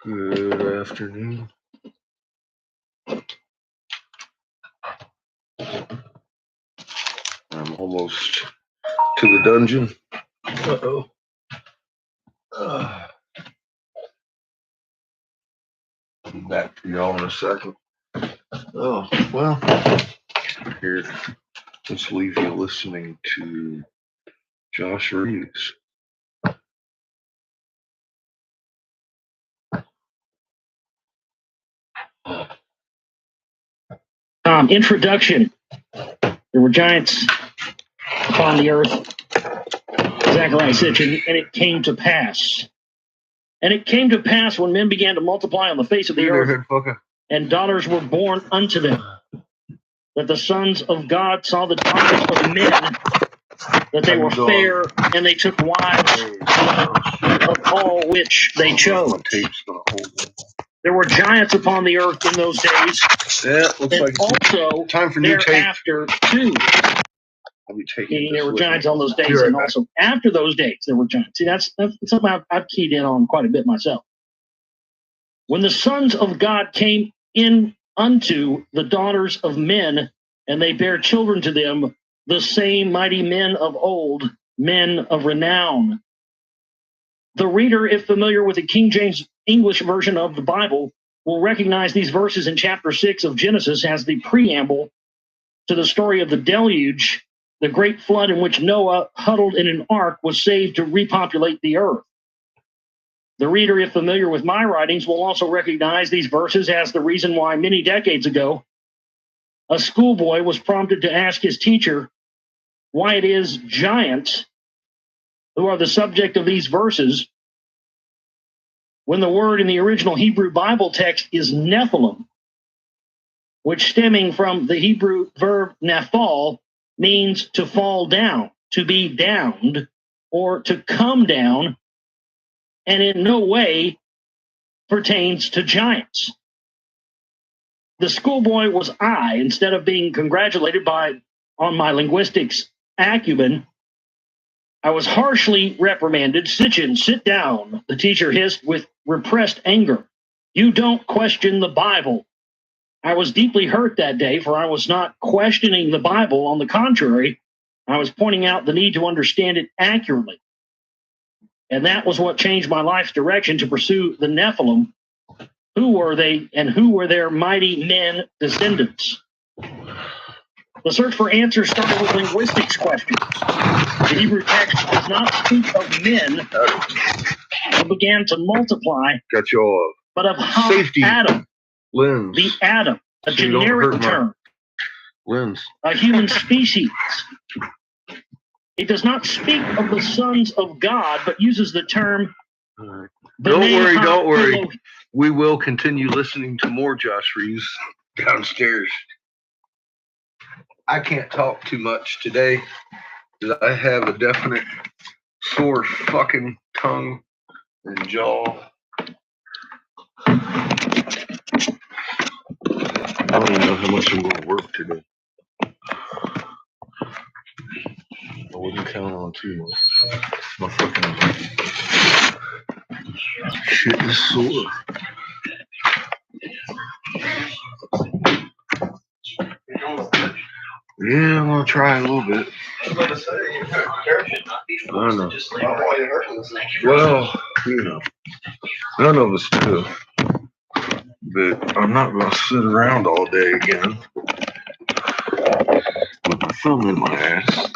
Good afternoon. I'm almost to the dungeon. Uh-oh. I'll be back to y'all in a second. Oh, well, here, let's leave you listening to Josh Reeves. Introduction. There were giants upon the earth. Zechariah said, and it came to pass. And it came to pass when men began to multiply on the face of the earth, and daughters were born unto them, that the sons of God saw the daughters of men, that they were fair, and they took wives of all which they chose. There were giants upon the earth in those days. Yeah, looks and like also time for new tape. Thereafter too. There were giants on those days, and also after those days there were giants. See, that's something I've keyed in on quite a bit myself. When the sons of God came in unto the daughters of men, and they bare children to them, the same mighty men of old, men of renown. The reader, if familiar with the King James English version of the Bible, will recognize these verses in chapter 6 of Genesis as the preamble to the story of the deluge, the great flood in which Noah, huddled in an ark, was saved to repopulate the earth. The reader, if familiar with my writings, will also recognize these verses as the reason why many decades ago, a schoolboy was prompted to ask his teacher why it is giants who are the subject of these verses, when the word in the original Hebrew Bible text is Nephilim, which, stemming from the Hebrew verb naphal, means to fall down, to be downed, or to come down, and in no way pertains to giants. The schoolboy was I. Instead of being congratulated on my linguistics acumen, I was harshly reprimanded. Sitchin, sit down, the teacher hissed with repressed anger. You don't question the Bible. I was deeply hurt that day, for I was not questioning the Bible. On the contrary, I was pointing out the need to understand it accurately. And that was what changed my life's direction to pursue the Nephilim. Who were they, and who were their mighty men descendants? The search for answers started with linguistics questions. The Hebrew text does not speak of men who began to multiply, but of Adam. Lens. The Adam, a generic term. Lens. A human species. It does not speak of the sons of God, but uses the term. Don't worry. We will continue listening to more Josh Reeves downstairs. I can't talk too much today because I have a definite sore fucking tongue and jaw. I don't even know how much I'm going to work today. I wouldn't count on too much. My fucking shit is sore. Yeah, I'm going to try a little bit. I don't know. Well, none of us do. But I'm not going to sit around all day again with my thumb in my ass.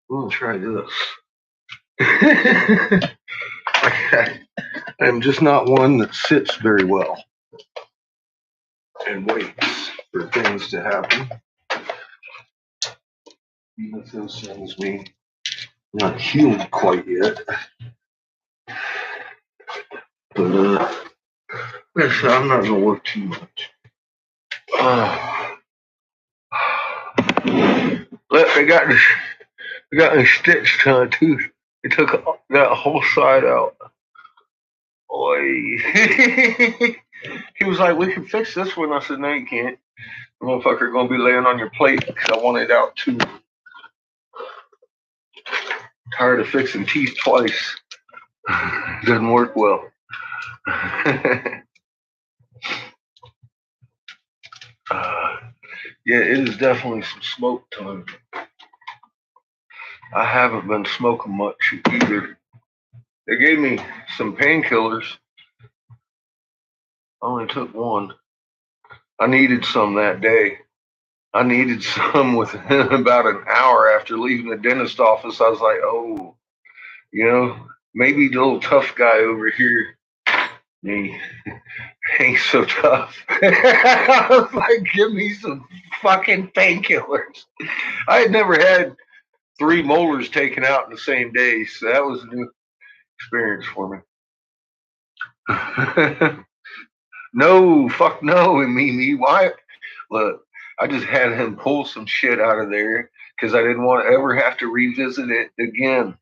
We'll try this. I'm just not one that sits very well and waits for things to happen. Even if those things mean not healed quite yet. But I'm not gonna work too much. They got me stitched on too. They took that whole side out. Oy. He was like, "We can fix this one." I said, "No, you can't. The motherfucker gonna be laying on your plate because I want it out too." Tired of fixing teeth twice. Doesn't work well. Yeah, it is definitely some smoke time. I haven't been smoking much either. They gave me some painkillers. I only took one. I needed some that day. I needed some within about an hour after leaving the dentist office. I was like, oh, maybe the little tough guy over here, me, ain't so tough. I was like, give me some fucking painkillers. I had never had 3 molars taken out in the same day, so that was a new experience for me. No, fuck no, and me. Why? Look, I just had him pull some shit out of there because I didn't want to ever have to revisit it again.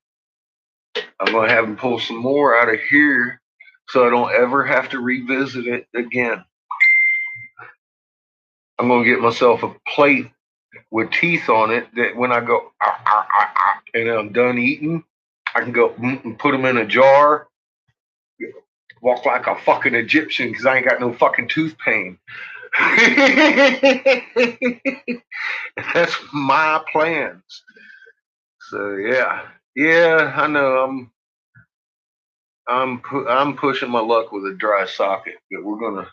I'm going to have him pull some more out of here so I don't ever have to revisit it again. I'm going to get myself a plate with teeth on it that when I go and I'm done eating, I can go and put them in a jar, walk like a fucking Egyptian because I ain't got no fucking tooth pain. That's my plans. So yeah, I know I'm pushing my luck with a dry socket, but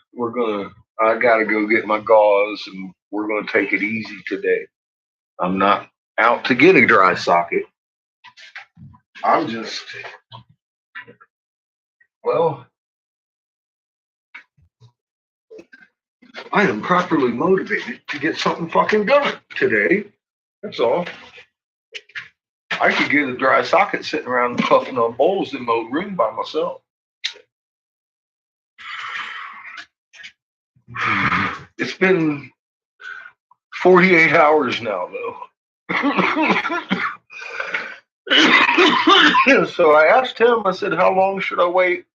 I gotta go get my gauze and we're gonna take it easy today. I'm not out to get a dry socket. I'm just, well, I am properly motivated to get something fucking done today. That's all. I could get a dry socket sitting around puffing on bowls in my room by myself. It's been 48 hours now, though. So I asked him, I said, how long should I wait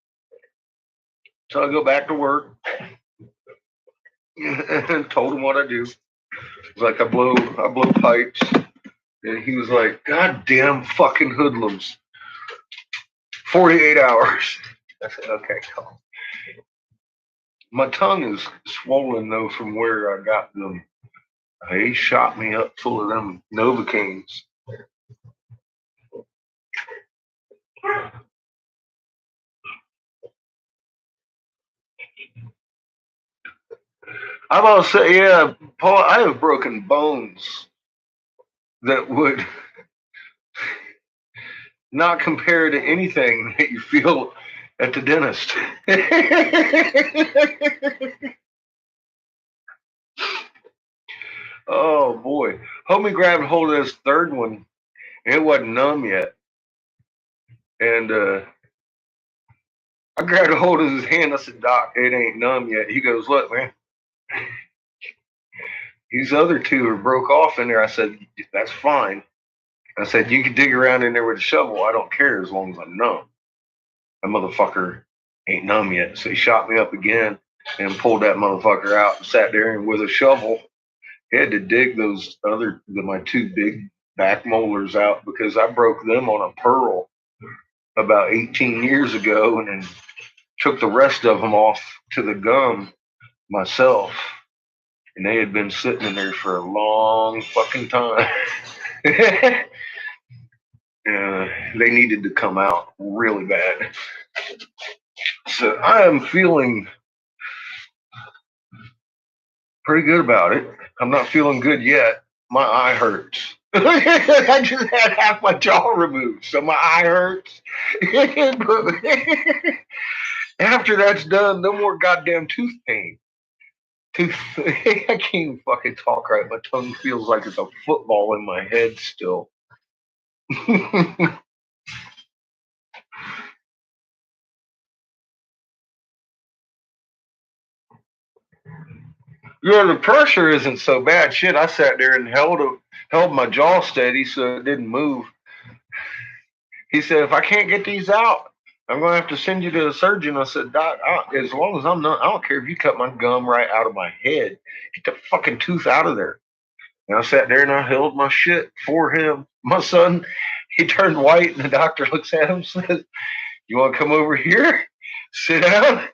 till I go back to work? And told him what I do. It's like I blow pipes. And he was like, God damn fucking hoodlums. 48 hours. I said, okay, cool. My tongue is swollen though from where I got them. They shot me up full of them Novocaines. I'm about to say, yeah, Paul, I have broken bones that would not compare to anything that you feel at the dentist. Oh boy. Homie grabbed hold of this third one. It wasn't numb yet. And I grabbed a hold of his hand. I said, Doc, it ain't numb yet. He goes, look, man, these other two are broke off in there. I said, that's fine. I said, you can dig around in there with a shovel. I don't care as long as I'm numb. That motherfucker ain't numb yet. So he shot me up again and pulled that motherfucker out and sat there and with a shovel. He had to dig my 2 big back molars out because I broke them on a pearl about 18 years ago and then took the rest of them off to the gum myself. And they had been sitting in there for a long fucking time. They needed to come out really bad. So I am feeling pretty good about it. I'm not feeling good yet. My eye hurts. I just had half my jaw removed, so my eye hurts. After that's done, no more goddamn tooth pain. I can't even fucking talk right. My tongue feels like it's a football in my head still. Yeah, the pressure isn't so bad. Shit, I sat there and held my jaw steady so it didn't move. He said, if I can't get these out, I'm going to have to send you to a surgeon. I said, Doc, as long as I'm not, I don't care if you cut my gum right out of my head. Get the fucking tooth out of there. And I sat there and I held my shit for him. My son, he turned white and the doctor looks at him and says, You want to come over here? Sit down?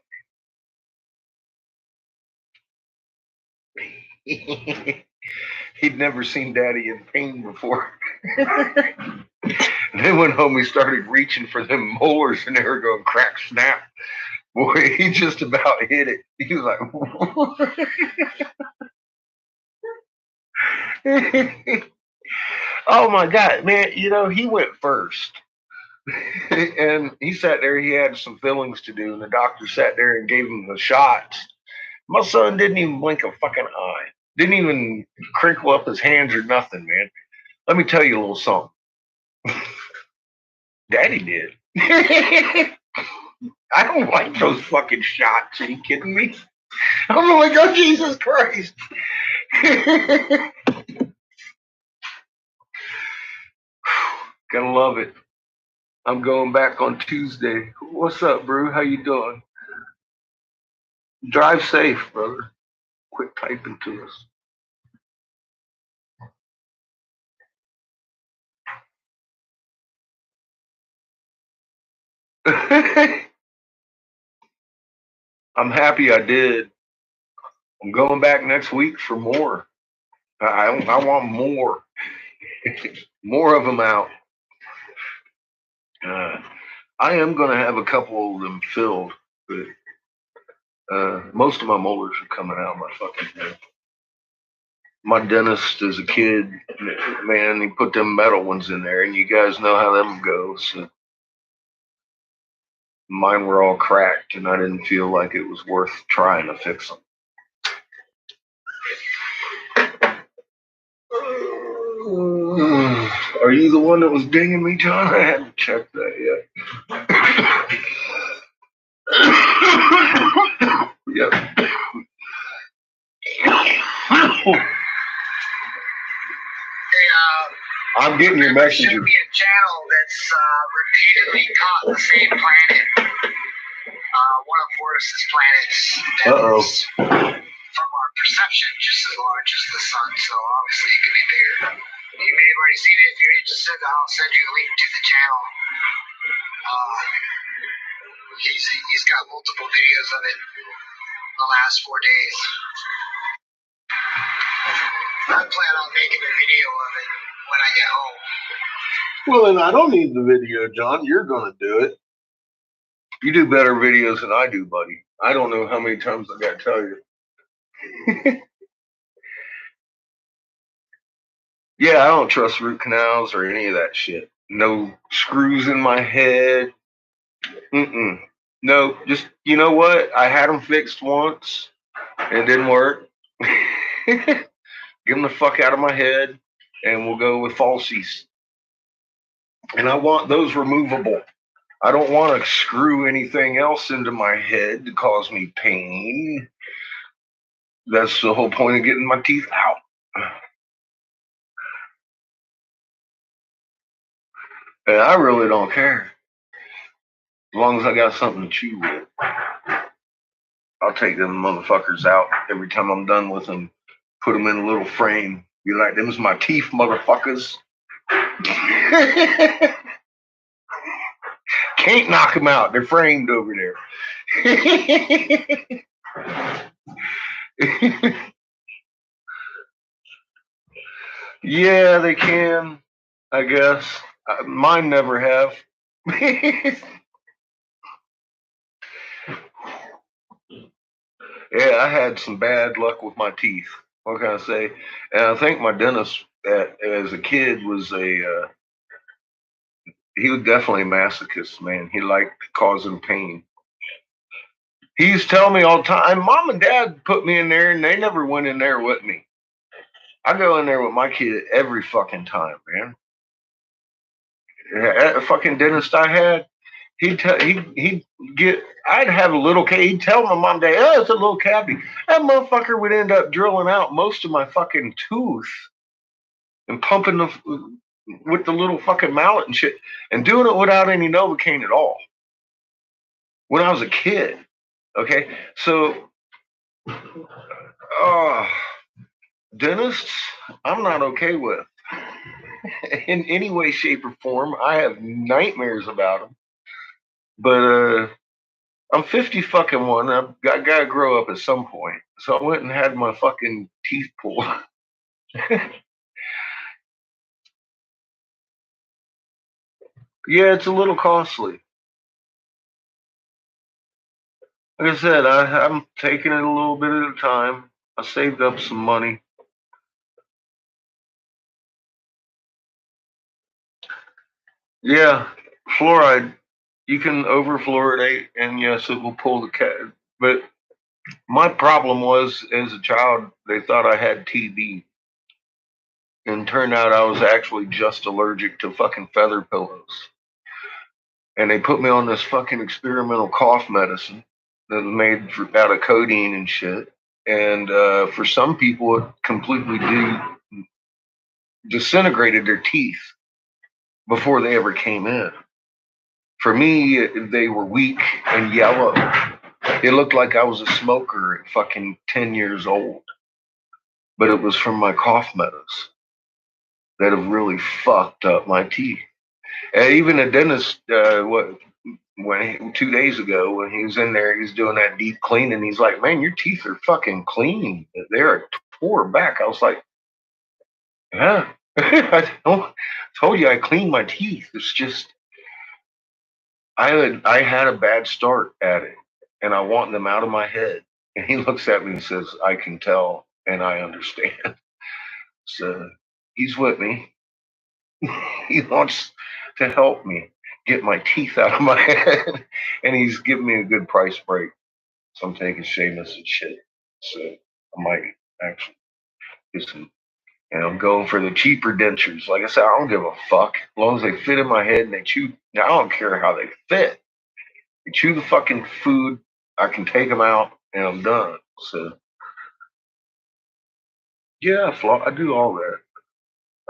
He'd never seen Daddy in pain before. Then went home, he started reaching for them molars and they were going crack, snap. Boy, he just about hit it. He was like, oh my God, man, he went first. And he sat there, he had some fillings to do, and the doctor sat there and gave him the shots. My son didn't even blink a fucking eye. Didn't even crinkle up his hands or nothing, man. Let me tell you a little something. Daddy did. I don't like those fucking shots. Are you kidding me? I'm like, oh, Jesus Christ. Gotta love it. I'm going back on Tuesday. What's up, bro? How you doing? Drive safe, brother. Quit typing to us. I'm happy I did. I'm going back next week for more. I want more. More of them out. I am going to have a couple of them filled, but most of my molars are coming out of my fucking head. My dentist as a kid, man, he put them metal ones in there, and you guys know how them go. So mine were all cracked, and I didn't feel like it was worth trying to fix them. Are you the one that was dinging me, John? I haven't checked that yet. Yep. I'm getting your message. Sent me a channel that's repeatedly caught the same planet, one of Forrest's planets. From our perception, just as large as the sun. So obviously it could be bigger. You may have already seen it. If you're interested, I'll send you a link to the channel. He's got multiple videos of it the last 4 days. I plan on making a video of it when I get home. Well, then I don't need the video, John. You're going to do it. You do better videos than I do, buddy. I don't know how many times I got to tell you. Yeah, I don't trust root canals or any of that shit. No screws in my head. No, just, you know what? I had them fixed once. It didn't work. Get them the fuck out of my head, and we'll go with falsies. And I want those removable. I don't want to screw anything else into my head to cause me pain. That's the whole point of getting my teeth out. And I really don't care. As long as I got something to chew with. I'll take them motherfuckers out every time I'm done with them. Put them in a little frame. Be like, them's my teeth, motherfuckers. Can't knock them out. They're framed over there. Yeah, they can, I guess. Mine never have. Yeah, I had some bad luck with my teeth. What can I say? And I think my dentist as a kid he was definitely a masochist, man. He liked causing pain. He used to tell me all the time, Mom and Dad put me in there and they never went in there with me. I go in there with my kid every fucking time, man. That fucking dentist I had, I'd have a little cavity. He'd tell my mom, Dad, oh, it's a little cavity. That motherfucker would end up drilling out most of my fucking tooth and pumping with the little fucking mallet and shit and doing it without any Novocaine at all. When I was a kid, okay? So, dentists, I'm not okay with. In any way, shape, or form. I have nightmares about them. But I'm 50 fucking one. I gotta grow up at some point. So I went and had my fucking teeth pulled. Yeah, it's a little costly. Like I said, I'm taking it a little bit at a time. I saved up some money. Yeah, fluoride. You can over fluoridate, and yes, it will pull the cat. But my problem was, as a child, they thought I had TB, and turned out I was actually just allergic to fucking feather pillows. And they put me on this fucking experimental cough medicine that was made out of codeine and shit. And for some people, it completely disintegrated their teeth before they ever came in. For me, they were weak and yellow. It looked like I was a smoker at fucking 10 years old. But it was from my cough medicine that have really fucked up my teeth. And even a dentist, when 2 days ago, when he was in there, he's doing that deep cleaning. He's like, "Man, your teeth are fucking clean. They're tore back." I was like, "Yeah, I told you I cleaned my teeth. It's just I had a bad start at it, and I want them out of my head." And he looks at me and says, "I can tell, and I understand." So he's with me. He wants to help me get my teeth out of my head, and he's giving me a good price break. So I'm taking Seamus and shit. So I might actually get some. And I'm going for the cheaper dentures. Like I said, I don't give a fuck. As long as they fit in my head and they chew. I don't care how they fit. They chew the fucking food. I can take them out and I'm done. So yeah, I do all that.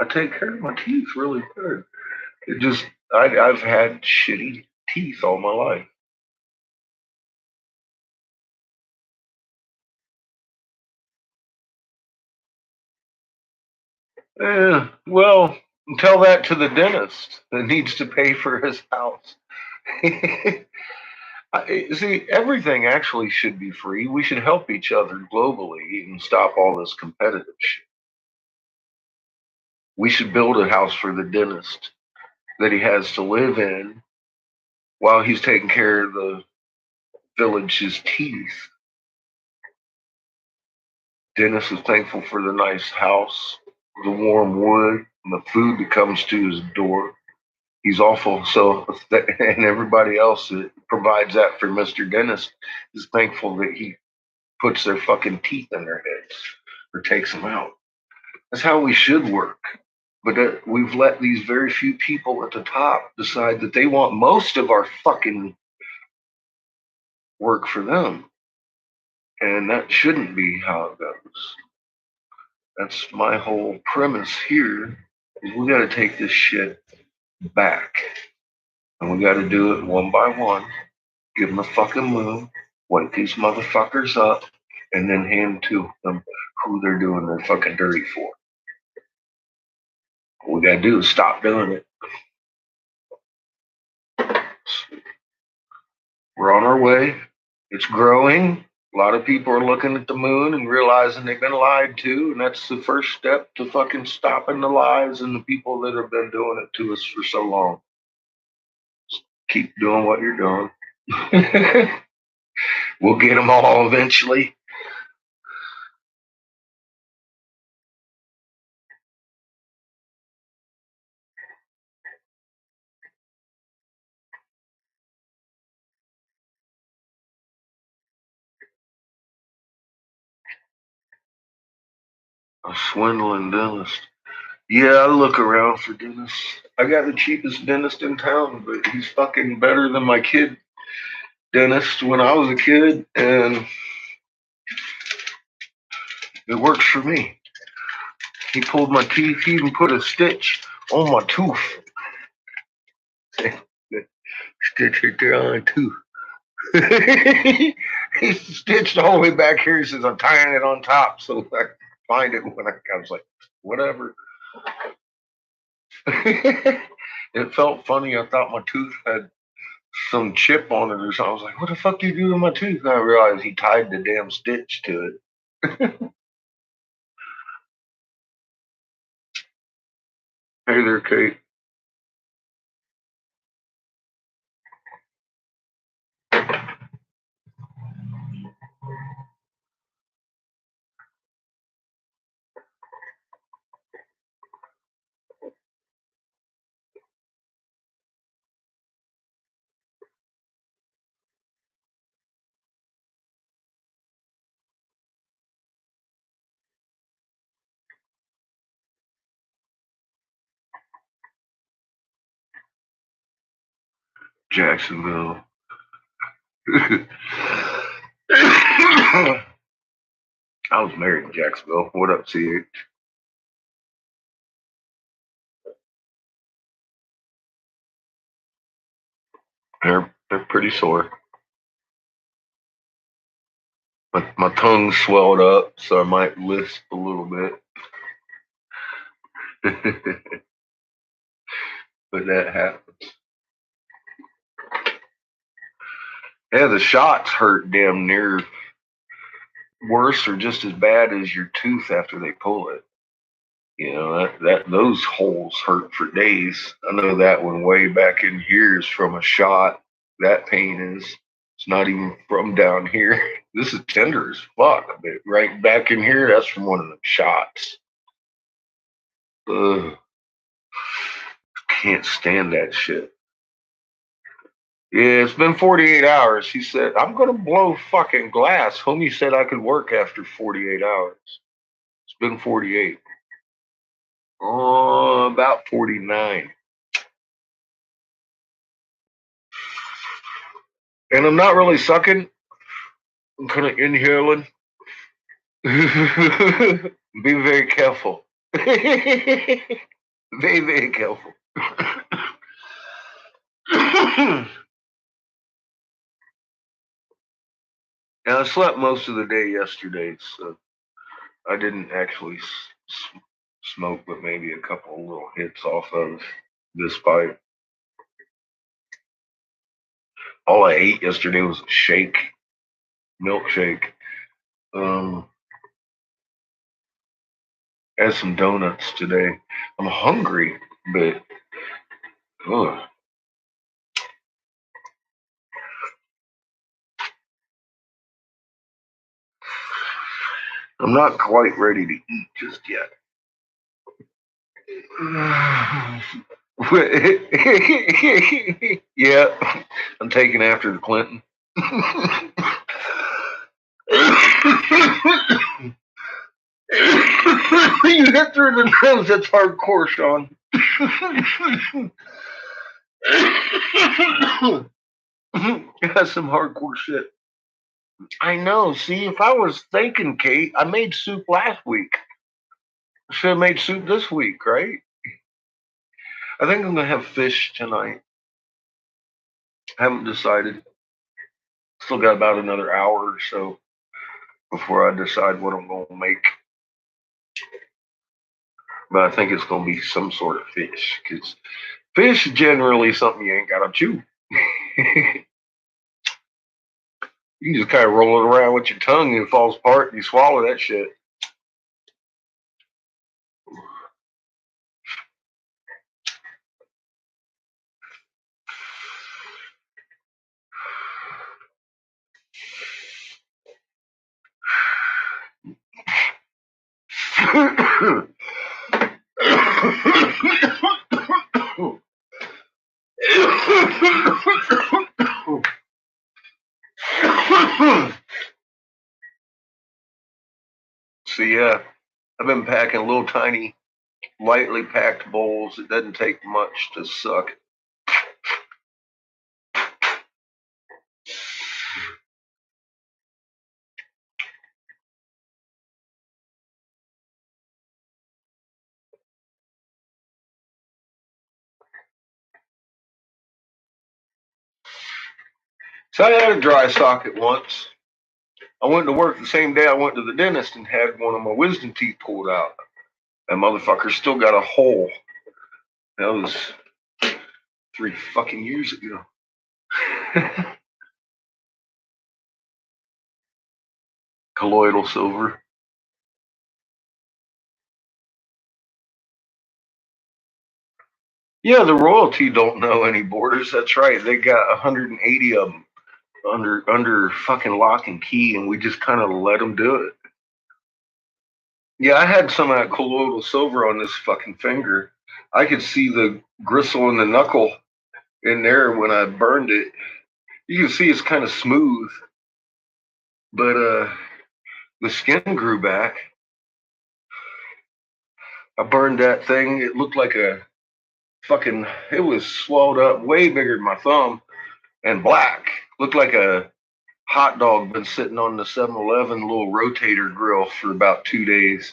I take care of my teeth really good. It just I've had shitty teeth all my life. Yeah, well, tell that to the dentist that needs to pay for his house. See, everything actually should be free. We should help each other globally and stop all this competitive shit. We should build a house for the dentist that he has to live in while he's taking care of the village's teeth. Dennis is thankful for the nice house, the warm wood, and the food that comes to his door. He's awful. So, and everybody else that provides that for Mr. Dennis is thankful that he puts their fucking teeth in their heads or takes them out. That's how we should work. But we've let these very few people at the top decide that they want most of our fucking work for them. And that shouldn't be how it goes. That's my whole premise here is we got to take this shit back. And we got to do it one by one. Give them a fucking moon, wake these motherfuckers up, and then hand to them who they're doing their fucking dirty for. What we got to do is stop doing it. We're on our way. It's growing. A lot of people are looking at the moon and realizing they've been lied to, and that's the first step to fucking stopping the lies and the people that have been doing it to us for so long. Just keep doing what you're doing. We'll get them all eventually. A swindling dentist. Yeah, I look around for dentists. I got the cheapest dentist in town, but he's fucking better than my kid dentist when I was a kid, and it works for me. He pulled my teeth. He even put a stitch on my tooth. Stitch right there on my tooth. He stitched all the way back here. He says, "I'm tying it on top so I can find it when I was like, whatever." It felt funny. I thought my tooth had some chip on it or something. I was like, what the fuck do you do to my tooth? And I realized he tied the damn stitch to it. Hey there, Kate. Jacksonville. I was married in Jacksonville. What up, CH? They're pretty sore. My tongue swelled up, so I might lisp a little bit. But that happens. Yeah, the shots hurt damn near worse or just as bad as your tooth after they pull it. You know, that those holes hurt for days. I know that one way back in here is from a shot. That pain is. It's not even from down here. This is tender as fuck. But right back in here, that's from one of them shots. Ugh. Can't stand that shit. Yeah, it's been 48 hours. He said, I'm going to blow fucking glass. Homie said I could work after 48 hours. It's been 48. Oh, about 49. And I'm not really sucking. I'm kind of inhaling. Be very careful. Very, very careful. And I slept most of the day yesterday, so I didn't actually smoke, but maybe a couple of little hits off of this pipe. All I ate yesterday was a shake, milkshake. Had some donuts today. I'm hungry, but ugh. I'm not quite ready to eat just yet. Yeah, I'm taking after the Clinton. You hit through the nose. That's hardcore, Sean. That's some hardcore shit. I know. See, if I was thinking, Kate, I made soup last week. I should have made soup this week, right? I think I'm gonna have fish tonight. Haven't decided. Still got about another hour or so before I decide what I'm gonna make. But I think it's gonna be some sort of fish because fish is generally something you ain't gotta chew. You can just kind of roll it around with your tongue and it falls apart and you swallow that shit. So yeah, I've been packing little tiny, lightly packed bowls. It doesn't take much to suck. So I had a dry socket once. I went to work the same day I went to the dentist and had one of my wisdom teeth pulled out. That motherfucker still got a hole. That was 3 fucking years ago. Colloidal silver. Yeah, the royalty don't know any borders. That's right. They got 180 of them under fucking lock and key, and we just kind of let them do it. Yeah, I had some of that colloidal silver on this fucking finger. I could see the gristle in the knuckle in there when I burned it. You can see it's kind of smooth, but the skin grew back. I burned that thing. It looked like a fucking. It was swelled up, way bigger than my thumb, and black. Looked like a hot dog been sitting on the 7-Eleven little rotator grill for about 2 days.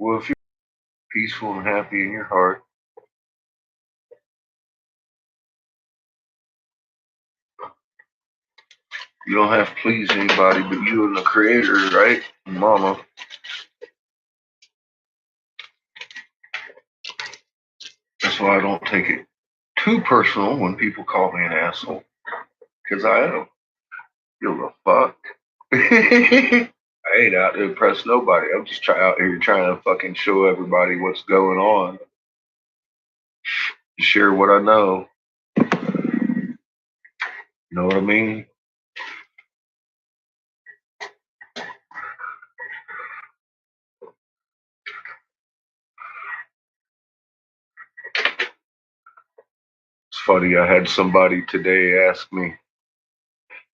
Well, if you're peaceful and happy in your heart, you don't have to please anybody but you and the creator, right? Mama. That's why I don't take it too personal when people call me an asshole. Because I am. Give a fuck. I ain't out to impress nobody. I'm just out here trying to fucking show everybody what's going on. Share what I know. You know what I mean? It's funny, I had somebody today ask me,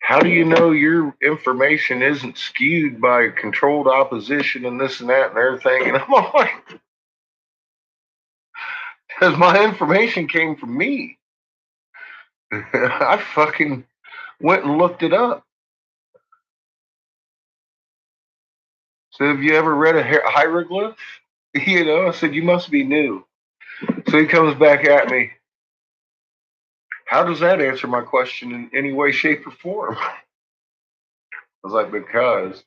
how do you know your information isn't skewed by controlled opposition and this and that and everything? And I'm like, because my information came from me. I fucking went and looked it up. So have you ever read a hieroglyph? You know, I said, you must be new. So he comes back at me. How does that answer my question in any way, shape, or form? I was like, because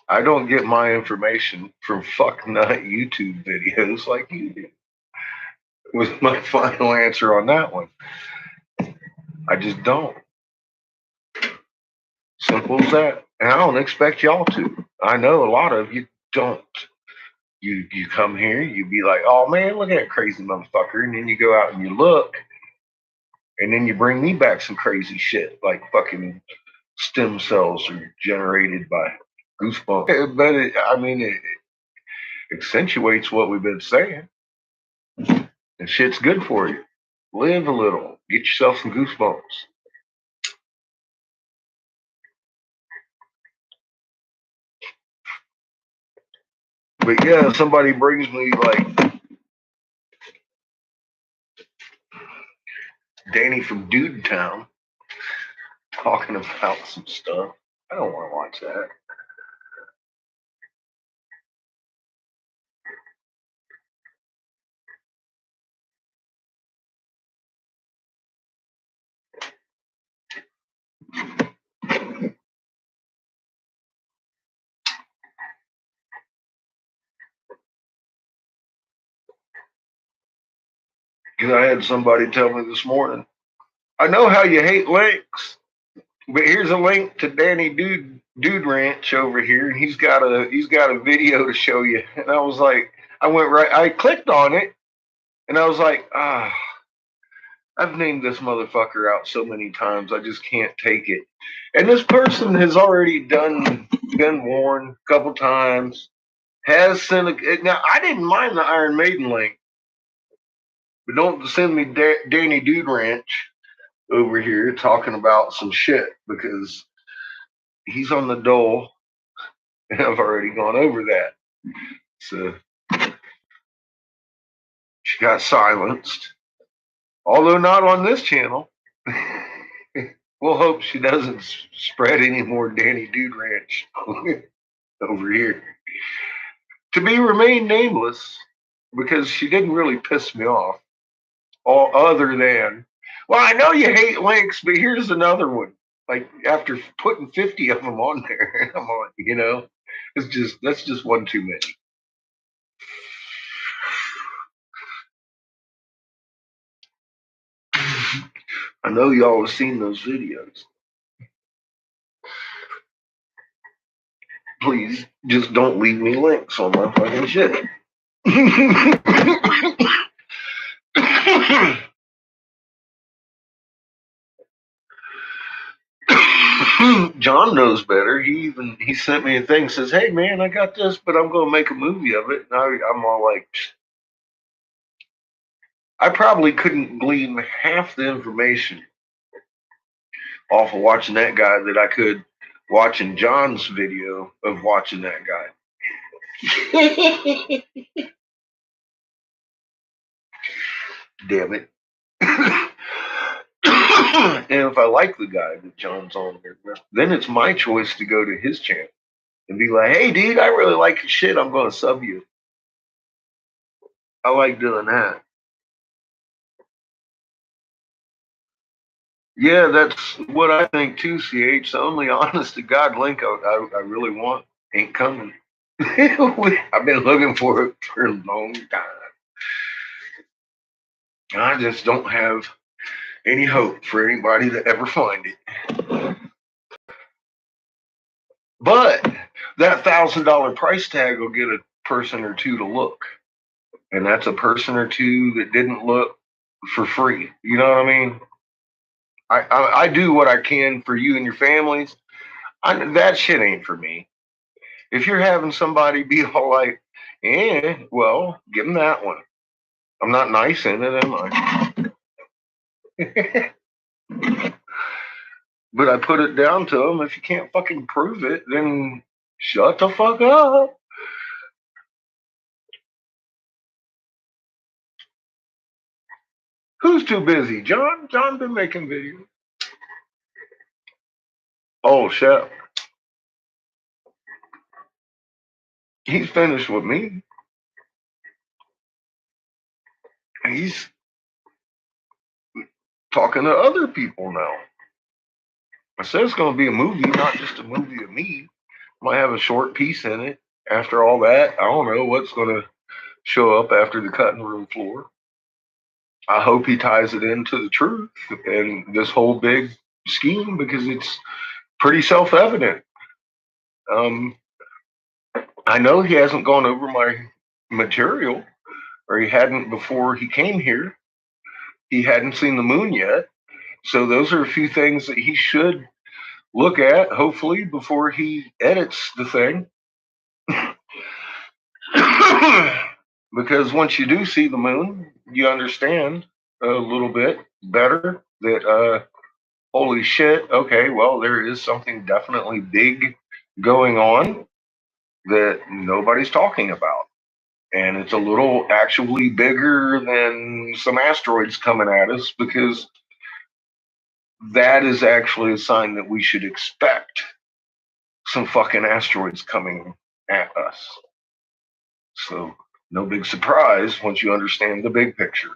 I don't get my information from fuck nut YouTube videos like you do. Was my final answer on that one. I just don't. Simple as that. And I don't expect y'all to. I know a lot of you don't. You come here, you be like, oh man, look at that crazy motherfucker. And then you go out and you look, and then you bring me back some crazy shit like fucking stem cells are generated by goosebumps. But it accentuates what we've been saying. And shit's good for you. Live a little. Get yourself some goosebumps. But yeah, somebody brings me like Danny from Dude Town talking about some stuff. I don't want to watch that. Because I had somebody tell me this morning, I know how you hate links, but here's a link to Danny Dude Ranch over here, and he's got a video to show you. And I was like, I clicked on it, and I was like, I've named this motherfucker out so many times, I just can't take it. And this person has already been warned a couple times. Has sent now. I didn't mind the Iron Maiden link, but don't send me Danny Dude Ranch over here talking about some shit because he's on the dole, and I've already gone over that. So she got silenced, although not on this channel. We'll hope she doesn't spread any more Danny Dude Ranch over here. To be remain nameless, because she didn't really piss me off, all other than, well, I know you hate links, but here's another one. Like after putting 50 of them on there, I'm like, that's just one too many. I know y'all have seen those videos. Please just don't leave me links on my fucking shit. John knows better. He sent me a thing, says, "Hey man, I got this, but I'm gonna make a movie of it." And I'm all like, I probably couldn't glean half the information off of watching that guy that I could watching John's video of watching that guy. Damn it. And if I like the guy that John's on there, then it's my choice to go to his channel and be like, "Hey dude, I really like your shit. I'm gonna sub you." I like doing that. Yeah, that's what I think too, CH. The only honest to God link I really want ain't coming. I've been looking for it for a long time. I just don't have any hope for anybody to ever find it. But that $1,000 price tag will get a person or two to look. And that's a person or two that didn't look for free. You know what I mean? I do what I can for you and your families. That shit ain't for me. If you're having somebody be all like, well, give them that one. I'm not nice in it, am I? But I put it down to them. If you can't fucking prove it, then shut the fuck up. Who's too busy? John? John been making videos. Oh, shit. He's finished with me. He's talking to other people now. I said it's going to be a movie, not just a movie of me. Might have a short piece in it. After all that, I don't know what's going to show up after the cutting room floor. I hope he ties it into the truth and this whole big scheme, because it's pretty self-evident. I know he hasn't gone over my material, or he hadn't before he came here. He hadn't seen the moon yet. So those are a few things that he should look at, hopefully, before he edits the thing. Because once you do see the moon, you understand a little bit better that, holy shit, okay, well, there is something definitely big going on that nobody's talking about. And it's a little actually bigger than some asteroids coming at us, because that is actually a sign that we should expect some fucking asteroids coming at us. So no big surprise once you understand the big picture,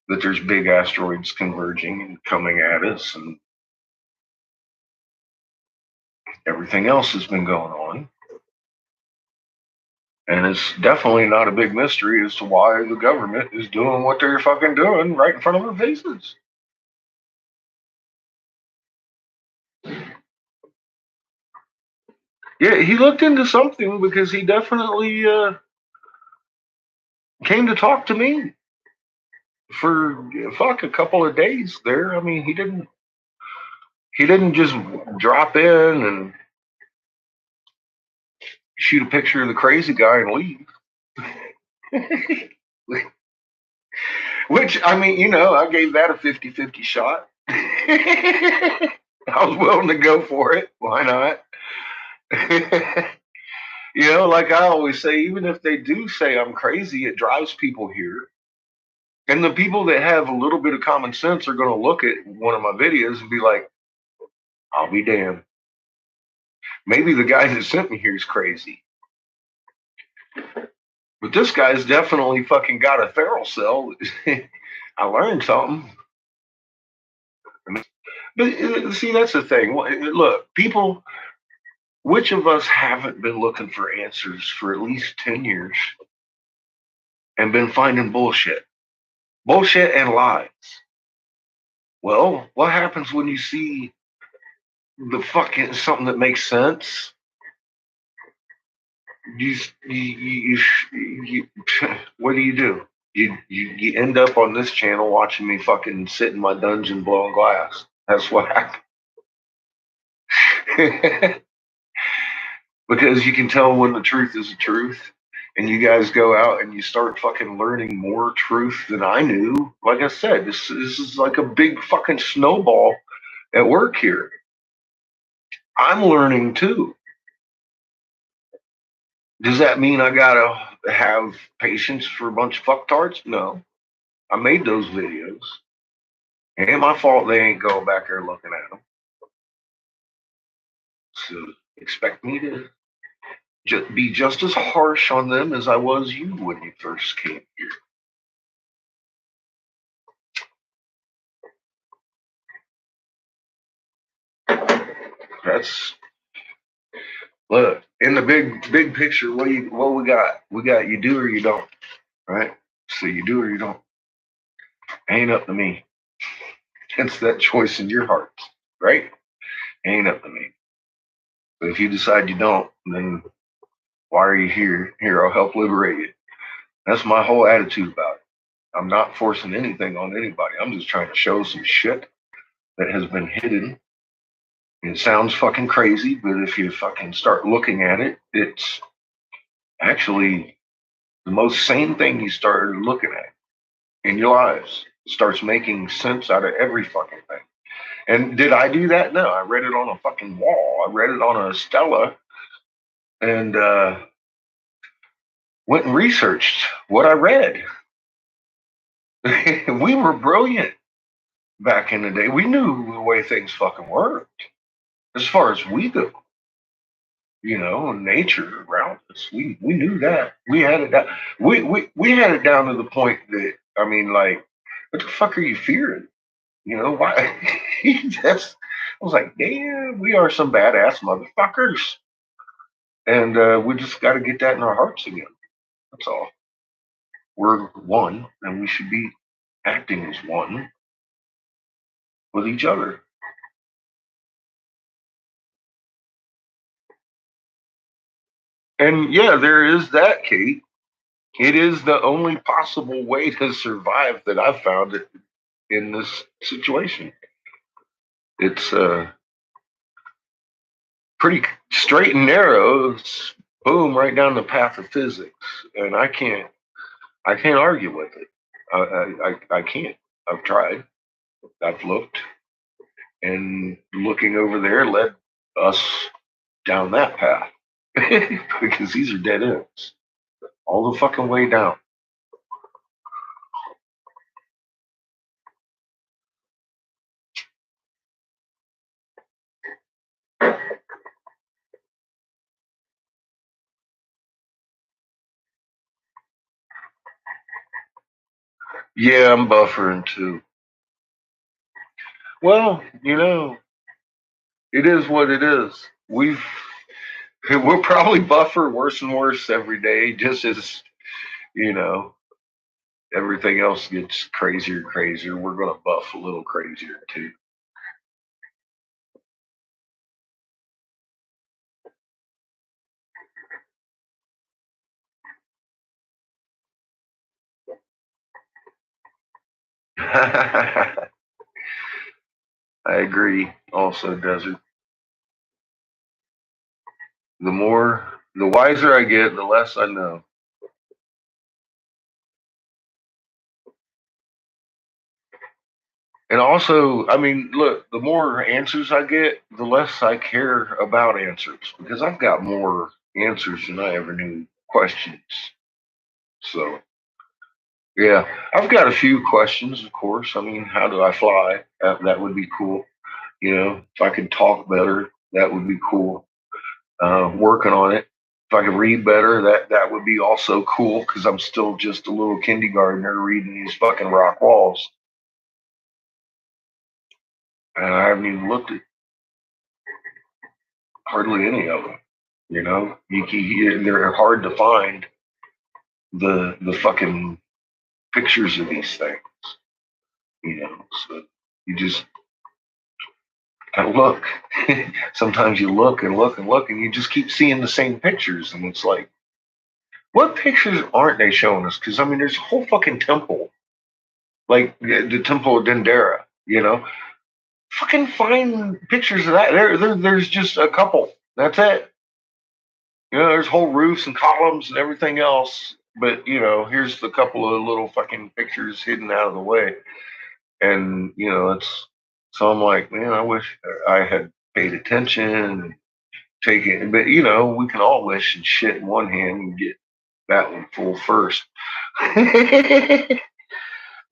that there's big asteroids converging and coming at us, and everything else has been going on. And it's definitely not a big mystery as to why the government is doing what they're fucking doing right in front of our faces. Yeah, he looked into something, because he definitely came to talk to me for a couple of days there. I mean, he didn't just drop in and shoot a picture of the crazy guy and leave. Which, I mean, I gave that a 50-50 shot. I was willing to go for it. Why not? Like I always say, even if they do say I'm crazy, it drives people here. And the people that have a little bit of common sense are going to look at one of my videos and be like, I'll be damned. Maybe the guy that sent me here is crazy. But this guy's definitely fucking got a feral cell. I learned something. But see, that's the thing. Look, people, which of us haven't been looking for answers for at least 10 years and been finding bullshit? Bullshit and lies. Well, what happens when you see the fucking something that makes sense? What do? You end up on this channel watching me fucking sit in my dungeon blowing glass. That's what happened. Because you can tell when the truth is the truth, and you guys go out and you start fucking learning more truth than I knew. Like I said, this is like a big fucking snowball at work here. I'm learning too. Does that mean I gotta have patience for a bunch of fucktards? No. I made those videos. It ain't my fault they ain't going back there looking at them. So expect me to be just as harsh on them as I was you when you first came here. That's look in the big picture. What we got? We got you do or you don't, right? So you do or you don't. Ain't up to me. It's that choice in your heart, right? Ain't up to me. But if you decide you don't, then why are you here? Here, I'll help liberate you. That's my whole attitude about it. I'm not forcing anything on anybody. I'm just trying to show some shit that has been hidden. It sounds fucking crazy, but if you fucking start looking at it, it's actually the most sane thing you started looking at in your lives. It starts making sense out of every fucking thing. And did I do that? No, I read it on a fucking wall. I read it on a Stella and went and researched what I read. We were brilliant back in the day. We knew the way things fucking worked as far as we go. Nature around us. We knew that. We had it down. We had it down to the point that I mean, like, what the fuck are you fearing? Why? That's. I was like, damn, we are some badass motherfuckers, and we just got to get that in our hearts again. That's all. We're one, and we should be acting as one with each other. And yeah, there is that, Kate. It is the only possible way to survive that I've found it in this situation. It's pretty straight and narrow. It's boom, right down the path of physics, and I can't argue with it. I can't. I've tried. I've looked, and looking over there led us down that path because these are dead ends all the fucking way down. Yeah, I'm buffering too. Well, it is what it is. We'll probably buffer worse and worse every day, just as everything else gets crazier and crazier. We're gonna buff a little crazier too. I agree. Also, Desert. The wiser I get, the less I know. And also, I mean, look, the more answers I get, the less I care about answers because I've got more answers than I ever knew questions. So, yeah, I've got a few questions, of course. I mean, how do I fly? That would be cool. You know, if I could talk better, that would be cool. Working on it. If I could read better, that would be also cool because I'm still just a little kindergartner reading these fucking rock walls, and I haven't even looked at hardly any of them. You know, they're hard to find the fucking pictures of these things. You know, so you just gotta look. Sometimes you look and look and look, and you just keep seeing the same pictures, and it's like, what pictures aren't they showing us? Because I mean, there's a whole fucking temple, like the Temple of Dendera. You know, fucking find pictures of that. There's just a couple. That's it. You know, there's whole roofs and columns and everything else. But, you know, here's the couple of little fucking pictures hidden out of the way. And, you know, it's so I'm like, man, I wish I had paid attention and taken, but, you know, we can all wish and shit in one hand and get that one full first.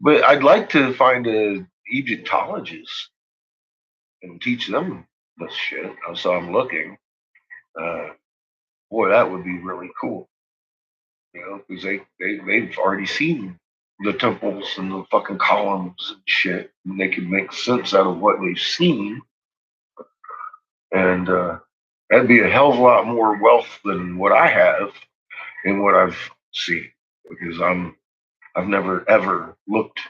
But I'd like to find a Egyptologist and teach them this shit. So I'm looking. Uh, Boy, that would be really cool. You know, because they've already seen the temples and the fucking columns and shit, and they can make sense out of what they've seen, and that'd be a hell of a lot more wealth than what I have and what I've seen, because I've never ever looked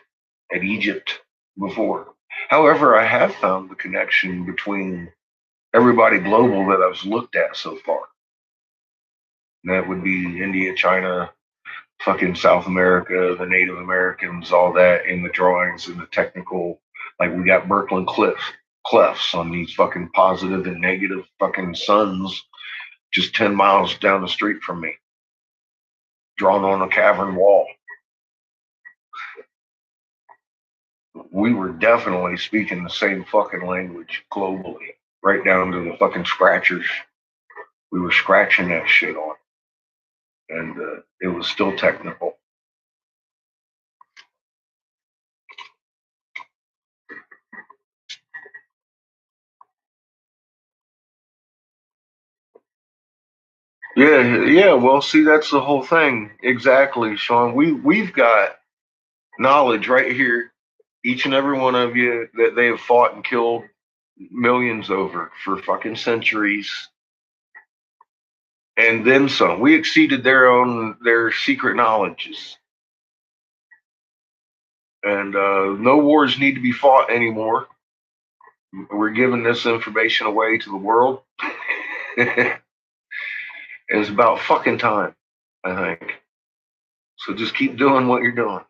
at Egypt before. However, I have found the connection between everybody global that I've looked at so far. And that would be India, China, fucking South America, the Native Americans, all that in the drawings and the technical. Like we got Birkeland clefts on these fucking positive and negative fucking suns just 10 miles down the street from me, drawn on a cavern wall. We were definitely speaking the same fucking language globally, right down to the fucking scratchers. We were scratching that shit on, and it was still technical. Yeah, yeah. Well, see, that's the whole thing. Exactly, Sean. We've got knowledge right here, each and every one of you, that they have fought and killed millions over for fucking centuries, and then some. We exceeded their secret knowledges, and no wars need to be fought anymore. We're giving this information away to the world. It's about fucking time, I think. So just keep doing what you're doing,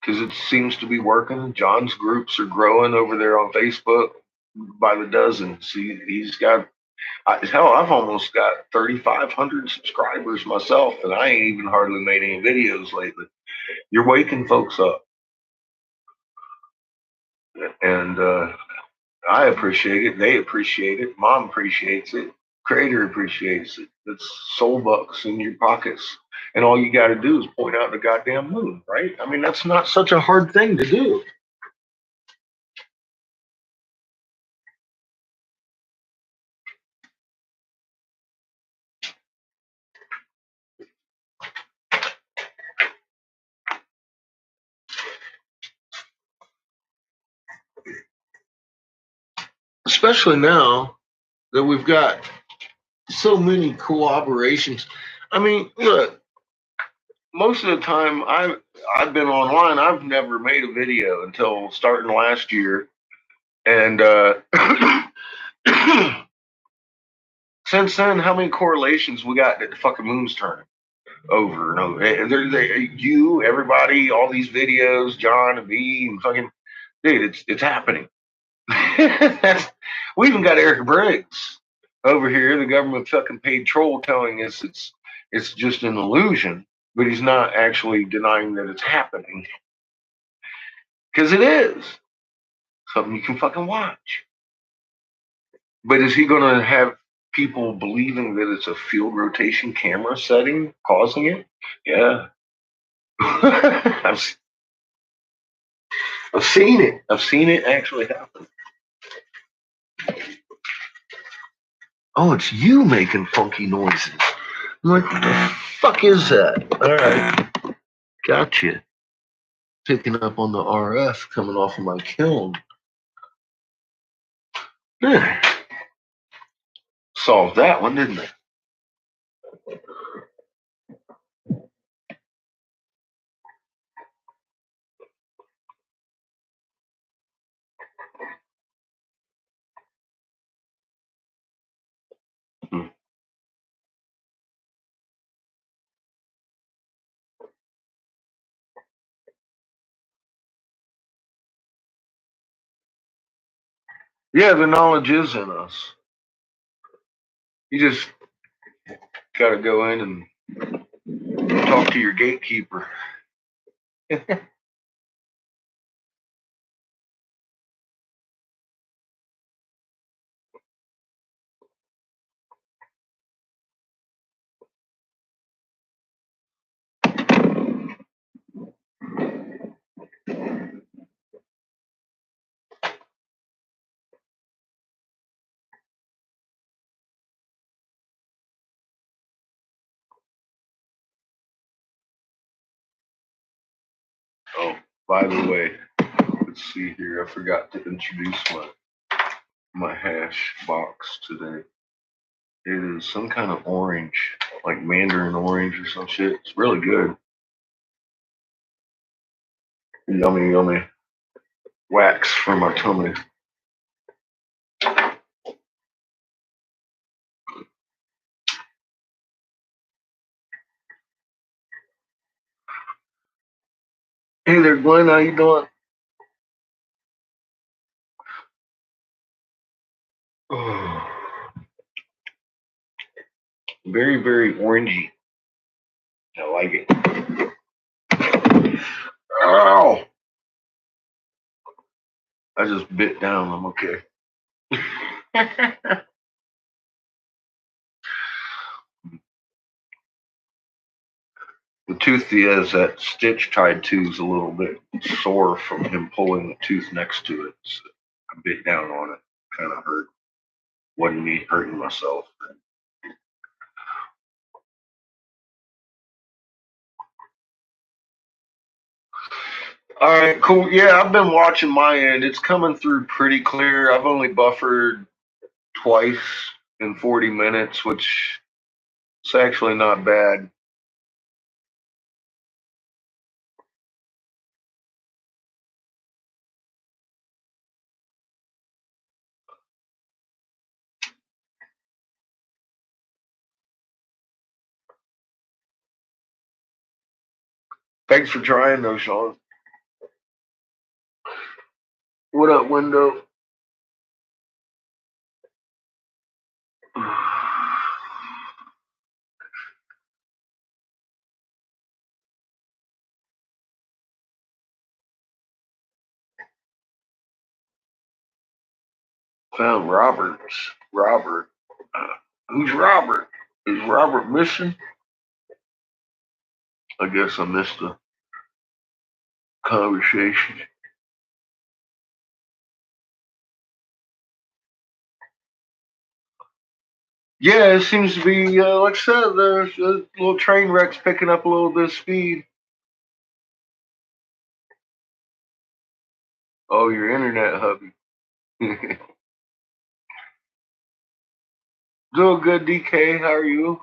because it seems to be working. John's groups are growing over there on Facebook by the dozen. See, he's got, hell, I've almost got 3,500 subscribers myself, and I ain't even hardly made any videos lately. You're waking folks up, and I appreciate it. They appreciate it. Mom appreciates it. Creator appreciates it. It's soul bucks in your pockets. And all you got to do is point out the goddamn moon, right? I mean, that's not such a hard thing to do. Especially now that we've got so many collaborations. I mean, look, most of the time I've been online, I've never made a video until starting last year, and since then, how many correlations we got that the fucking moon's turning over and over? You, everybody, all these videos, John and me, and fucking dude, it's happening. We even got Eric Briggs over here, the government fucking paid troll, telling us it's just an illusion, but he's not actually denying that it's happening, because it is. something you can fucking watch. But is he going to have people believing that it's a field rotation camera setting causing it? Yeah. I've seen it. I've seen it actually happen. Oh, it's you making funky noises. I'm like, what the fuck is that? All right. Gotcha. Picking up on the RF coming off of my kiln. Yeah. Solved that one, didn't they? Hmm. Yeah, the knowledge is in us. You just got to go in and talk to your gatekeeper. Oh, by the way, let's see here. I forgot to introduce my hash box today. It is some kind of orange, like mandarin orange or some shit. It's really good. Yummy, yummy. Wax for my tummy. Hey there, Glenn. How you doing? Oh, very, very orangey. I like it. Ow! I just bit down. I'm okay. The tooth he has that stitch tied to is a little bit sore from him pulling the tooth next to it. So I bit down on it. Kind of hurt. Wasn't me hurting myself. All right, cool. Yeah, I've been watching my end. It's coming through pretty clear. I've only buffered twice in 40 minutes, which is actually not bad. Thanks for trying, though, Sean. What up, window? Found Roberts. Robert. Who's Robert? Is Robert missing? I guess I missed the conversation. Yeah, it seems to be, like I said, there's a little train wreck's picking up a little bit of speed. Oh, your internet, hubby. Doing good, DK. How are you?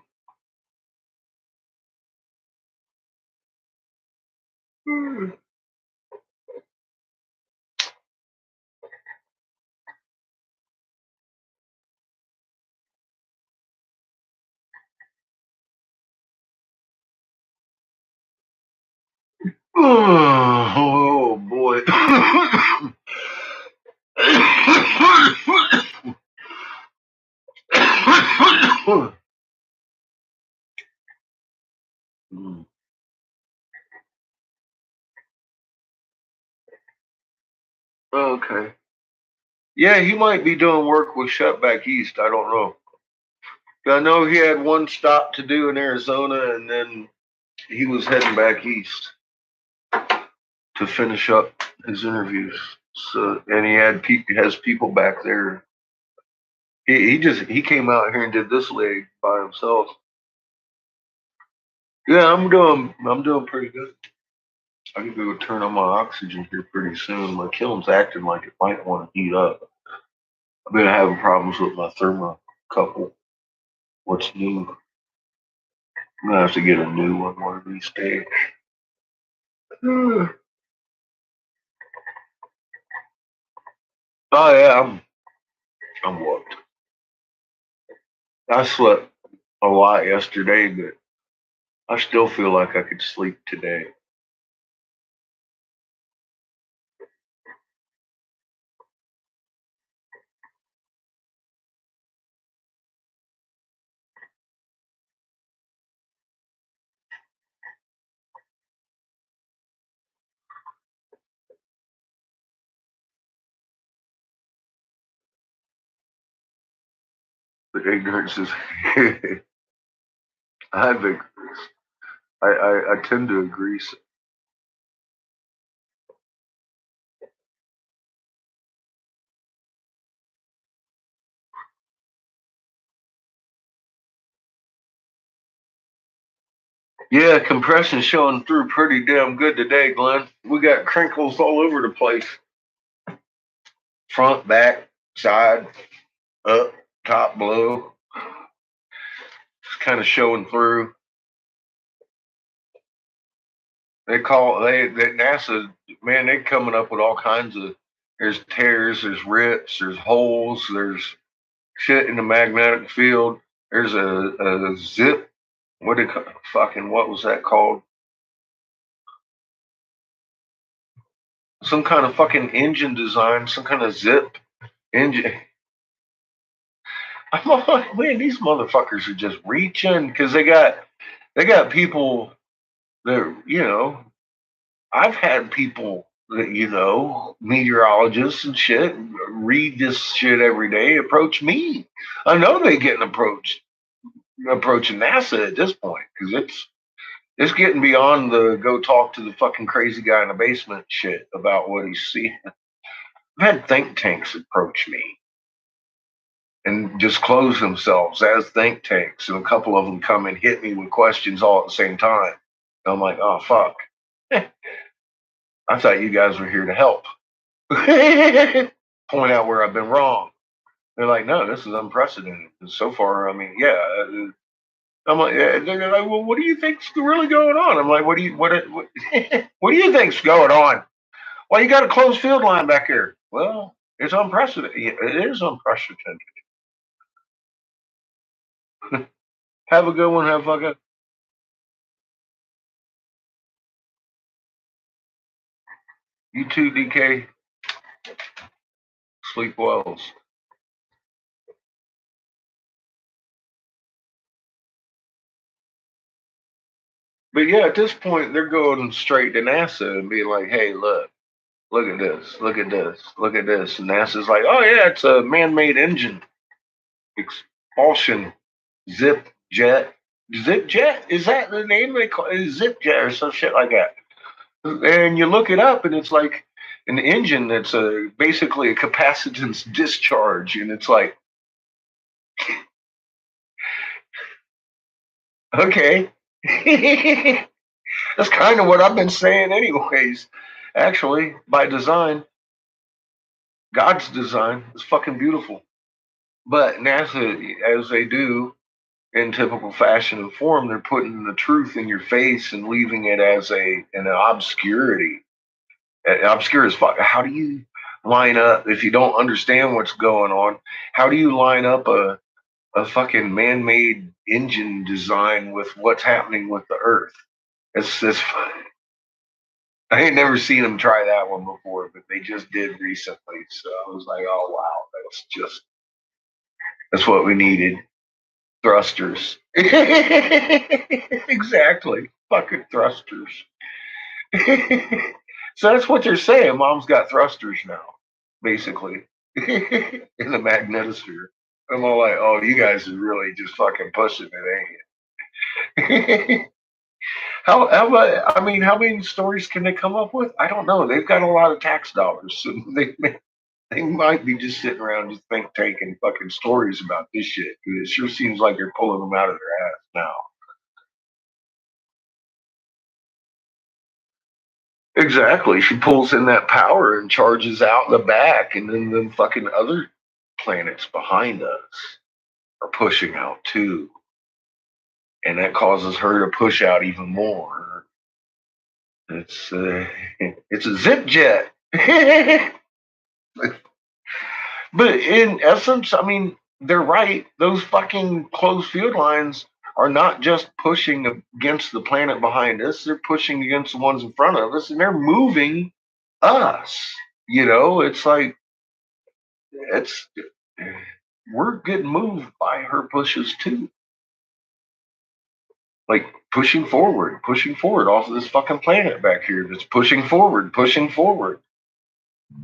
Oh, boy. Okay. Yeah, he might be doing work with Shut Back East. I don't know. I know he had one stop to do in Arizona, and then he was heading back east to finish up his interviews. So, and has people back there. He came out here and did this leg by himself. Yeah, I'm doing pretty good. I can go turn on my oxygen here pretty soon. My kiln's acting like it might want to heat up. I've been having problems with my thermocouple. What's new? I'm gonna have to get a new one of these days. Oh yeah, I'm whooped. I slept a lot yesterday, but I still feel like I could sleep today. But ignorance is I've ignorance. I tend to agree. Yeah, compression showing through pretty damn good today, Glenn. We got crinkles all over the place. Front, back, side, up, top, below. It's kind of showing through. They NASA, man, they coming up with all kinds of, there's tears, there's rips, there's holes, there's shit in the magnetic field. There's a zip. What was that called? Some kind of fucking engine design, some kind of zip engine. I'm like, man, these motherfuckers are just reaching because they got people that, I've had people that, meteorologists and shit, read this shit every day, approach me. I know they getting approaching NASA at this point because it's getting beyond the go talk to the fucking crazy guy in the basement shit about what he's seeing. I've had think tanks approach me and disclose themselves as think tanks, and a couple of them come and hit me with questions all at the same time. And I'm like, oh fuck. I thought you guys were here to help. Point out where I've been wrong. They're like, no, this is unprecedented. And so far, I mean, yeah. I'm like, yeah. They're like, well, what do you think's really going on? I'm like, what do you think's going on? Well, you got a closed field line back here. Well, it's unprecedented. It is unprecedented. Have a good one. Have fun. You too, DK. Sleep well. But yeah, at this point, they're going straight to NASA and being like, hey, look at this, look at this, look at this. And NASA's like, oh, yeah, it's a man made engine. Expulsion zip jet. Zip jet? Is that the name they call it? Zip jet or some shit like that. And you look it up and it's like an engine that's basically a capacitance discharge. And it's like, okay. That's kind of what I've been saying, anyways. Actually, by design, God's design is fucking beautiful. But NASA, as they do in typical fashion and form, they're putting the truth in your face and leaving it as an obscurity. Obscure as fuck. How do you line up if you don't understand what's going on? How do you line up a fucking man-made engine design with what's happening with the Earth? It's I ain't never seen them try that one before, but they just did recently. So I was like, oh wow, that's what we needed. Thrusters. Exactly. Fucking thrusters. So that's what they're saying. Mom's got thrusters now, basically. in the magnetosphere. I'm all like, oh, you guys are really just fucking pushing it, ain't you? I mean, how many stories can they come up with? I don't know. They've got a lot of tax dollars, so they might be just sitting around just taking fucking stories about this shit. It sure seems like they're pulling them out of their ass now. Exactly. She pulls in that power and charges out the back, and then the fucking other planets behind us are pushing out too. And that causes her to push out even more. It's it's a zip jet. But in essence, I mean, they're right. Those fucking closed field lines are not just pushing against the planet behind us, they're pushing against the ones in front of us, and they're moving us. You know, it's like it's we're getting moved by her pushes too. Like pushing forward off of this fucking planet back here that's pushing forward.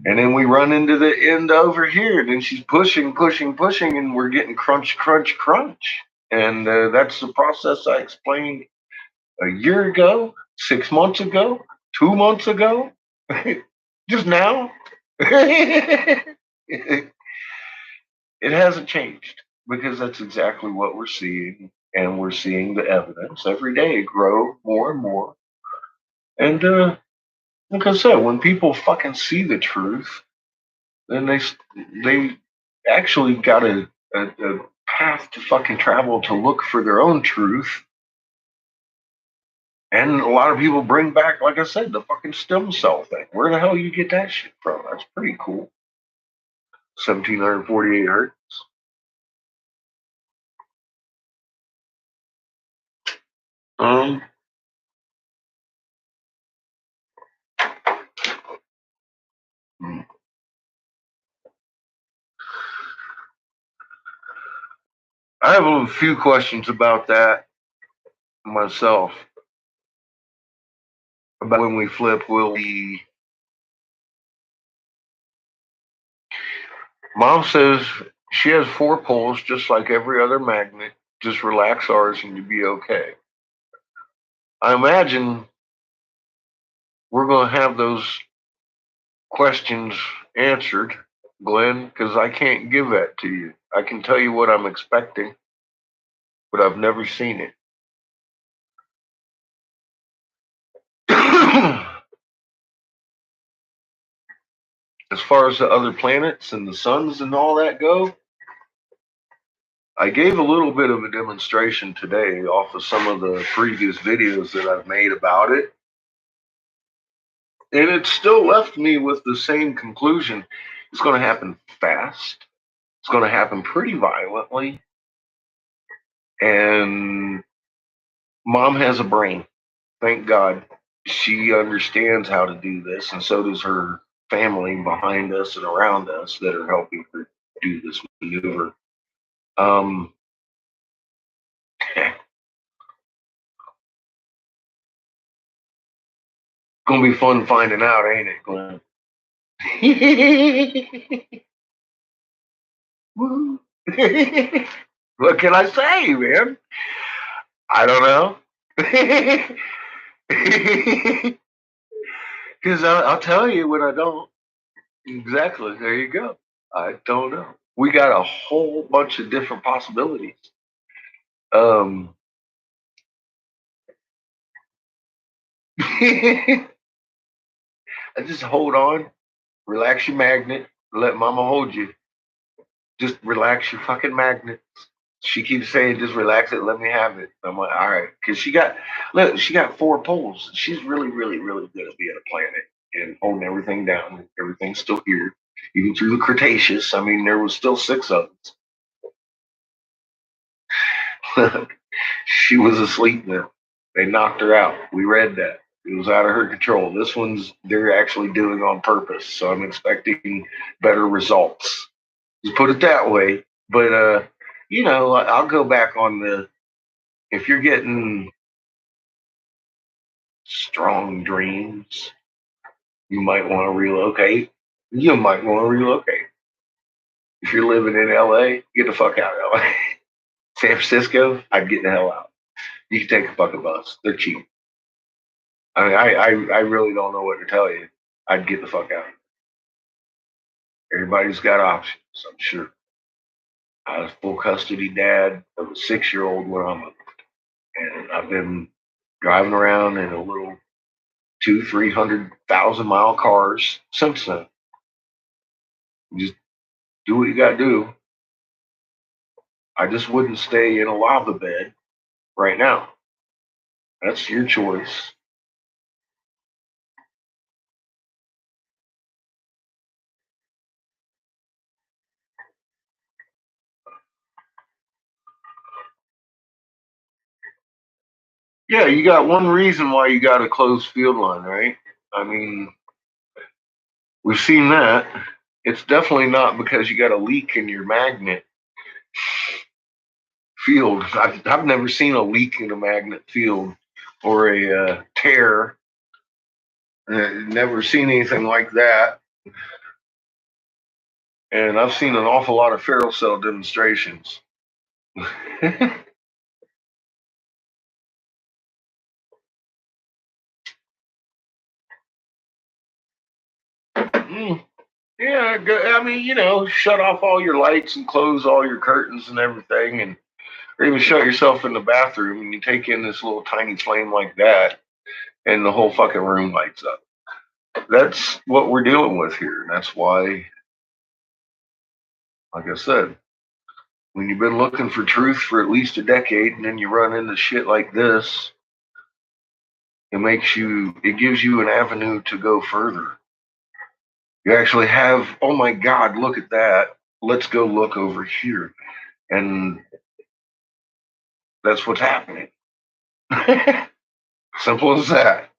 And then we run into the end over here, and then she's pushing, and we're getting crunch. And that's the process I explained a year ago, 6 months ago, 2 months ago, just now. It hasn't changed because that's exactly what we're seeing. And we're seeing the evidence every day grow more and more. And like I said, when people fucking see the truth, then they actually got a path to fucking travel to look for their own truth. And a lot of people bring back, like I said, the fucking stem cell thing. Where the hell you get that shit from? That's pretty cool. 1748 hertz. Um, I have a few questions about that myself. About when we flip, will we? Mom says she has 4 poles, just like every other magnet. Just relax ours and you'll be okay. I imagine we're going to have those questions answered, Glenn, because I can't give that to you. I can tell you what I'm expecting, but I've never seen it. As far as the other planets and the suns and all that go, I gave a little bit of a demonstration today off of some of the previous videos that I've made about it. And it still left me with the same conclusion. It's going to happen fast. It's going to happen pretty violently. And Mom has a brain. Thank God. She understands how to do this, and so does her family behind us and around us that are helping her do this maneuver. Gonna be fun finding out, ain't it, Glenn? What can I say, man? I don't know. Because I'll tell you when I don't. Exactly. There you go. I don't know. We got a whole bunch of different possibilities. I just hold on, relax your magnet, let Mama hold you. Just relax your fucking magnet. She keeps saying, "Just relax it, let me have it." I'm like, "All right," because she got 4 poles. She's really, really, really good at being a planet and holding everything down. Everything's still here, even through the Cretaceous. I mean, there was still 6 of us. She was asleep then. They knocked her out. We read that. It was out of her control. This one's they're actually doing on purpose. So I'm expecting better results. Just put it that way. But I'll go back on the if you're getting strong dreams, you might want to relocate. You might want to relocate. If you're living in LA, get the fuck out of LA. San Francisco, I'd get the hell out. You can take a fucking bus. They're cheap. I mean, I really don't know what to tell you. I'd get the fuck out. Everybody's got options, I'm sure. I was full custody dad of a 6-year-old when I moved. And I've been driving around in a little 200,000-300,000 mile cars since then. You just do what you gotta do. I just wouldn't stay in a lava bed right now. That's your choice. Yeah, you got one reason why you got a closed field line, right? I mean, we've seen that. It's definitely not because you got a leak in your magnet field. I've never seen a leak in a magnet field or a tear. Never seen anything like that. And I've seen an awful lot of ferro cell demonstrations. Yeah, I mean, shut off all your lights and close all your curtains and everything, and or even shut yourself in the bathroom and you take in this little tiny flame like that, and the whole fucking room lights up. That's what we're dealing with here, and that's why, like I said, when you've been looking for truth for at least a decade, and then you run into shit like this, it gives you an avenue to go further. You actually have, oh my God, look at that. Let's go look over here. And that's what's happening. Simple as that.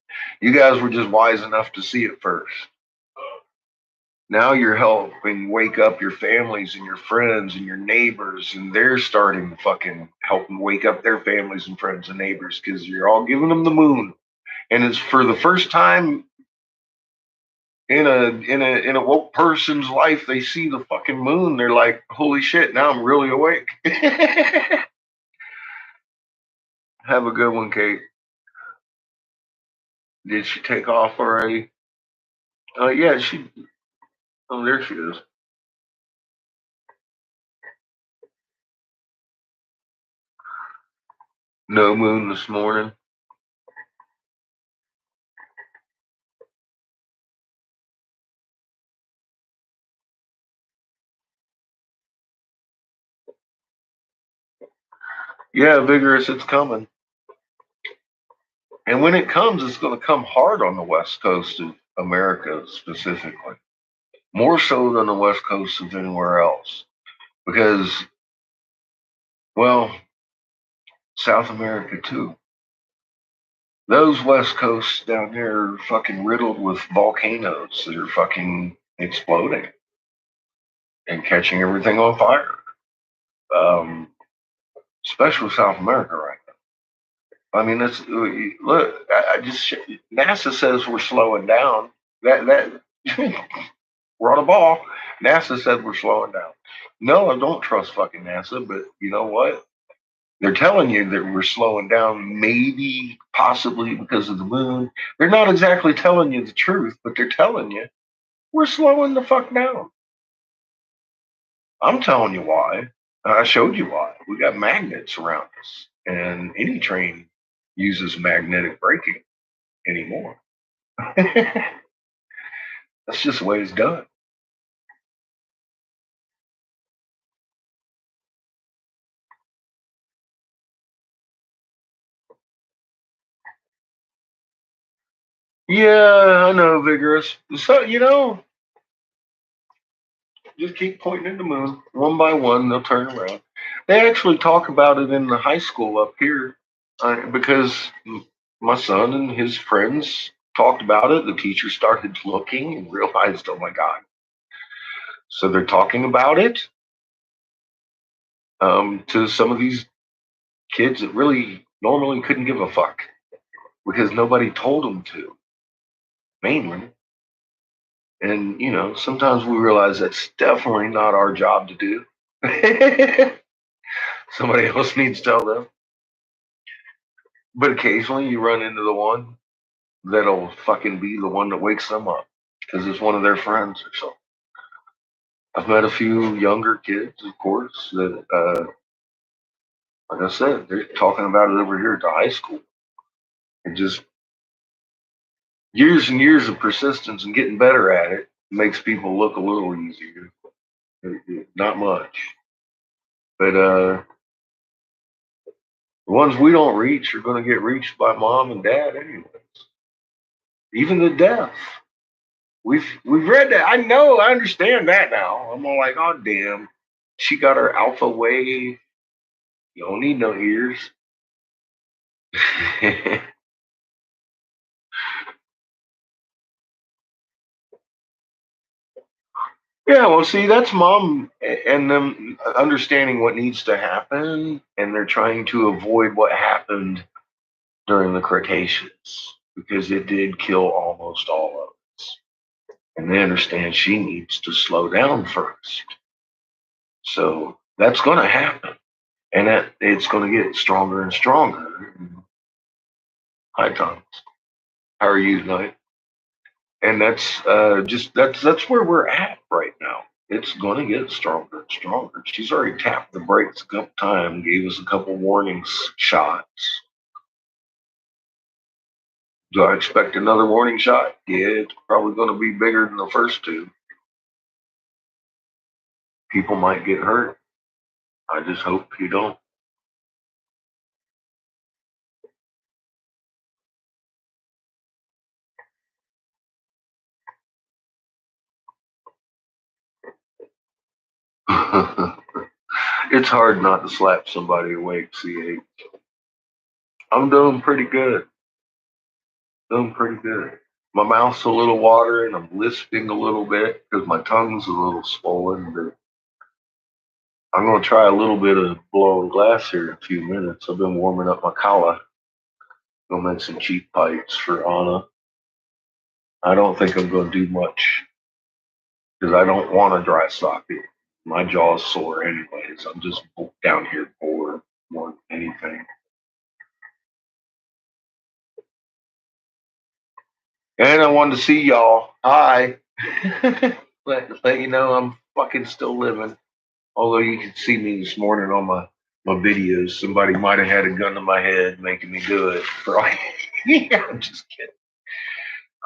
You guys were just wise enough to see it first. Now you're helping wake up your families and your friends and your neighbors, and they're starting to fucking help them wake up their families and friends and neighbors because you're all giving them the moon. And it's for the first time in a woke person's life, they see the fucking moon. They're like, holy shit, now I'm really awake. Have a good one, Kate. Did she take off already? Yeah, she. Oh, there she is. No moon this morning. Yeah, vigorous, it's coming. And when it comes, it's going to come hard on the west coast of America specifically, more so than the west coast of anywhere else. Because, well, South America too. Those west coasts down there are fucking riddled with volcanoes that are fucking exploding and catching everything on fire. Especially South America right now. I mean, look. I just NASA says we're slowing down. That we're on the ball. NASA said we're slowing down. No, I don't trust fucking NASA, but you know what? They're telling you that we're slowing down, maybe, possibly because of the moon. They're not exactly telling you the truth, but they're telling you we're slowing the fuck down. I'm telling you why. I showed you why. We got magnets around us, and any train uses magnetic braking anymore. That's just the way it's done. Yeah, I know, vigorous. So, just keep pointing at the moon. One by one, they'll turn around. They actually talk about it in the high school up here because my son and his friends talked about it. The teacher started looking and realized, oh my God. So they're talking about it to some of these kids that really normally couldn't give a fuck because nobody told them to, mainly. And, you know, sometimes we realize that's definitely not our job to do. Somebody else needs to tell them. But occasionally you run into the one that'll fucking be the one that wakes them up because it's one of their friends or something. I've met a few younger kids, of course, that, like I said, they're talking about it over here at the high school. And just years and years of persistence and getting better at it makes people look a little easier. Not much. But the ones we don't reach are going to get reached by mom and dad anyways. Even the deaf. We've read that. I know. I understand that now. I'm all like, oh damn, she got her alpha wave. You don't need no ears. Yeah, well, see, that's mom and them understanding what needs to happen, and they're trying to avoid what happened during the Cretaceous because it did kill almost all of us. And they understand she needs to slow down first. So that's going to happen, and that it's going to get stronger and stronger. Hi, Thomas. How are you tonight? And that's that's where we're at right now. It's going to get stronger and stronger. She's already tapped the brakes a couple times, gave us a couple warning shots. Do I expect another warning shot? Yeah, it's probably going to be bigger than the first two. People might get hurt. I just hope you don't. It's hard not to slap somebody awake, CH. I'm doing pretty good. Doing pretty good. My mouth's a little watering. I'm lisping a little bit because my tongue's a little swollen. But I'm going to try a little bit of blowing glass here in a few minutes. I've been warming up my kala. Gonna make some cheap pipes for Anna. I don't think I'm going to do much because I don't want a dry socket. My jaw's sore anyways. I'm just down here bored more than anything. And I wanted to see y'all. Hi. let you know I'm fucking still living. Although you could see me this morning on my videos. Somebody might have had a gun to my head making me do it. Right? Yeah, I'm just kidding.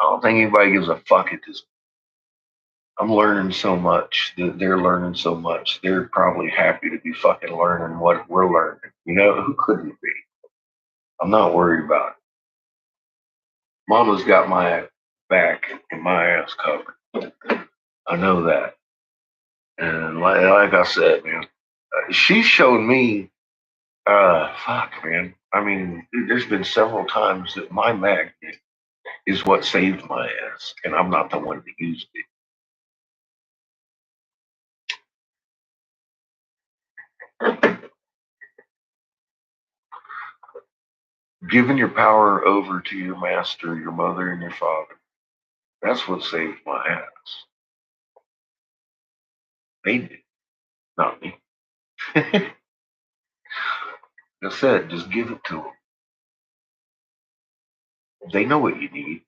I don't think anybody gives a fuck at this. I'm learning so much. They're learning so much. They're probably happy to be fucking learning what we're learning. You know, who couldn't be? I'm not worried about it. Mama's got my back and my ass covered. I know that. And like I said, man, she's shown me, fuck, man. I mean, there's been several times that my magnet is what saved my ass, and I'm not the one that used it. Giving your power over to your master, your mother, and your father. That's what saved my ass. They did, not me. Like I said, just give it to them. They know what you need.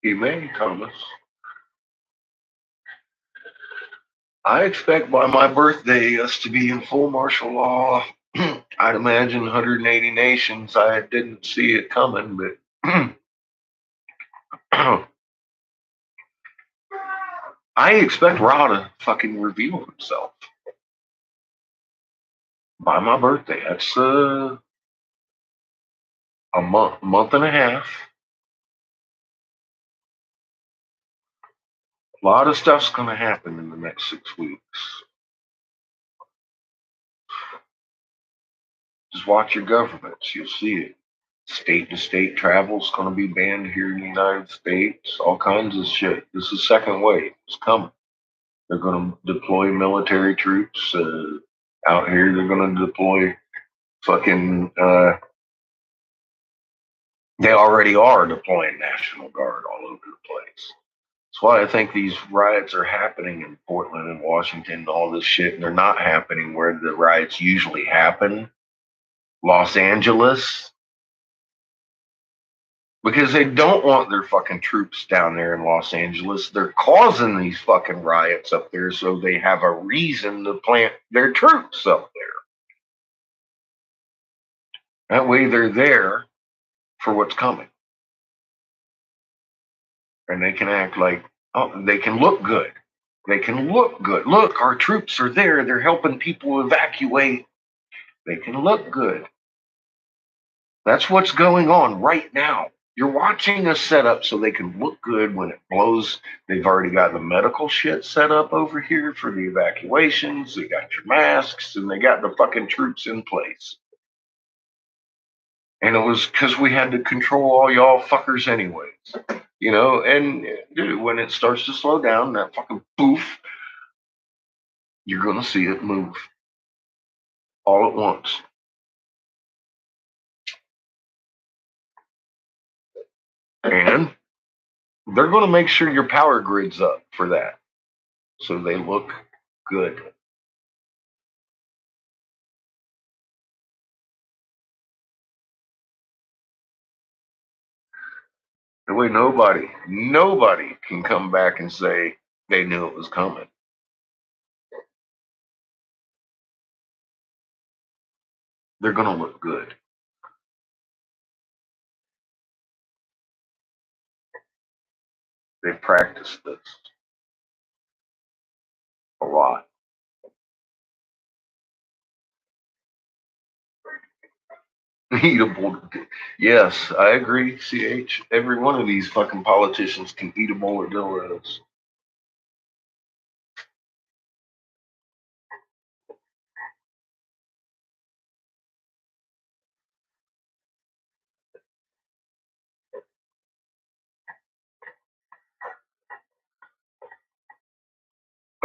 You may, Thomas. I expect by my birthday us to be in full martial law. I'd imagine 180 nations. I didn't see it coming, but I expect Ra to fucking reveal himself by my birthday. That's a month and a half. A lot of stuff's going to happen in the next 6 weeks. Just watch your governments. You'll see it. State to state travel is going to be banned here in the United States. All kinds of shit. This is second wave. It's coming. They're going to deploy military troops out here. They're going to deploy fucking. They already are deploying National Guard all over the place. That's why I think these riots are happening in Portland and Washington and all this shit, and they're not happening where the riots usually happen. Los Angeles. Because they don't want their fucking troops down there in Los Angeles. They're causing these fucking riots up there so they have a reason to plant their troops up there. That way they're there for what's coming. And they can act like, oh, they can look good. They can look good. Look, our troops are there. They're helping people evacuate. They can look good. That's what's going on right now. You're watching a setup so they can look good when it blows. They've already got the medical shit set up over here for the evacuations. They got your masks and they got the fucking troops in place. And it was because we had to control all y'all fuckers anyways. You know, and dude, when it starts to slow down, that fucking poof, you're going to see it move all at once. And they're going to make sure your power grid's up for that. So they look good. The way nobody can come back and say they knew it was coming. They're going to look good. They've practiced this a lot. Eatable. Yes, I agree, CH. Every one of these fucking politicians can eat a bowl of dildos.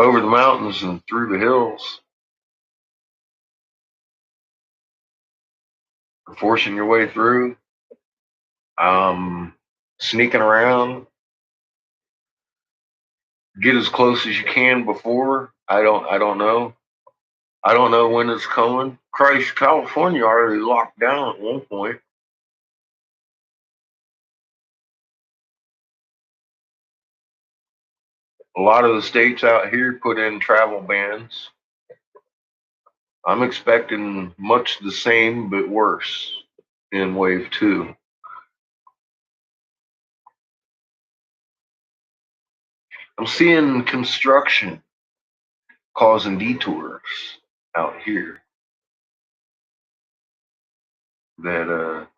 Over the mountains and through the hills. Forcing your way through. Sneaking around. Get as close as you can before. I don't know. I don't know when it's coming. Christ, California already locked down at one point. A lot of the states out here put in travel bans. I'm expecting much the same, but worse in wave 2. I'm seeing construction causing detours out here that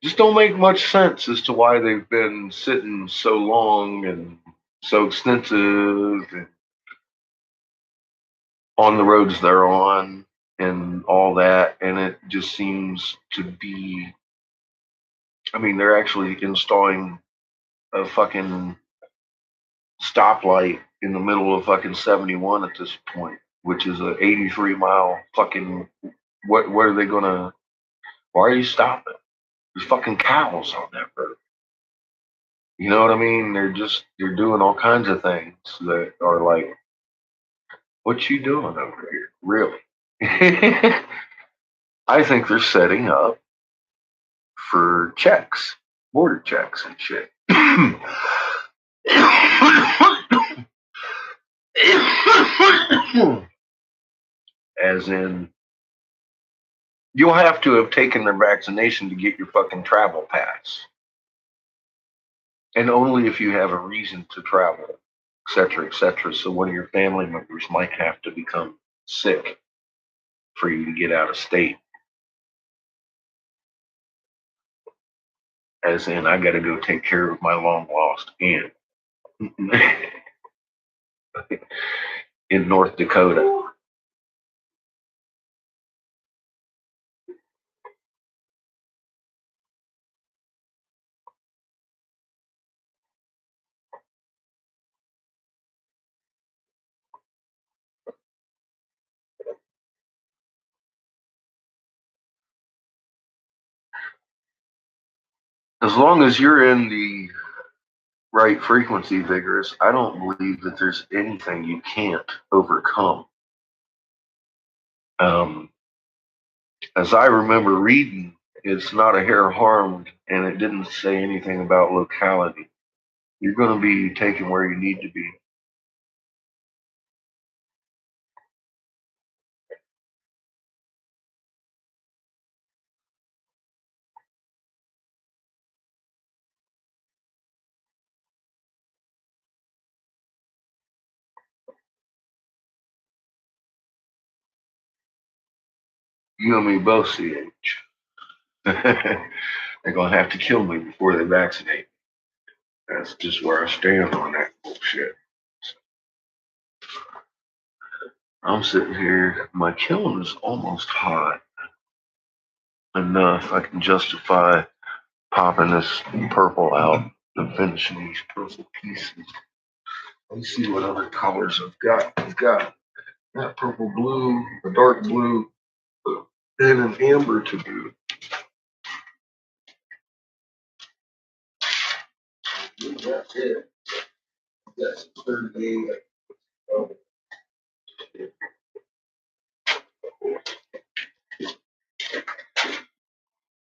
just don't make much sense as to why they've been sitting so long and so extensive and on the roads they're on and all that. And it just seems to be, I mean, they're actually installing a fucking stoplight in the middle of fucking 71 at this point, which is a 83-mile fucking, what are they gonna, why are you stopping? There's fucking cows on that road. You know what I mean? They're doing all kinds of things that are like, what you doing over here? Really? I think they're setting up for checks, border checks and shit. As in, you'll have to have taken their vaccination to get your fucking travel pass. And only if you have a reason to travel, et cetera, et cetera. So one of your family members might have to become sick for you to get out of state. As in, I got to go take care of my long lost aunt in North Dakota. As long as you're in the right frequency, Vigorous, I don't believe that there's anything you can't overcome. As I remember reading, it's not a hair harmed, and it didn't say anything about locality. You're going to be taken where you need to be. You and me both, CH. They're going to have to kill me before they vaccinate. That's just where I stand on that bullshit. I'm sitting here, my kiln is almost hot enough I can justify popping this purple out and finishing these purple pieces. Let's see what other colors I've got. I've got that purple blue, a dark blue, and an amber to do. That's it. That's 38. Oh,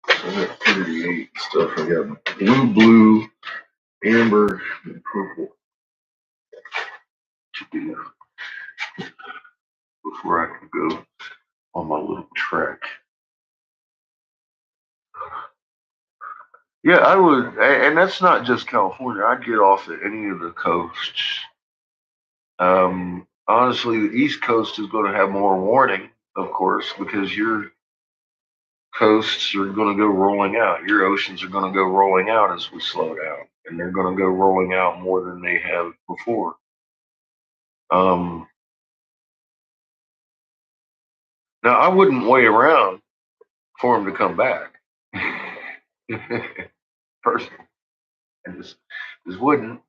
I got 38 stuff. I got blue, amber, and purple to do before I can go on my little trek. Yeah, I would, and that's not just California. I'd get off at any of the coasts. Honestly, the East Coast is going to have more warning, of course, because your coasts are going to go rolling out. Your oceans are going to go rolling out as we slow down, and they're going to go rolling out more than they have before. Now, I wouldn't wait around for them to come back. Personally, I just wouldn't.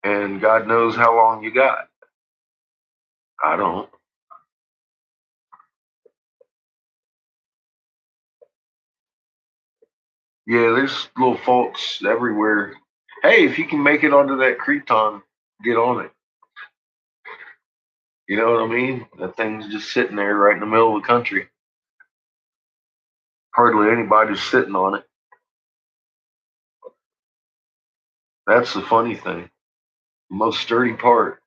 And God knows how long you got. I don't. Yeah, there's little faults everywhere. Hey, if you can make it onto that Creton, get on it. You know what I mean? That thing's just sitting there right in the middle of the country. Hardly anybody's sitting on it. That's the funny thing. The most sturdy part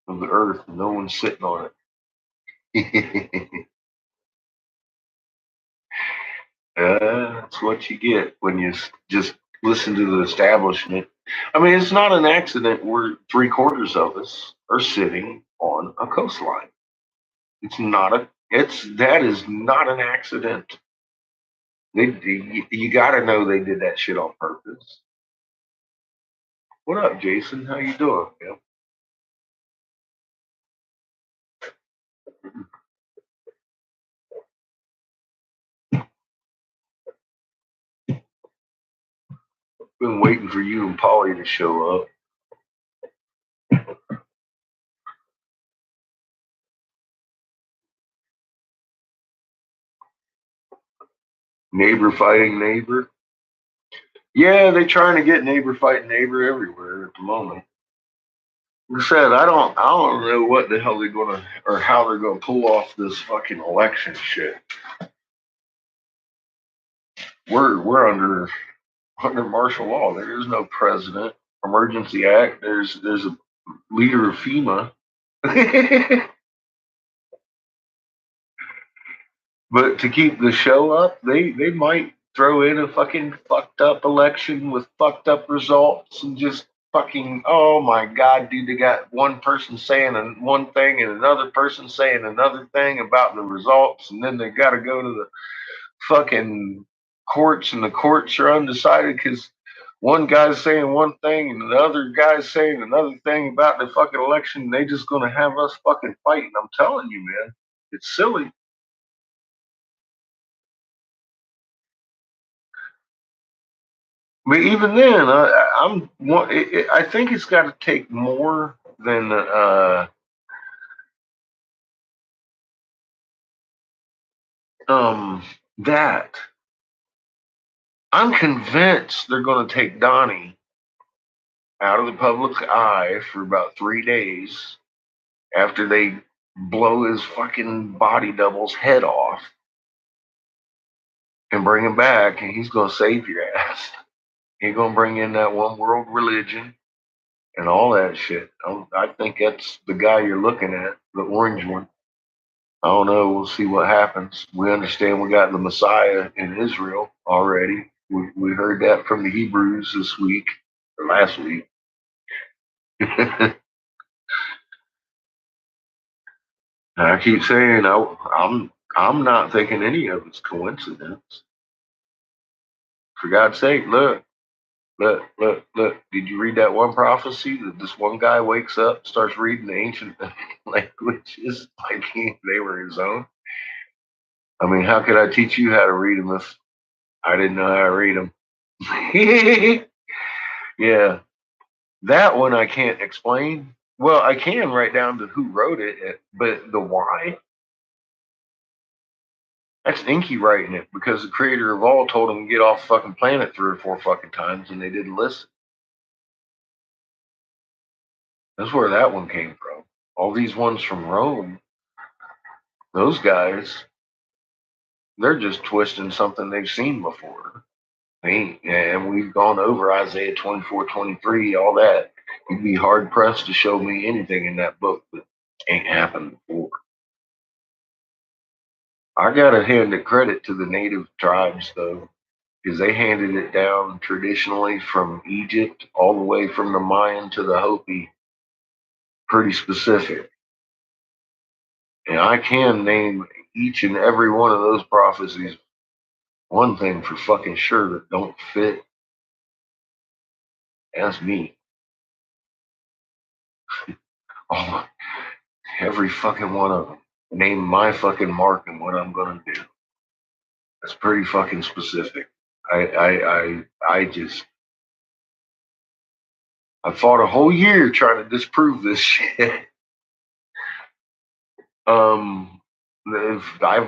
of the earth, no one's sitting on it. That's what you get when you just listen to the establishment. I mean, it's not an accident where 3/4 of us are sitting on a coastline. It's not a. It's that is not an accident. You got to know they did that shit on purpose. What up, Jason? How you doing, man? Been waiting for you and Polly to show up. Neighbor fighting neighbor. Yeah, they're trying to get neighbor fighting neighbor everywhere at the moment. Like I said, I don't know what the hell they're gonna or how they're gonna pull off this fucking election shit. We're under martial law. There is no president. Emergency act. There's a leader of FEMA. But to keep the show up, they might throw in a fucking fucked up election with fucked up results and just fucking, oh my god, dude, they got one person saying one thing and another person saying another thing about the results, and then they got to go to the fucking courts, and the courts are undecided because one guy's saying one thing and the other guy's saying another thing about the fucking election. And they just gonna have us fucking fighting. I'm telling you, man, it's silly. But even then, I think it's got to take more than that I'm convinced they're going to take Donnie out of the public eye for about 3 days after they blow his fucking body double's head off and bring him back, and he's going to save your ass. He's going to bring in that one world religion and all that shit. I think that's the guy you're looking at, the orange one. I don't know. We'll see what happens. We understand we got the Messiah in Israel already. We heard that from the Hebrews this week or last week. I keep saying I'm not thinking any of it's coincidence. For God's sake, look. Did you read that one prophecy that this one guy wakes up, starts reading the ancient languages like they were his own? I mean, how could I teach you how to read them if I didn't know how to read them? Yeah, that one I can't explain. Well, I can write down to who wrote it, but the why, that's Inky writing it because the creator of all told him to get off fucking planet 3 or 4 fucking times and they didn't listen. That's where that one came from. All these ones from Rome, those guys, they're just twisting something they've seen before. And we've gone over Isaiah 24:23, all that. You'd be hard pressed to show me anything in that book that ain't happened before. I gotta hand the credit to the native tribes though, because they handed it down traditionally from Egypt all the way from the Mayan to the Hopi, pretty specific. And I can name each and every one of those prophecies. One thing for fucking sure that don't fit, that's me. Oh, every fucking one of them. Name my fucking mark and what I'm gonna do. That's pretty fucking specific. I just I fought a whole year trying to disprove this shit. I've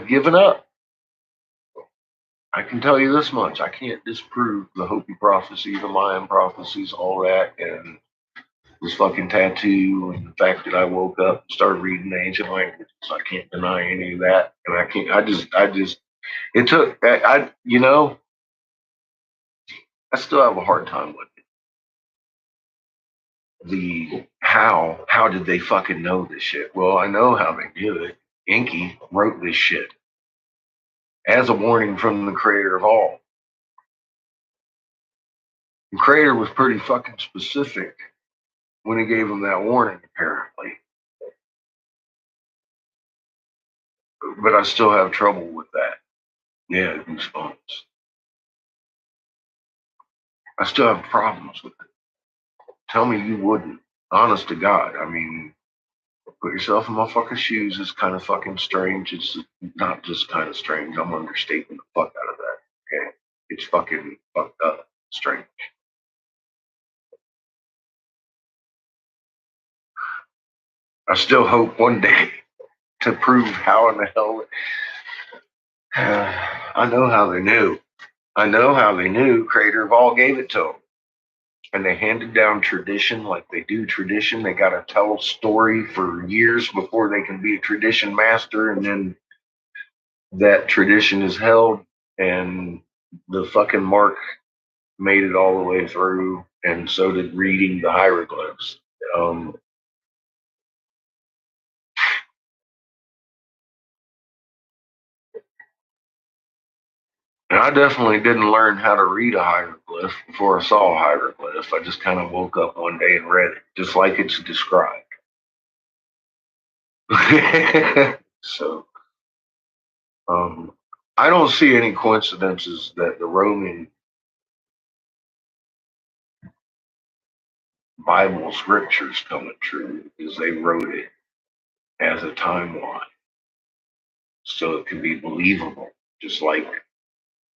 given up. I can tell you this much: I can't disprove the Hopi prophecy, the Mayan prophecies, all that, and this fucking tattoo, and the fact that I woke up and started reading the ancient languages. I can't deny any of that, and I can't. I just. It took. You know, I still have a hard time with it. The how did they fucking know this shit? Well, I know how they do it. Inky wrote this shit as a warning from the creator of all. The creator was pretty fucking specific when he gave him that warning, apparently. But I still have trouble with that. Yeah, goosebumps. I still have problems with it. Tell me you wouldn't. Honest to God. I mean, put yourself in my fucking shoes. It's kind of fucking strange. It's not just kind of strange. I'm understating the fuck out of that. Okay? It's fucking fucked up. Strange. I still hope one day to prove how in the hell. I know how they knew. I know how they knew. Creator of all gave it to them. And they handed down tradition like they do tradition. They got to tell a story for years before they can be a tradition master. And then that tradition is held, and the fucking mark made it all the way through. And so did reading the hieroglyphs. And I definitely didn't learn how to read a hieroglyph before I saw a hieroglyph. I just kind of woke up one day and read it, just like it's described. So, I don't see any coincidences that the Roman Bible scriptures coming true because they wrote it as a timeline so it can be believable, just like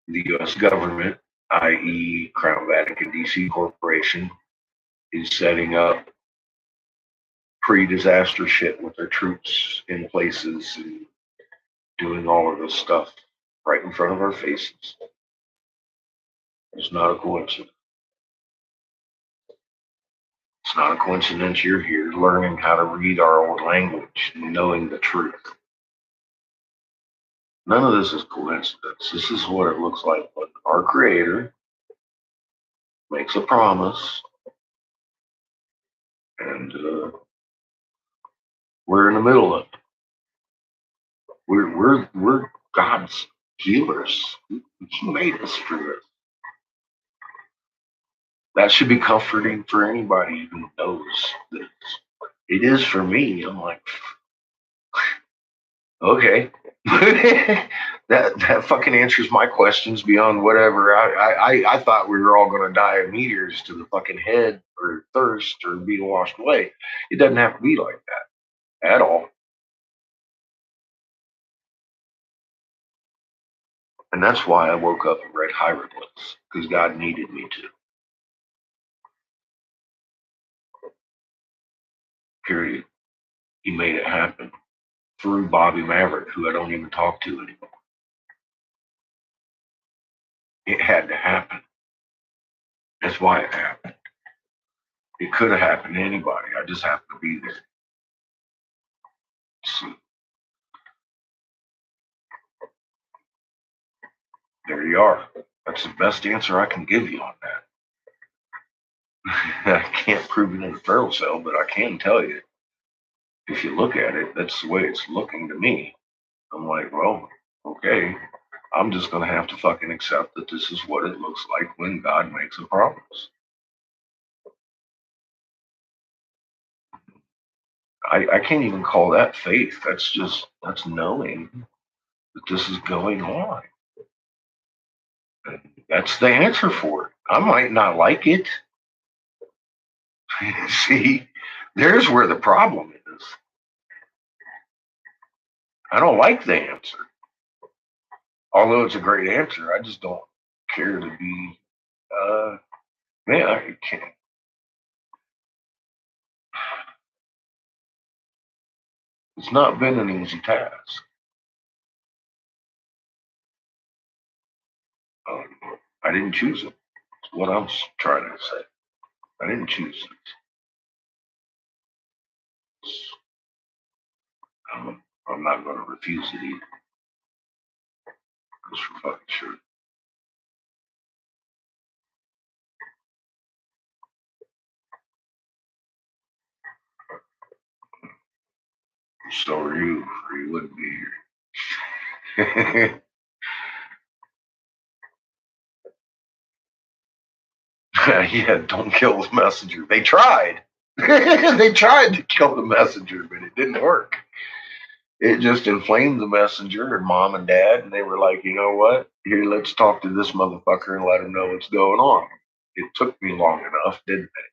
the U.S. government, i.e., Crown Vatican DC Corporation, is setting up pre-disaster shit with their troops in places and doing all of this stuff right in front of our faces. It's not a coincidence. It's not a coincidence you're here learning how to read our old language and knowing the truth. None of this is coincidence. This is what it looks like when our Creator makes a promise, and we're in the middle of it. We're God's healers. He made us for this. That should be comforting for anybody who knows this. It is for me. I'm like, okay. that fucking answers my questions beyond whatever. I thought we were all gonna die of meteors to the fucking head or thirst or being washed away. It doesn't have to be like that at all. And that's why I woke up and read hieroglyphs, because God needed me to. Period. He made it happen through Bobby Maverick, who I don't even talk to anymore. It had to happen. That's why it happened. It could have happened to anybody. I just happened to be there. So, there you are. That's the best answer I can give you on that. I can't prove it in a fertile cell, but I can tell you, if you look at it, that's the way it's looking to me. I'm like, well, okay, I'm just going to have to fucking accept that this is what it looks like when God makes a promise. I can't even call that faith. That's knowing that this is going on. And that's the answer for it. I might not like it. See, there's where the problem is. I don't like the answer. Although it's a great answer, I just don't care to be, man, I can't. It's not been an easy task. I didn't choose it. That's what I'm trying to say. I didn't choose it. I'm not going to refuse it either. That's for fucking sure. So are you, or you wouldn't be here. Yeah, don't kill the messenger. They tried. They tried to kill the messenger, but it didn't work. It just inflamed the messenger and mom and dad, and they were like, you know what? Here, let's talk to this motherfucker and let him know what's going on. It took me long enough, didn't it?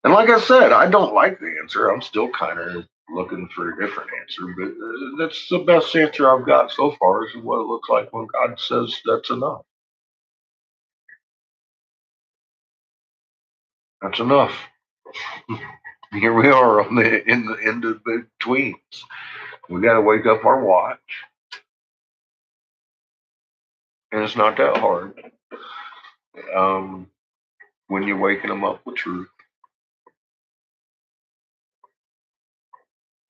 And like I said, I don't like the answer. I'm still kind of looking for a different answer, but that's the best answer I've got so far is what it looks like when God says that's enough. That's enough. Here we are on in the betweens. We got to wake up our watch, and it's not that hard. When you're waking them up with truth,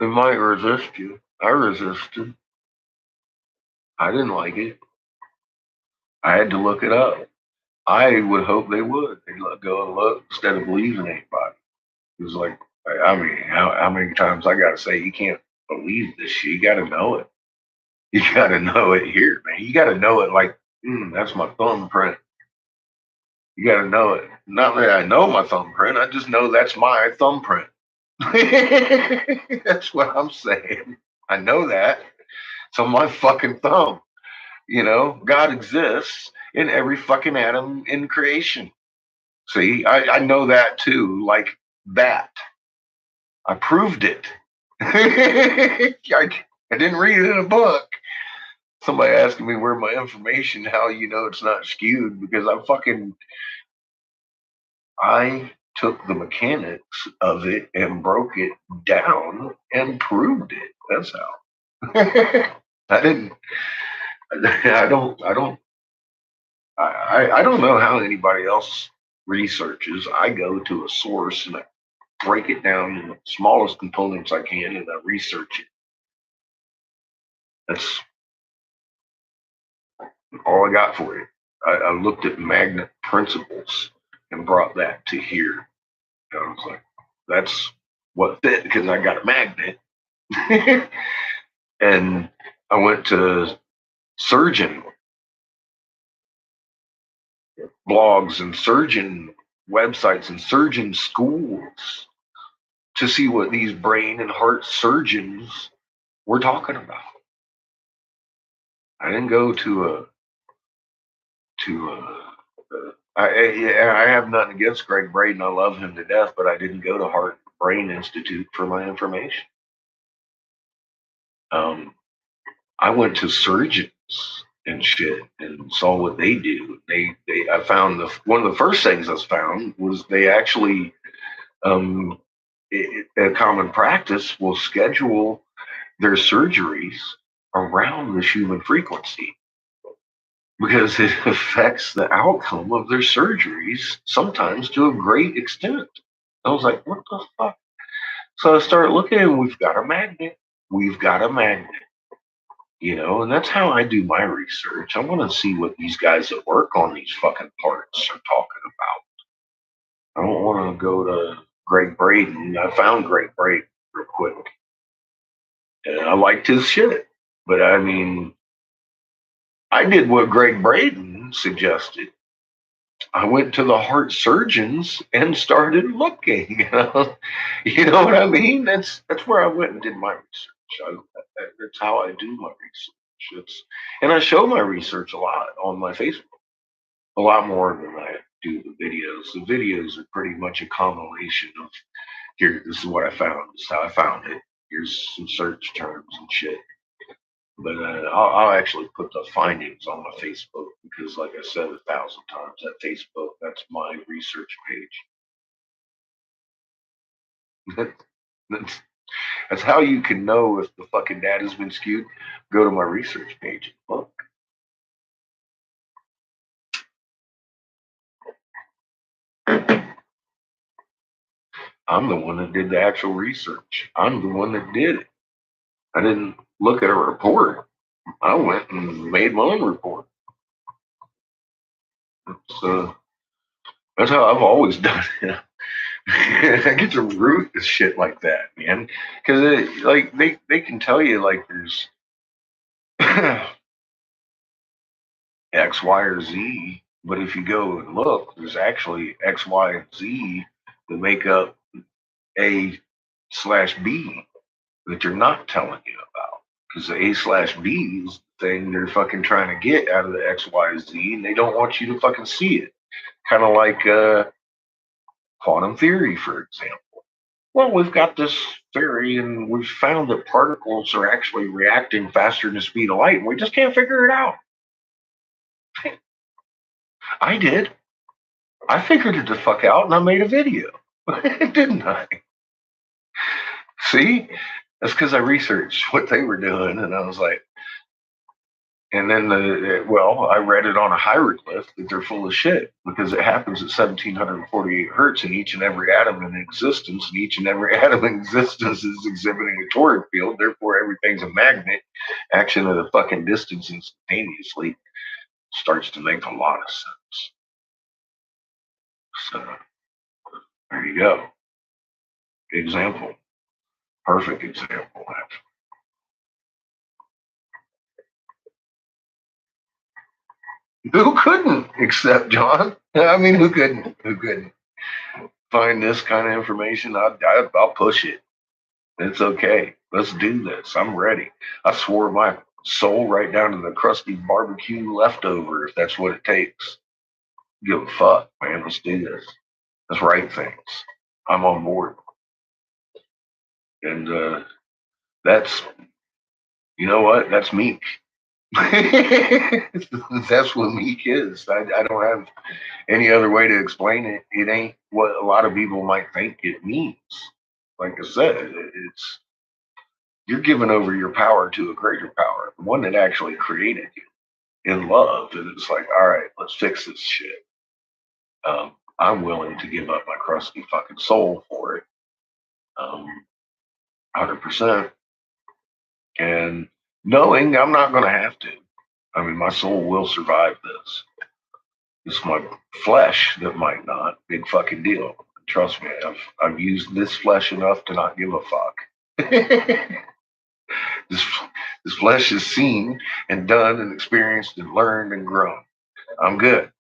they might resist you. I resisted. I didn't like it. I had to look it up. I would hope they would. They'd let go and look instead of believing anybody. It was like, I mean, how many times I got to say, you can't believe this shit. You got to know it. You got to know it here, man. You got to know it like, that's my thumbprint. You got to know it. Not that I know my thumbprint, I just know that's my thumbprint. That's what I'm saying. I know that. It's on my fucking thumb. You know, God exists in every fucking atom in creation. See, I know that too, like that. I proved it. I didn't read it in a book. Somebody asking me where my information, how you know it's not skewed, because I took the mechanics of it and broke it down and proved it. That's how. I didn't. I don't I don't know how anybody else researches. I go to a source and I break it down in the smallest components I can and I research it. That's all I got for you. I looked at magnet principles and brought that to here. And I was like, that's what fit because I got a magnet. And I went to surgeon blogs and surgeon websites and surgeon schools to see what these brain and heart surgeons were talking about. I didn't go to I have nothing against Greg Braden. I love him to death, but I didn't go to Heart Brain Institute for my information. I went to surgeons and shit and saw what they do. I found one of the first things I found was they actually a common practice will schedule their surgeries around the Schumann frequency because it affects the outcome of their surgeries sometimes to a great extent. I was like, what the fuck? So I started looking and we've got a magnet. We've got a magnet. And that's how I do my research. I want to see what these guys that work on these fucking parts are talking about. I don't want to go to Greg Braden. I found Greg Braden real quick. And I liked his shit. But I mean, I did what Greg Braden suggested. I went to the heart surgeons and started looking. You know what I mean? That's where I went and did my research. That's how I do my research. And I show my research a lot on my Facebook, a lot more than I do the videos. The videos are pretty much a compilation of here. This is what I found. This is how I found it. Here's some search terms and shit. But I'll actually put the findings on my Facebook because, like I said 1,000 times, that Facebook, that's my research page. That's how you can know if the fucking data's been skewed. Go to my research page and look. I'm the one that did the actual research. I'm the one that did it. I didn't look at a report. I went and made my own report. So that's how I've always done it. I get to root this shit like that, man. Because like they can tell you like there's X, Y, or Z, but if you go and look, there's actually X, Y, and Z that make up A/B that you're not telling you about. Because the A/B is the thing they're fucking trying to get out of the X, Y, Z, and they don't want you to fucking see it. Kind of like quantum theory, for example. Well, we've got this theory, and we've found that particles are actually reacting faster than the speed of light, and we just can't figure it out. I did. I figured it the fuck out, and I made a video, didn't I? See, that's because I researched what they were doing, and I was like, and then I read it on a hieroglyph that they're full of shit because it happens at 1748 hertz in each and every atom in existence, and each and every atom in existence is exhibiting a toric field. Therefore, everything's a magnet. Action at a fucking distance instantaneously starts to make a lot of sense. So there you go. Example. Perfect example, actually. Who couldn't accept John? I mean, who couldn't? Who couldn't find this kind of information? I'll push it. It's okay. Let's do this. I'm ready. I swore my soul right down to the crusty barbecue leftover if that's what it takes. Give a fuck, man. Let's do this. Let's write things. I'm on board. And that's, you know what? That's Meek. That's what Meek is. I don't have any other way to explain it. It ain't what a lot of people might think it means. Like I said, it's you're giving over your power to a greater power, the one that actually created you. in love. And it's like, all right, let's fix this shit. I'm willing to give up my crusty fucking soul for it. 100%. And knowing I'm not going to have to. I mean, my soul will survive this. It's my flesh that might not. Big fucking deal. Trust me, I've used this flesh enough to not give a fuck. this flesh is seen and done and experienced and learned and grown. I'm good.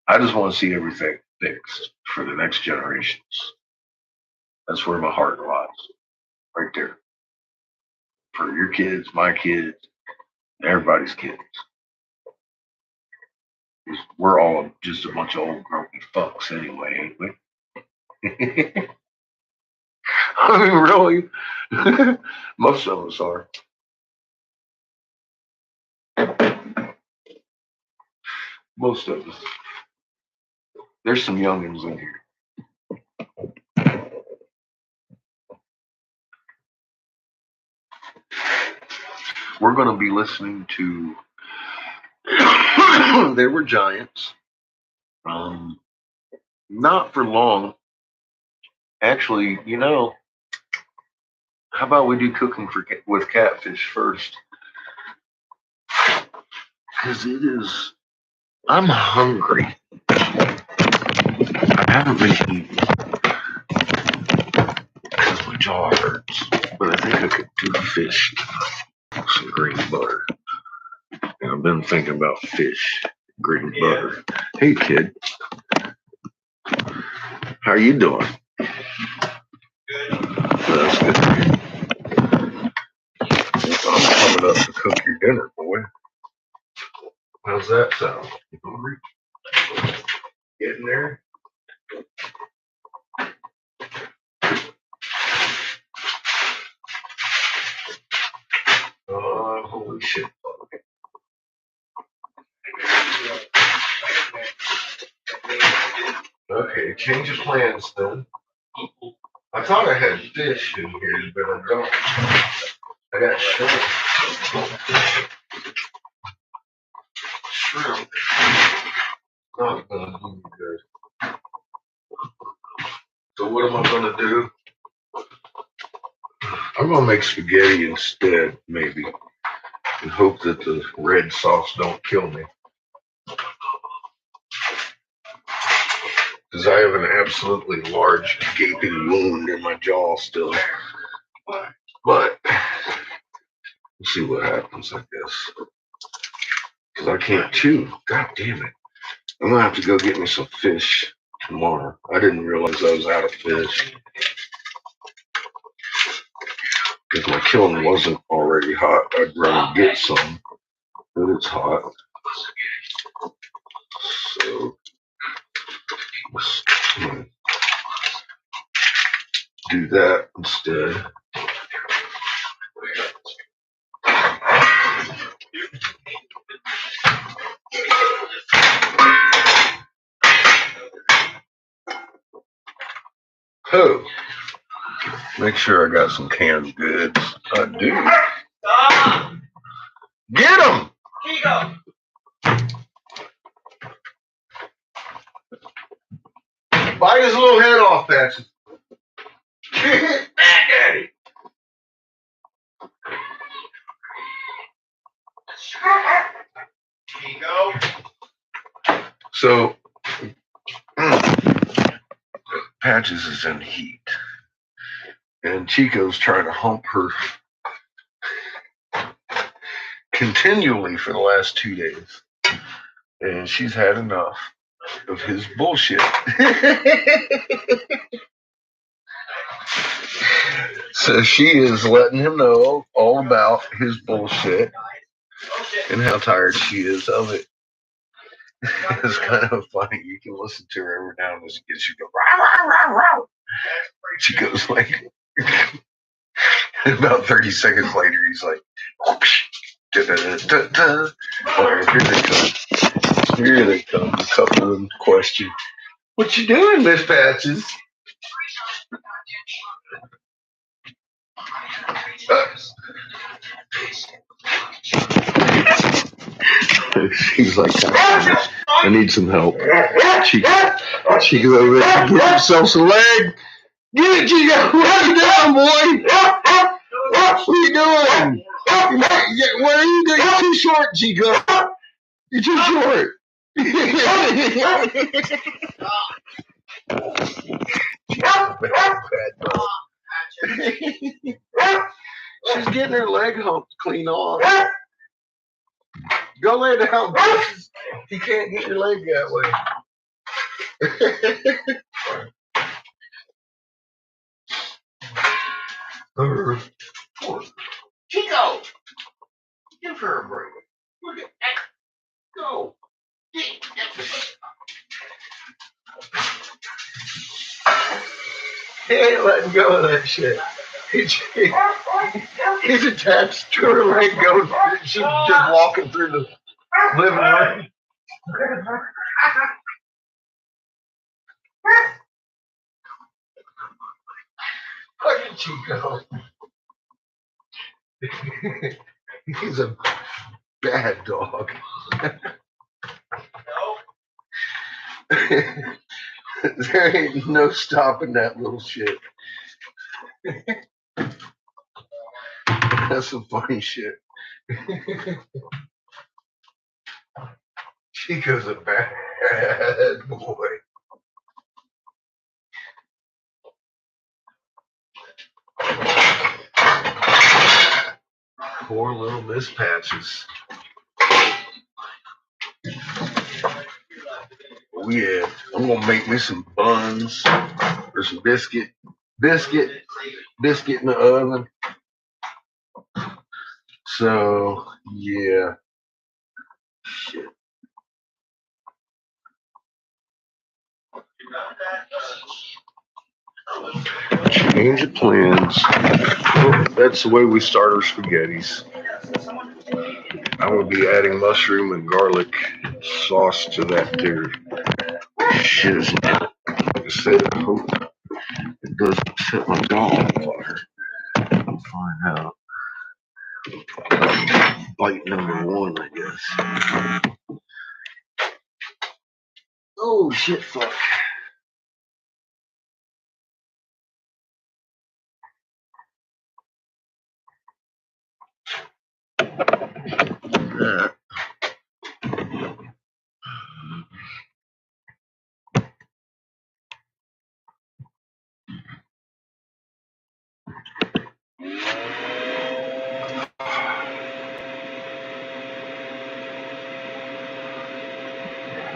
I just want to see everything fixed for the next generations. That's where my heart lies. Right there. For your kids, my kids, everybody's kids. We're all just a bunch of old grumpy fucks anyway, ain't we? I mean, really, most of us are. Most of us. There's some youngins in here. We're going to be listening to There Were Giants. Not for long. Actually, you know, how about we do cooking with catfish first? Because it is, I'm hungry. I haven't been eating because my jaw hurts. But I think I could do fish with some green butter. And I've been thinking about fish, green butter. Hey, kid. How you doing? That's good. I'm coming up to cook your dinner, boy. How's that sound? You hungry? Getting there? Holy shit. Okay, change of plans then. I thought I had fish in here, but I don't. I got shrimp. Shrimp. Not gonna do good. So what am I gonna do? I'm gonna make spaghetti instead, maybe, and hope that the red sauce don't kill me. Because I have an absolutely large gaping wound in my jaw still. But we'll see what happens, I guess. Because I can't chew. God damn it. I'm gonna have to go get me some fish tomorrow. I didn't realize I was out of fish. Because my kiln wasn't already hot. I'd rather get some, but it's hot. So let's do that instead. Oh, make sure I got some canned goods. I do. Get him! Bite his little head off, Patsy. Daddy. Chico. So, Patches is in heat. And Chico's trying to hump her continually for the last 2 days. And she's had enough of his bullshit. So she is letting him know all about his bullshit and how tired she is of it. It's kind of funny. You can listen to her every now and then. She goes, rah, rah, rah, rah. She goes like, about 30 seconds later, he's like, whoosh, da, da, da, da, da. All right, here they come. Here they come. A couple of questions. What you doing, Miss Patches? She's like, I need some help. She goes over there, she gets herself some leg. Get it, Chico. What are you doing, boy? What are you doing? What are you doing? You're too short, Chico. You're too short. She's getting her leg humped clean off. Go lay down. You can't get your leg that way. Chico, give her a break. Look at that. Go. He ain't letting go of that shit. He's attached to her leg going. She's just walking through the living room. Look at Chico. He's a bad dog. There ain't no stopping that little shit. That's some funny shit. Chico's a bad boy. Poor little Miss Patches. Oh yeah, I'm gonna make me some buns or some biscuit in the oven. So yeah, shit. Change of plans. Well, that's the way we start our spaghettis. I'm gonna be adding mushroom and garlic sauce to that there shit. Like I said, I hope it doesn't set my jaw on fire. I'll find out. Bite number one, I guess. Oh shit, fuck.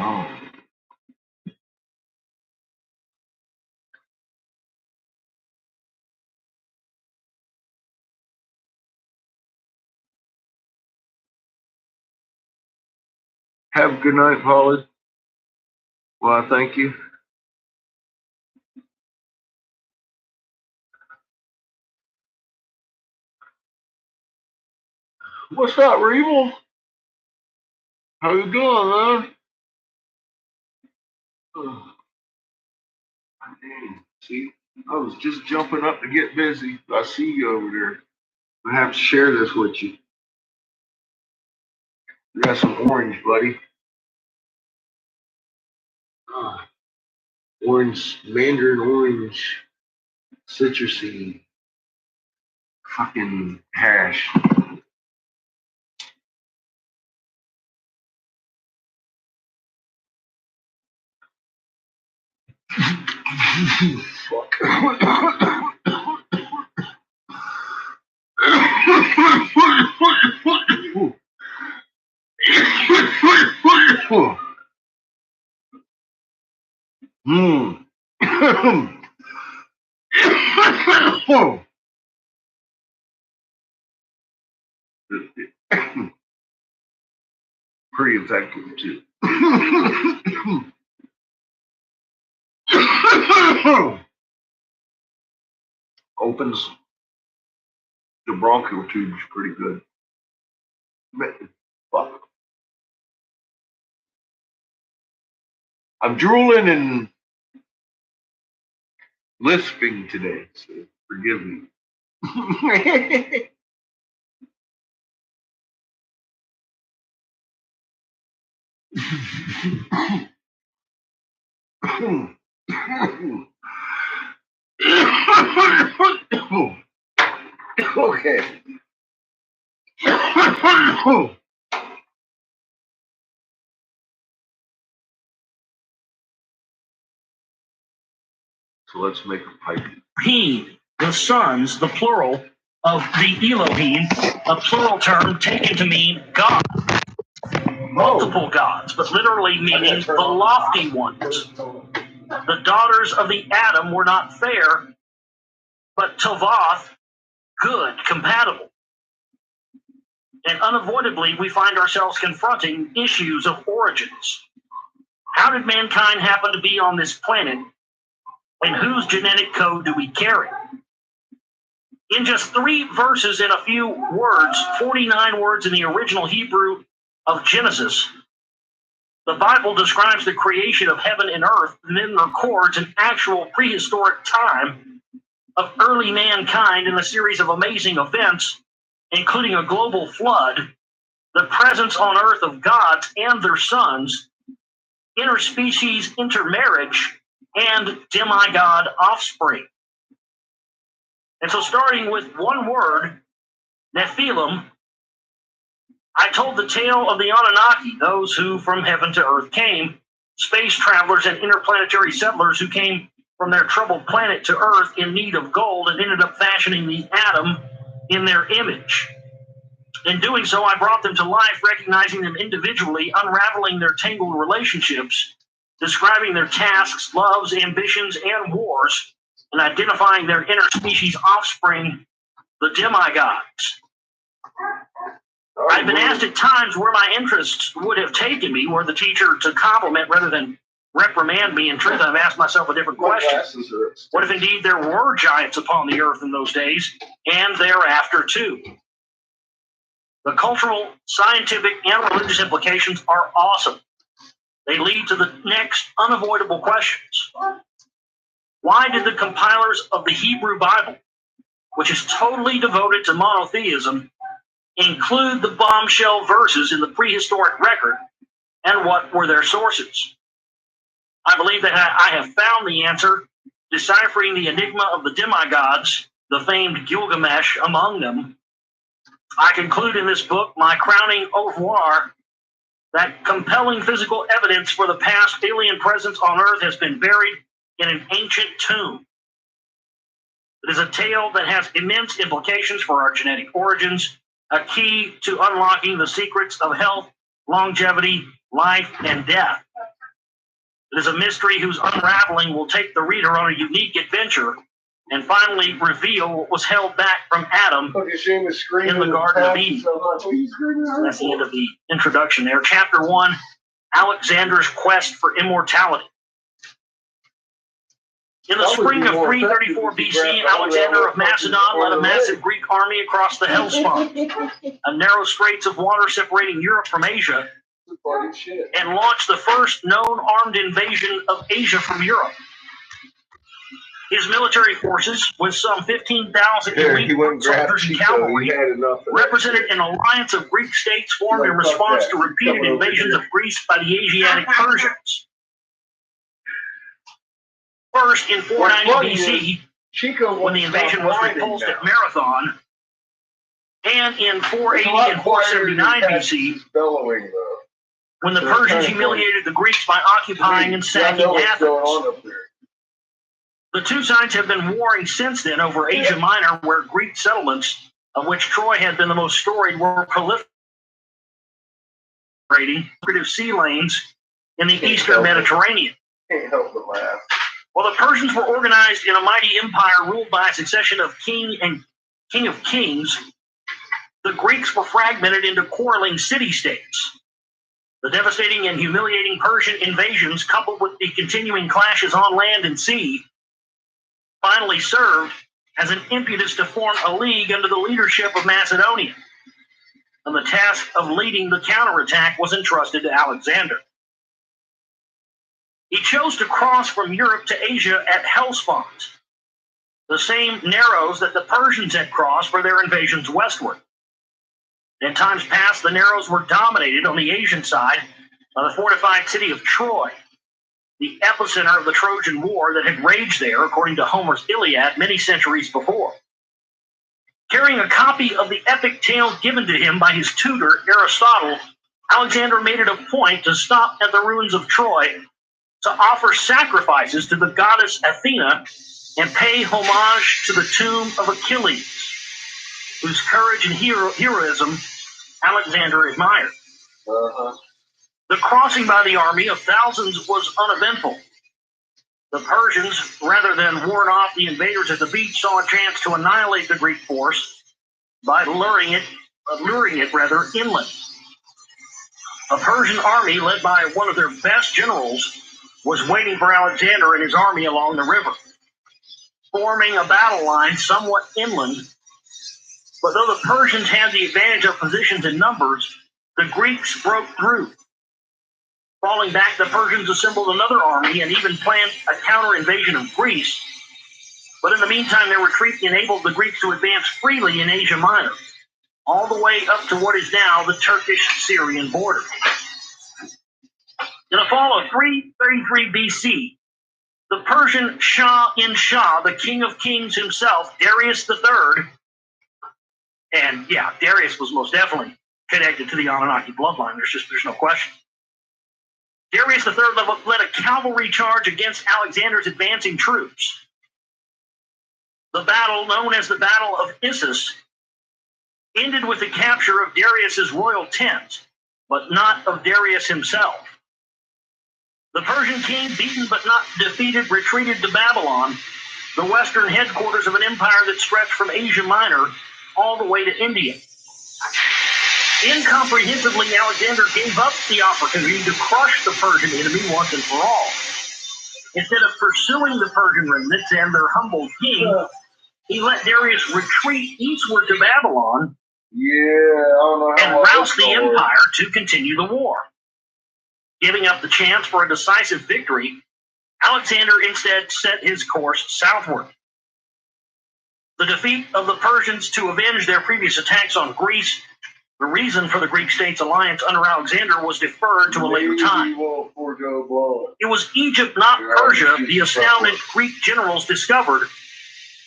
Oh. Have a good night, Polly. Well, thank you. What's up, Reeble? How you doing, man? See, I was just jumping up to get busy. I see you over there. I have to share this with you. We got some orange, buddy. Orange, mandarin orange, citrusy, fucking hash. Fuck. Pretty effective too. Opens the bronchial tubes pretty good. But, fuck. I'm drooling and lisping today, so forgive me. Okay. So let's make a pipe. The sons, the plural of the Elohim, a plural term taken to mean God. Multiple gods, but literally meaning the lofty ones. The daughters of the Adam were not fair, but Tovath, good, compatible. And unavoidably, we find ourselves confronting issues of origins. How did mankind happen to be on this planet? And whose genetic code do we carry? In just 3 verses and a few words, 49 words in the original Hebrew of Genesis, the Bible describes the creation of heaven and earth and then records an actual prehistoric time of early mankind in a series of amazing events, including a global flood, the presence on earth of gods and their sons, interspecies intermarriage, and demigod offspring. And so starting with one word, Nephilim, I told the tale of the Anunnaki, those who from heaven to earth came, space travelers and interplanetary settlers who came from their troubled planet to earth in need of gold and ended up fashioning the atom in their image. In doing so, I brought them to life, recognizing them individually, unraveling their tangled relationships, describing their tasks, loves, ambitions, and wars, and identifying their interspecies offspring, the demigods. I've been asked at times where my interests would have taken me, were the teacher to compliment rather than reprimand me. In truth, I've asked myself a different question. What if indeed there were giants upon the earth in those days, and thereafter too? The cultural, scientific, and religious implications are awesome. They lead to the next unavoidable questions. Why did the compilers of the Hebrew Bible, which is totally devoted to monotheism, include the bombshell verses in the prehistoric record, and what were their sources? I believe that I have found the answer, deciphering the enigma of the demigods, the famed Gilgamesh among them. I conclude in this book, my crowning au revoir, that compelling physical evidence for the past alien presence on Earth has been buried in an ancient tomb. It is a tale that has immense implications for our genetic origins, a key to unlocking the secrets of health, longevity, life, and death. It is a mystery whose unraveling will take the reader on a unique adventure and finally reveal what was held back from Adam in the Garden of Eden. That's the end of the introduction there. Chapter 1, Alexander's Quest for Immortality. In the spring of 334 BC, Alexander of Macedon led a massive Greek army across the Hellespont, a narrow straits of water separating Europe from Asia, and launched the first known armed invasion of Asia from Europe. His military forces, with some 15,000 elite soldiers and cavalry, represented an alliance of Greek states formed in response to repeated invasions of Greece by the Asiatic Persians. First, in 490 BC, when the invasion was repulsed at Marathon, and in 480 and 479 BC, when the Persians humiliated the Greeks by occupying and sacking Athens. The two sides have been warring since then over Asia Minor, where Greek settlements, of which Troy had been the most storied, were proliferating lucrative sea lanes in the eastern Mediterranean. Can't help but laugh. While the Persians were organized in a mighty empire ruled by a succession of king of kings, the Greeks were fragmented into quarreling city-states. The devastating and humiliating Persian invasions, coupled with the continuing clashes on land and sea, finally served as an impetus to form a league under the leadership of Macedonia. And the task of leading the counterattack was entrusted to Alexander. He chose to cross from Europe to Asia at Hellespont, the same narrows that the Persians had crossed for their invasions westward. In times past, the narrows were dominated on the Asian side the fortified city of Troy, the epicenter of the Trojan War that had raged there, according to Homer's Iliad, many centuries before. Carrying a copy of the epic tale given to him by his tutor, Aristotle, Alexander made it a point to stop at the ruins of Troy to offer sacrifices to the goddess Athena and pay homage to the tomb of Achilles, whose courage and heroism Alexander admired. The crossing by the army of thousands was uneventful. The Persians, rather than ward off the invaders at the beach, saw a chance to annihilate the Greek force by luring it inland. A Persian army led by one of their best generals was waiting for Alexander and his army along the river, forming a battle line somewhat inland. But though the Persians had the advantage of positions and numbers, the Greeks broke through. Falling back, the Persians assembled another army and even planned a counter-invasion of Greece. But in the meantime, their retreat enabled the Greeks to advance freely in Asia Minor, all the way up to what is now the Turkish-Syrian border. In the fall of 333 BC, the Persian Shah-in-Shah, the king of kings himself, Darius III, and yeah, Darius was most definitely connected to the Anunnaki bloodline, there's no question. Darius III led a cavalry charge against Alexander's advancing troops. The battle, known as the Battle of Issus, ended with the capture of Darius's royal tent, but not of Darius himself. The Persian king, beaten but not defeated, retreated to Babylon, the western headquarters of an empire that stretched from Asia Minor all the way to India. Incomprehensibly, Alexander gave up the opportunity to crush the Persian enemy once and for all. Instead of pursuing the Persian remnants and their humbled king, he let Darius retreat eastward to Babylon and rouse the empire to continue the war. Giving up the chance for a decisive victory, Alexander instead set his course southward. The defeat of the Persians to avenge their previous attacks on Greece, the reason for the Greek state's alliance under Alexander, was deferred to a later time. It was Egypt, not Persia, the astounded Greek generals discovered,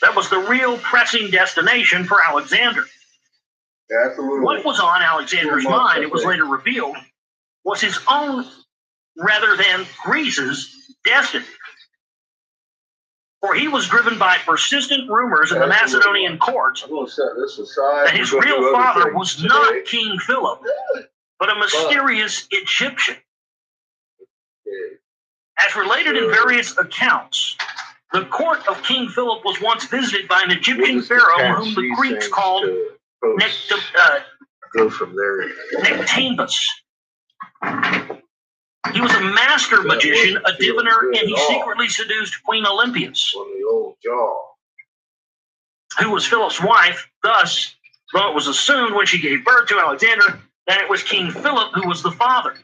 that was the real pressing destination for Alexander. What was on Alexander's mind, it was later revealed, was his own rather than Greece's destiny. For he was driven by persistent rumors in the Macedonian court that his real father was not King Philip, but a mysterious Egyptian. As related in various accounts, the court of King Philip was once visited by an Egyptian pharaoh whom the Greeks called Nectanebus. He was a master magician, a diviner, and he secretly seduced Queen Olympias, who was Philip's wife. Thus, though it was assumed when she gave birth to Alexander that it was King Philip who was the father,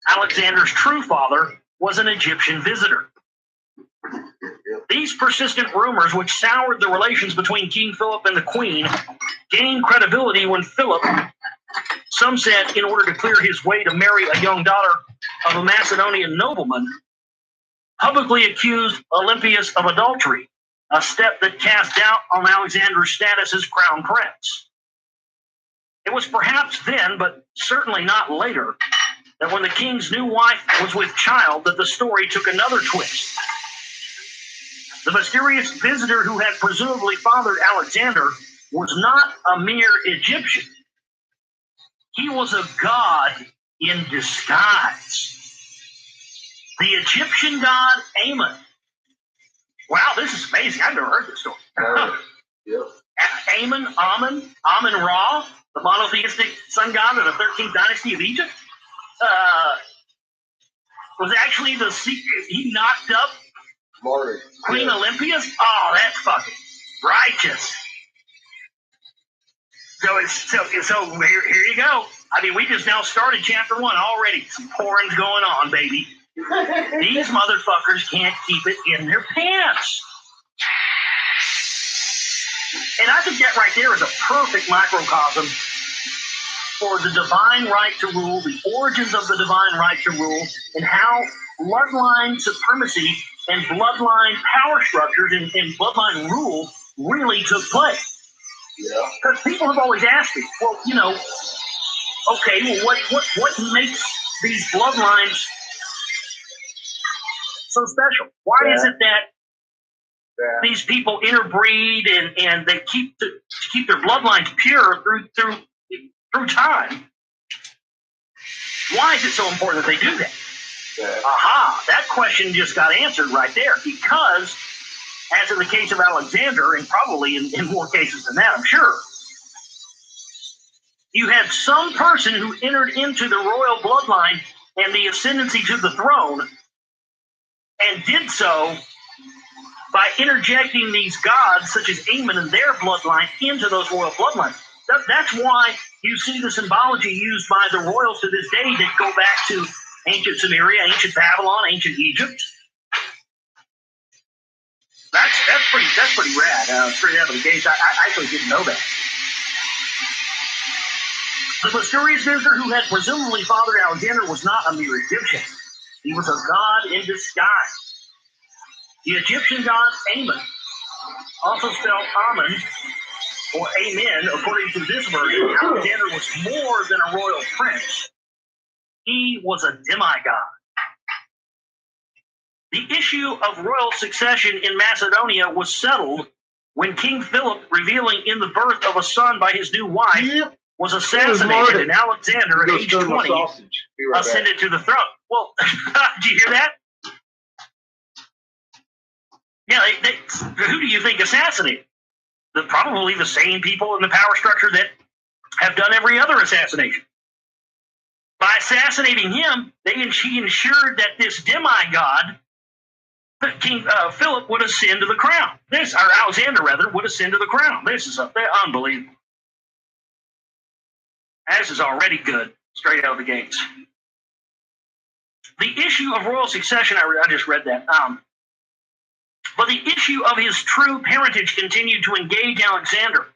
Alexander's true father was an Egyptian visitor. These persistent rumors, which soured the relations between King Philip and the Queen, gained credibility when Philip, some said in order to clear his way to marry a young daughter of a Macedonian nobleman, publicly accused Olympias of adultery, a step that cast doubt on Alexander's status as crown prince. It was perhaps then, but certainly not later, that when the king's new wife was with child, that the story took another twist. The mysterious visitor who had presumably fathered Alexander was not a mere Egyptian. He was a god in disguise. The Egyptian god Amun. Wow, this is amazing. I've never heard this story. Amun-Ra, the monotheistic sun god of the 13th dynasty of Egypt, was actually the secret. He knocked up Queen Olympias. Oh, that's fucking righteous. So here you go. I mean, we just now started chapter 1 already. Some pouring's going on, baby. These motherfuckers can't keep it in their pants. And I think that right there is a perfect microcosm for the divine right to rule, the origins of the divine right to rule, and how bloodline supremacy and bloodline power structures and bloodline rule really took place. Yeah. Because people have always asked me, well, you know, okay, well, what makes these bloodlines so special? Why is it that these people interbreed and they keep their bloodlines pure through time? Why is it so important that they do that? Aha, that question just got answered right there. Because, as in the case of Alexander, and probably in more cases than that, I'm sure, you had some person who entered into the royal bloodline and the ascendancy to the throne and did so by interjecting these gods, such as Ammon and their bloodline, into those royal bloodlines. That's why you see the symbology used by the royals to this day that go back to ancient Sumeria, ancient Babylon, ancient Egypt. That's pretty rad. Straight out of the gates, I actually didn't know that. The mysterious visitor who had presumably fathered Alexander was not a mere Egyptian. He was a god in disguise. The Egyptian god Ammon, also spelled Amen or Amen, according to this version, Alexander was more than a royal prince. He was a demigod. The issue of royal succession in Macedonia was settled when King Philip, revealing in the birth of a son by his new wife, was assassinated, and Alexander, at age 20, ascended to the throne. Well, did you hear that? Yeah, who do you think assassinated? Probably the same people in the power structure that have done every other assassination. By assassinating him, he ensured that this demigod, King Philip, would ascend to the crown. Or Alexander, rather, would ascend to the crown. This is unbelievable. This is already good, straight out of the gates. The issue of royal succession, I just read that. But the issue of his true parentage continued to engage Alexander.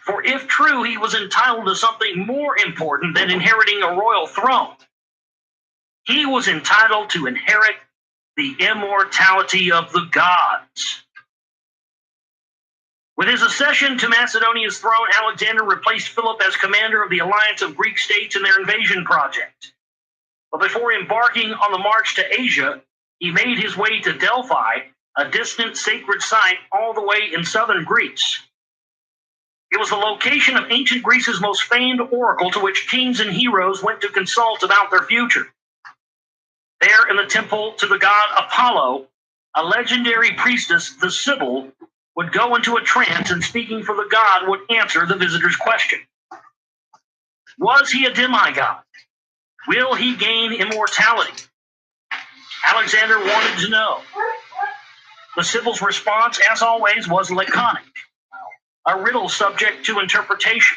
For if true, he was entitled to something more important than inheriting a royal throne. He was entitled to inherit the immortality of the gods. With his accession to Macedonia's throne, Alexander replaced Philip as commander of the alliance of Greek states in their invasion project. But before embarking on the march to Asia, he made his way to Delphi, a distant sacred site all the way in southern Greece. It was the location of ancient Greece's most famed oracle to which kings and heroes went to consult about their future. There in the temple to the god Apollo, a legendary priestess, the Sibyl, would go into a trance and, speaking for the god, would answer the visitor's question. Was he a demigod? Will he gain immortality? Alexander wanted to know. The Sibyl's response, as always, was laconic, a riddle subject to interpretation.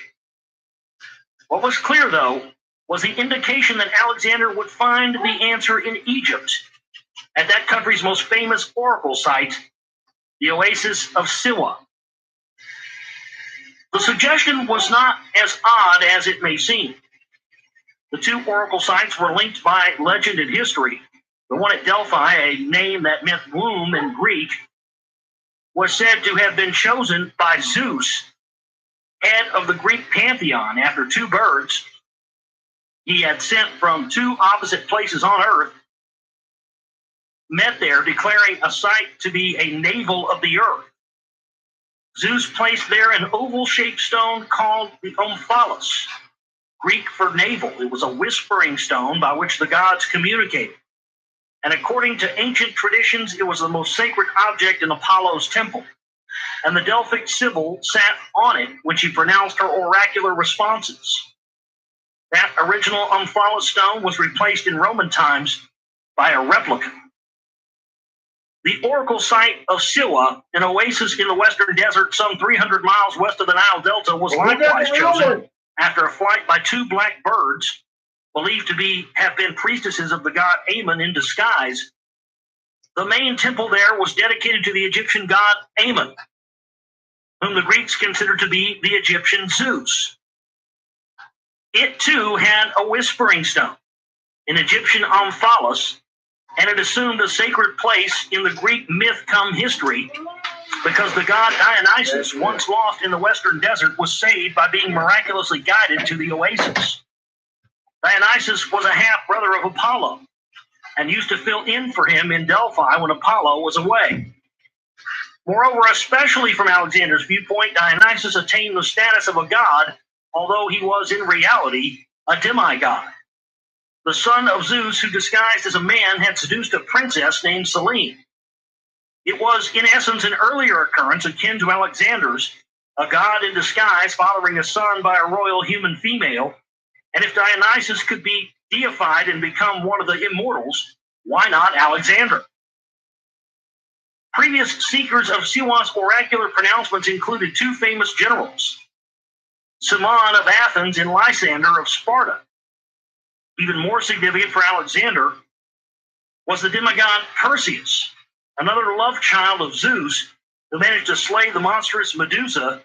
What was clear, though, was the indication that Alexander would find the answer in Egypt, at that country's most famous oracle site, the Oasis of Siwa. The suggestion was not as odd as it may seem. The two oracle sites were linked by legend and history. The one at Delphi, a name that meant womb in Greek, was said to have been chosen by Zeus, head of the Greek pantheon, after two birds he had sent from two opposite places on earth met there, declaring a site to be a navel of the earth. Zeus placed there an oval-shaped stone called the omphalos, Greek for navel. It was a whispering stone by which the gods communicated. And according to ancient traditions, it was the most sacred object in Apollo's temple. And the Delphic Sibyl sat on it when she pronounced her oracular responses. That original omphalos stone was replaced in Roman times by a replica. The oracle site of Siwa, an oasis in the western desert some 300 miles west of the Nile Delta, was likewise chosen after a flight by two black birds, believed to have been priestesses of the god Ammon in disguise. The main temple there was dedicated to the Egyptian god Ammon, whom the Greeks considered to be the Egyptian Zeus. It too had a whispering stone, an Egyptian Omphalos, and it assumed a sacred place in the Greek myth cum history because the god Dionysus, once lost in the western desert, was saved by being miraculously guided to the oasis. Dionysus was a half-brother of Apollo and used to fill in for him in Delphi when Apollo was away. Moreover, especially from Alexander's viewpoint, Dionysus attained the status of a god, although he was in reality a demigod. The son of Zeus, who disguised as a man, had seduced a princess named Selene. It was, in essence, an earlier occurrence akin to Alexander's, a god in disguise fathering a son by a royal human female. And if Dionysus could be deified and become one of the immortals, why not Alexander? Previous seekers of Siwa's oracular pronouncements included two famous generals, Cimon of Athens and Lysander of Sparta. Even more significant for Alexander was the demigod Perseus, another love child of Zeus who managed to slay the monstrous Medusa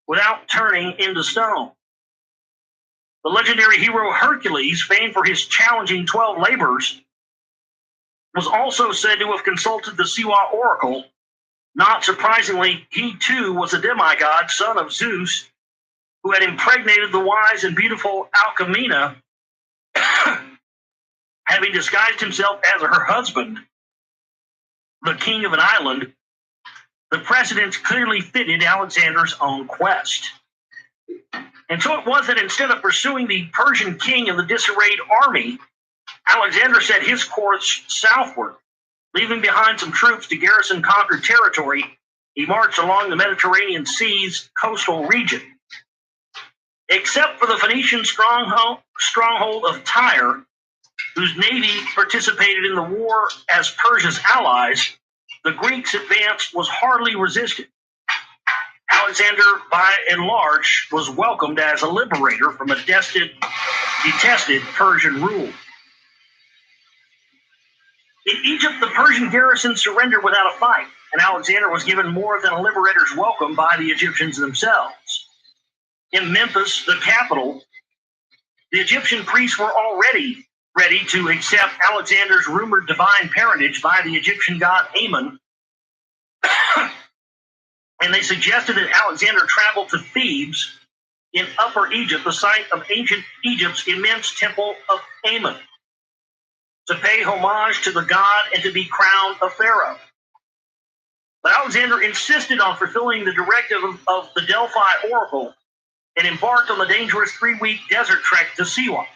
without turning into stone. The legendary hero Hercules, famed for his challenging 12 labors, was also said to have consulted the Siwa oracle. Not surprisingly, he too was a demigod, son of Zeus, who had impregnated the wise and beautiful Alcmena, having disguised himself as her husband, the king of an island. The precedents clearly fitted Alexander's own quest. And so it was that instead of pursuing the Persian king and the disarrayed army, Alexander set his course southward. Leaving behind some troops to garrison conquered territory, he marched along the Mediterranean Sea's coastal region. Except for the Phoenician stronghold of Tyre, whose navy participated in the war as Persia's allies, the Greeks' advance was hardly resisted. Alexander, by and large, was welcomed as a liberator from a detested Persian rule. In Egypt, the Persian garrison surrendered without a fight, and Alexander was given more than a liberator's welcome by the Egyptians themselves. In Memphis, the capital, the Egyptian priests were already ready to accept Alexander's rumored divine parentage by the Egyptian god Ammon, and they suggested that Alexander travel to Thebes in Upper Egypt, the site of ancient Egypt's immense temple of Ammon, to pay homage to the god and to be crowned a pharaoh. But Alexander insisted on fulfilling the directive of the Delphi oracle and embarked on the dangerous 3-week desert trek to Siwa.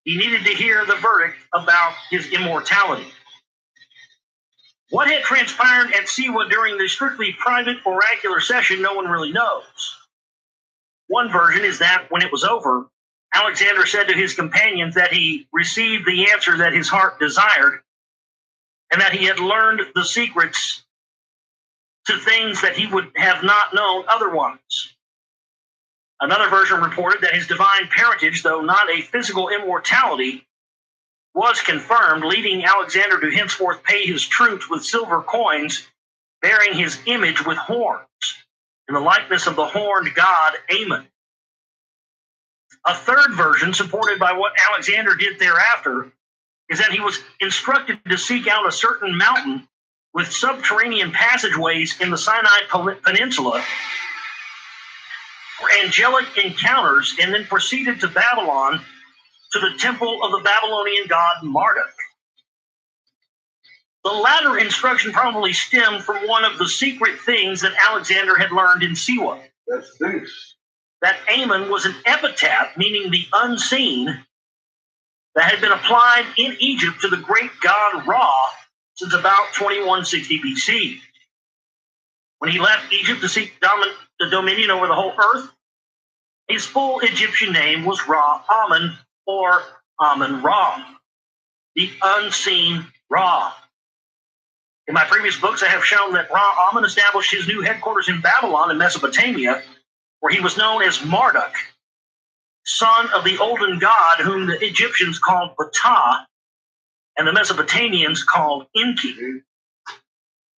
He needed to hear the verdict about his immortality. What had transpired at Siwa during the strictly private oracular session, no one really knows. One version is that when it was over, Alexander said to his companions that he received the answer that his heart desired, and that he had learned the secrets to things that he would have not known otherwise. Another version reported that his divine parentage, though not a physical immortality, was confirmed, leading Alexander to henceforth pay his troops with silver coins bearing his image with horns, in the likeness of the horned god Ammon. A third version, supported by what Alexander did thereafter, is that he was instructed to seek out a certain mountain with subterranean passageways in the Sinai Peninsula for angelic encounters, and then proceeded to Babylon to the temple of the Babylonian god Marduk. The latter instruction probably stemmed from one of the secret things that Alexander had learned in Siwa. That's Zeus. That Ammon was an epithet, meaning the unseen, that had been applied in Egypt to the great god Ra since about 2160 BC. When he left Egypt to seek the dominion over the whole earth, his full Egyptian name was Ra-Amen, or Amen-Ra, the unseen Ra. In my previous books, I have shown that Ra-Amen established his new headquarters in Babylon in Mesopotamia, where he was known as Marduk, son of the olden god whom the Egyptians called Ptah and the Mesopotamians called Enki.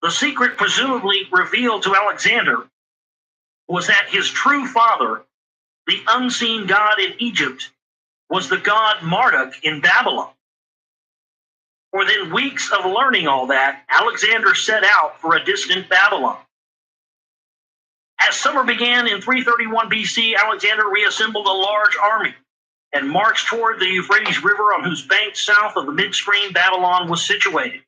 The secret presumably revealed to Alexander was that his true father the unseen god in Egypt was the god Marduk in Babylon. Within weeks of learning all that, Alexander set out for a distant Babylon. As summer began in 331 BC, Alexander reassembled a large army and marched toward the Euphrates River, on whose banks south of the midstream Babylon was situated.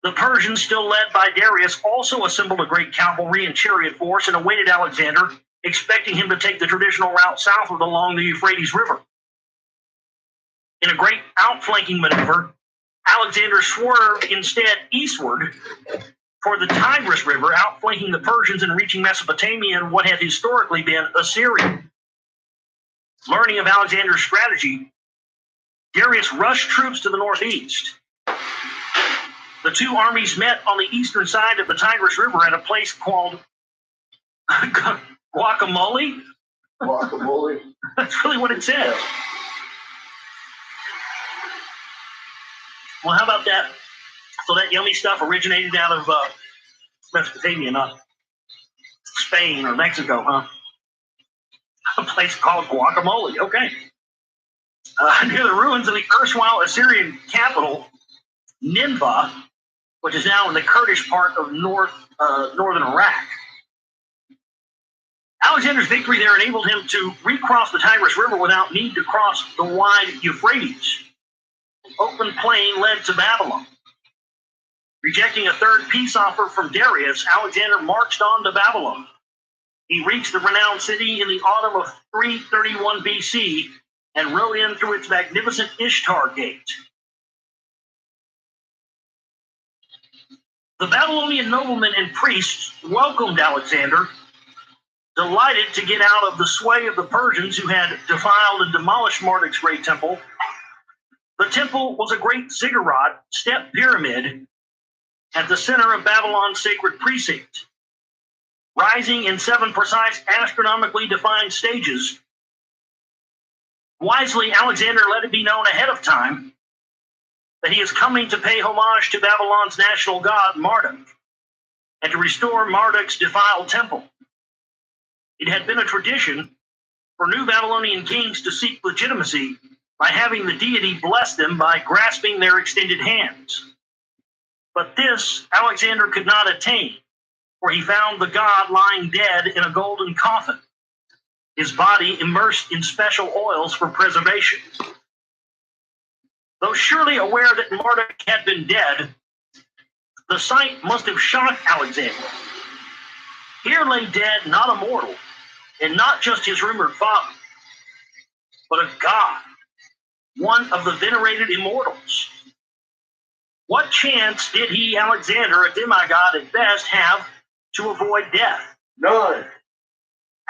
The Persians, still led by Darius, also assembled a great cavalry and chariot force and awaited Alexander, expecting him to take the traditional route southward along the Euphrates River. In a great outflanking maneuver, Alexander swerved instead eastward for the Tigris River, outflanking the Persians and reaching Mesopotamia and what had historically been Assyria. Learning of Alexander's strategy, Darius rushed troops to the northeast. The two armies met on the eastern side of the Tigris River at a place called Guacamole. Guacamole. That's really what it says. Well, how about that? So that yummy stuff originated out of Mesopotamia, not Spain or Mexico, huh? A place called Guacamole. Okay. Near the ruins of the erstwhile Assyrian capital, Nineveh, which is now in the Kurdish part of northern Iraq. Alexander's victory there enabled him to recross the Tigris River without need to cross the wide Euphrates. An open plain led to Babylon. Rejecting a third peace offer from Darius, Alexander marched on to Babylon. He reached the renowned city in the autumn of 331 BC and rode in through its magnificent Ishtar Gate. The Babylonian noblemen and priests welcomed Alexander, delighted to get out of the sway of the Persians who had defiled and demolished Marduk's great temple. The temple was a great ziggurat step pyramid at the center of Babylon's sacred precinct. Rising in 7 precise astronomically defined stages, wisely Alexander let it be known ahead of time that he is coming to pay homage to Babylon's national god Marduk and to restore Marduk's defiled temple. It had been a tradition for new Babylonian kings to seek legitimacy by having the deity bless them by grasping their extended hands. But this Alexander could not attain, for he found the god lying dead in a golden coffin, his body immersed in special oils for preservation. Though surely aware that Marduk had been dead, the sight must have shocked Alexander. Here lay dead not a mortal, and not just his rumored father, but a god, one of the venerated immortals. What chance did he, Alexander, a demigod at best, have to avoid death? None.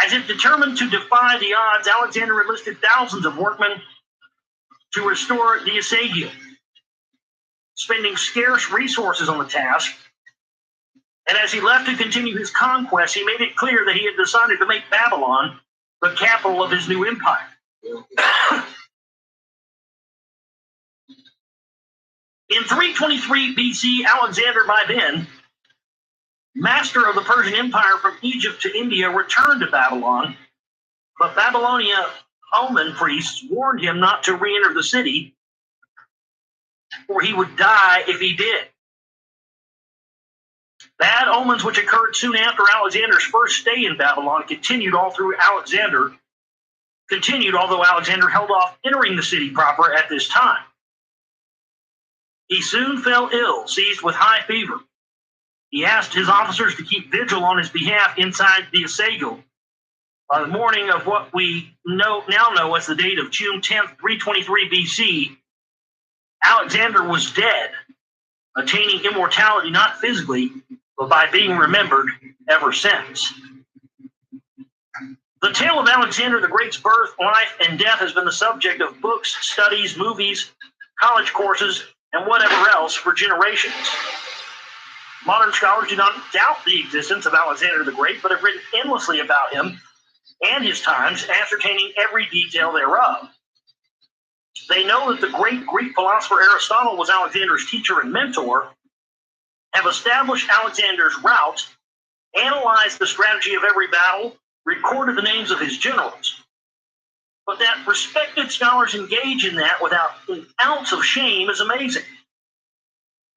As if determined to defy the odds, Alexander enlisted thousands of workmen to restore the Assyrian, spending scarce resources on the task. And as he left to continue his conquest, he made it clear that he had decided to make Babylon the capital of his new empire. In 323 BC, Alexander, by then master of the Persian Empire from Egypt to India, returned to Babylon, but Babylonia omen priests warned him not to re-enter the city, for he would die if he did. Bad omens which occurred soon after Alexander's first stay in Babylon continued although Alexander held off entering the city proper at this time. He soon fell ill, seized with high fever. He asked his officers to keep vigil on his behalf inside the Assyrian. By the morning of what we now know as the date of June 10th, 323 BC, Alexander was dead, attaining immortality not physically, but by being remembered ever since. The tale of Alexander the Great's birth, life, and death has been the subject of books, studies, movies, college courses, and whatever else for generations. Modern scholars do not doubt the existence of Alexander the Great, but have written endlessly about him and his times, ascertaining every detail thereof. They know that the great Greek philosopher Aristotle was Alexander's teacher and mentor, have established Alexander's route, analyzed the strategy of every battle, recorded the names of his generals. But that respected scholars engage in that without an ounce of shame is amazing.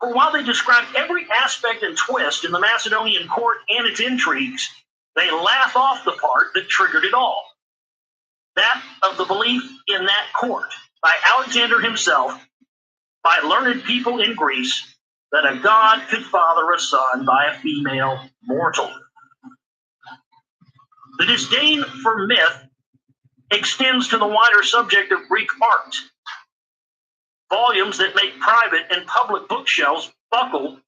For while they describe every aspect and twist in the Macedonian court and its intrigues, they laugh off the part that triggered it all. That of the belief in that court, by Alexander himself, by learned people in Greece, that a god could father a son by a female mortal. The disdain for myth extends to the wider subject of Greek art. Volumes that make private and public bookshelves buckle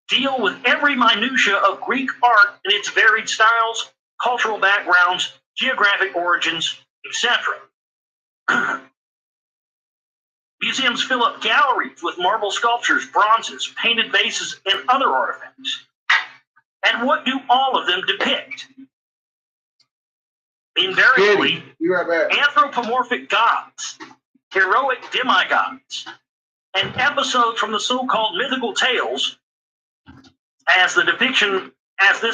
deal with every minutia of Greek art in its varied styles, cultural backgrounds, geographic origins, etc. Museums fill up galleries with marble sculptures, bronzes, painted vases, and other artifacts. And what do all of them depict? Invariably, anthropomorphic gods, heroic demigods, and episodes from the so-called mythical tales, as this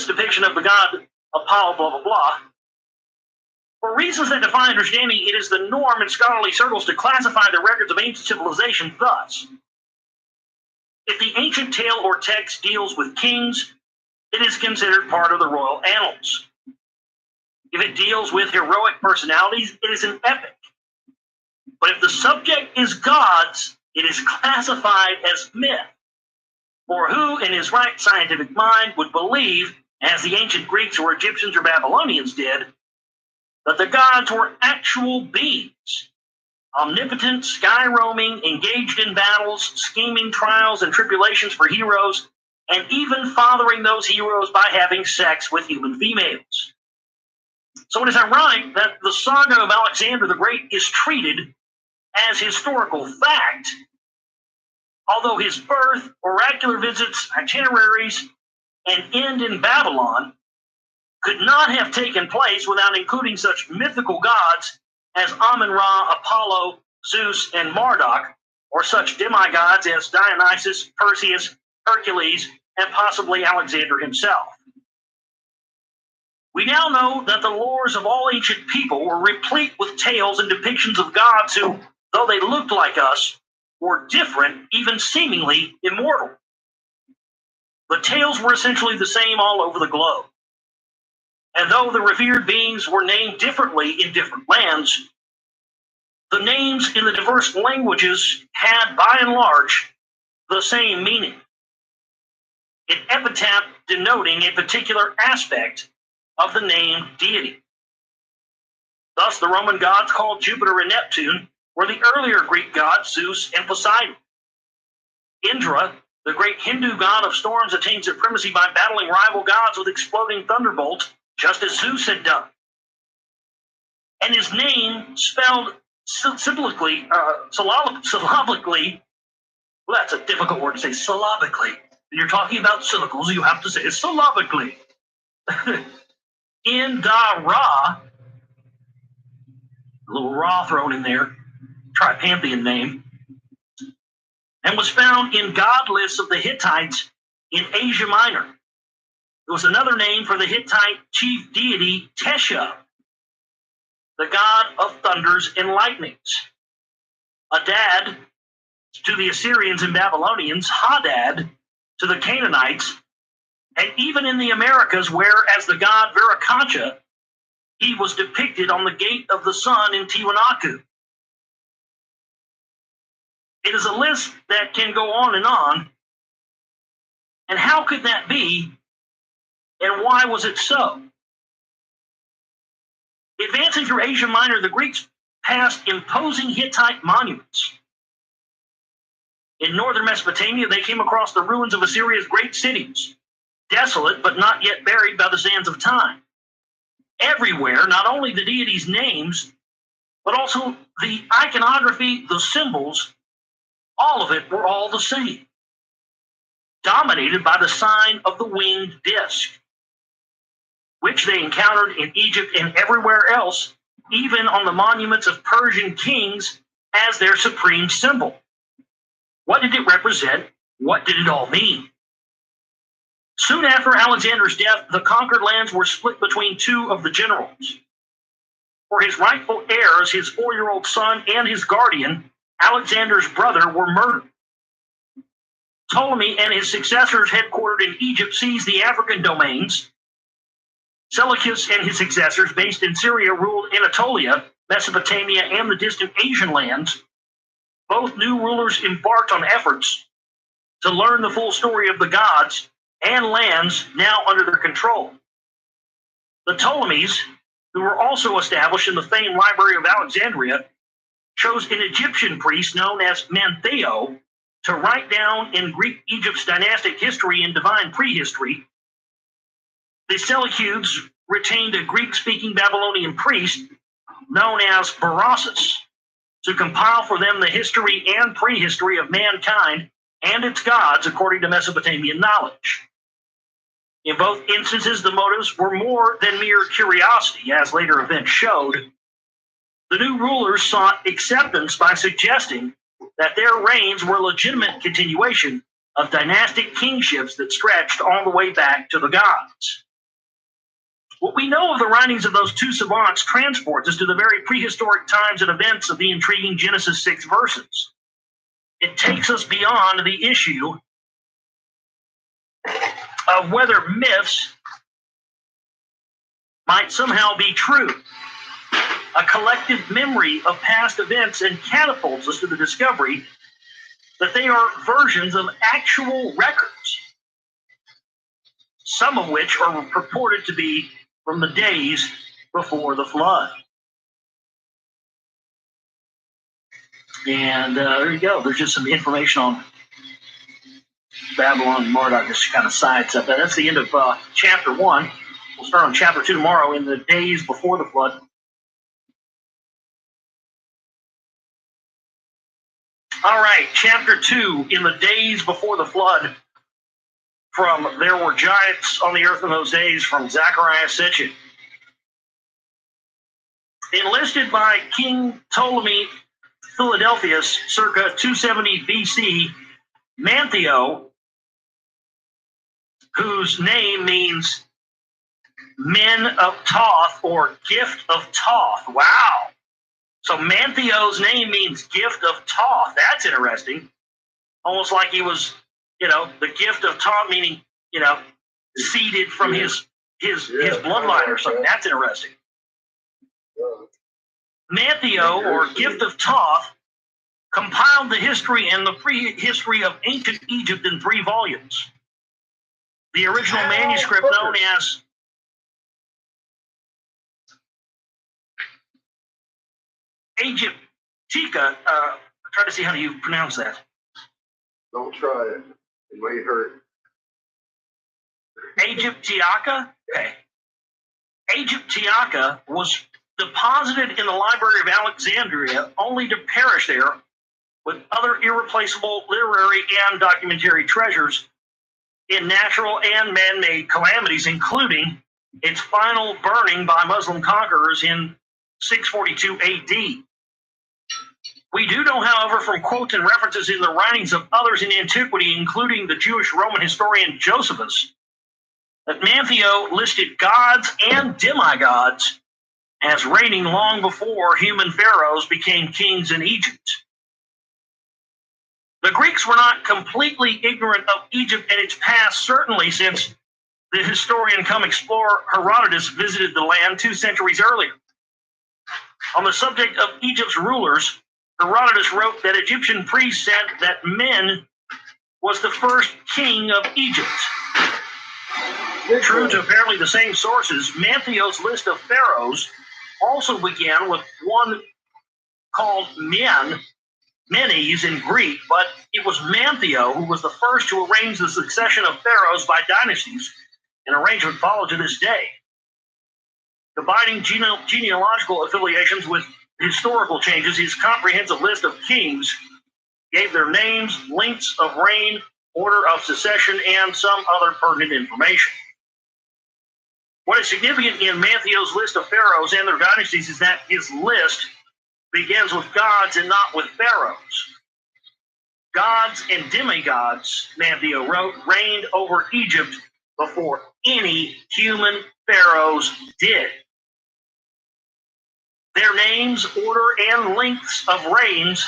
depiction of the god Apollo, blah, blah, blah. For reasons that defy understanding, it is the norm in scholarly circles to classify the records of ancient civilization thus. If the ancient tale or text deals with kings, it is considered part of the royal annals. If it deals with heroic personalities, it is an epic. But if the subject is gods, it is classified as myth. For who in his right scientific mind would believe, as the ancient Greeks or Egyptians or Babylonians did, that the gods were actual beings, omnipotent, sky-roaming, engaged in battles, scheming trials and tribulations for heroes, and even fathering those heroes by having sex with human females? So it is ironic that the saga of Alexander the Great is treated as historical fact, although his birth, oracular visits, itineraries, and end in Babylon could not have taken place without including such mythical gods as Amun-Ra, Apollo, Zeus, and Marduk, or such demigods as Dionysus, Perseus, Hercules, and possibly Alexander himself. We now know that the lores of all ancient people were replete with tales and depictions of gods who, though they looked like us, were different, even seemingly immortal. The tales were essentially the same all over the globe. And though the revered beings were named differently in different lands, the names in the diverse languages had, by and large, the same meaning. An epitaph denoting a particular aspect of the named deity. Thus, the Roman gods called Jupiter and Neptune were the earlier Greek gods Zeus and Poseidon. Indra, the great Hindu god of storms, attained supremacy by battling rival gods with exploding thunderbolts, just as Zeus had done. And his name, spelled syllabically, well, that's a difficult word to say, syllabically. When you're talking about syllables, you have to say it syllabically. Indra, a little Ra thrown in there, tripanthean name, and was found in god lists of the Hittites in Asia Minor. It was another name for the Hittite chief deity Tesha, the god of thunders and lightnings. Adad to the Assyrians and Babylonians, Hadad to the Canaanites, and even in the Americas, where as the god Viracocha, he was depicted on the gate of the sun in Tiwanaku. It is a list that can go on. And how could that be? And why was it so? Advancing through Asia Minor, the Greeks passed imposing Hittite monuments. In northern Mesopotamia, they came across the ruins of Assyria's great cities, desolate but not yet buried by the sands of time. Everywhere, not only the deities' names, but also the iconography, the symbols, all of it were all the same, dominated by the sign of the winged disc, which they encountered in Egypt and everywhere else, even on the monuments of Persian kings, as their supreme symbol. What did it represent? What did it all mean? Soon after Alexander's death, the conquered lands were split between two of the generals. For his rightful heirs, his 4-year-old son and his guardian, Alexander's brother, were murdered. Ptolemy and his successors headquartered in Egypt seized the African domains. Seleucus and his successors, based in Syria, ruled Anatolia, Mesopotamia, and the distant Asian lands. Both new rulers embarked on efforts to learn the full story of the gods and lands now under their control. The Ptolemies, who were also established in the famed Library of Alexandria, chose an Egyptian priest known as Mantheo to write down in Greek Egypt's dynastic history and divine prehistory. The Seleucids retained a Greek-speaking Babylonian priest known as Berossus to compile for them the history and prehistory of mankind and its gods according to Mesopotamian knowledge. In both instances, the motives were more than mere curiosity, as later events showed. The new rulers sought acceptance by suggesting that their reigns were a legitimate continuation of dynastic kingships that stretched all the way back to the gods. What we know of the writings of those two savants transports us to the very prehistoric times and events of the intriguing Genesis 6 verses. It takes us beyond the issue of whether myths might somehow be true. A collective memory of past events and catapults us to the discovery that they are versions of actual records, some of which are purported to be from the days before the flood. And there you go. There's just some information on Babylon and Marduk, just kind of sides up. That's the end of chapter 1. We'll start on chapter 2 tomorrow, in the days before the flood. All right, chapter 2, in the days before the flood, from There Were Giants on the Earth in Those Days, from Zechariah Sitchin. Enlisted by King Ptolemy Philadelphus, circa 270 BC, Mantheo, whose name means Men of Thoth or Gift of Thoth. Wow. So Mantheo's name means Gift of Thoth. That's interesting. Almost like he was, the gift of Thoth, meaning, seeded from his bloodline or something. That's interesting. Mantheo, or Gift of Thoth, compiled the history and the prehistory of ancient Egypt in 3 volumes. The original manuscript, known as Egyptica, try to see how you pronounce that. Don't try it. It may hurt. Egyptiaca? Okay. Egyptiaca was deposited in the Library of Alexandria only to perish there with other irreplaceable literary and documentary treasures in natural and man-made calamities, including its final burning by Muslim conquerors in 642 AD. We do know, however, from quotes and references in the writings of others in antiquity, including the Jewish Roman historian Josephus, that Mantheo listed gods and demigods as reigning long before human pharaohs became kings in Egypt. The Greeks were not completely ignorant of Egypt and its past, certainly, since the historian come explorer Herodotus visited the land 2 centuries earlier. On the subject of Egypt's rulers, Herodotus wrote that Egyptian priests said that Men was the first king of Egypt. True to apparently the same sources, Mantheo's list of pharaohs also began with one called Menes in Greek, but it was Mantheo who was the first to arrange the succession of pharaohs by dynasties, an arrangement followed to this day. Combining genealogical affiliations with historical changes, his comprehensive list of kings gave their names, lengths of reign, order of succession, and some other pertinent information. What is significant in Mantheo's list of pharaohs and their dynasties is that his list begins with gods and not with pharaohs. Gods and demigods, Mantheo wrote, reigned over Egypt before any human pharaohs did. Their names, order, and lengths of reigns,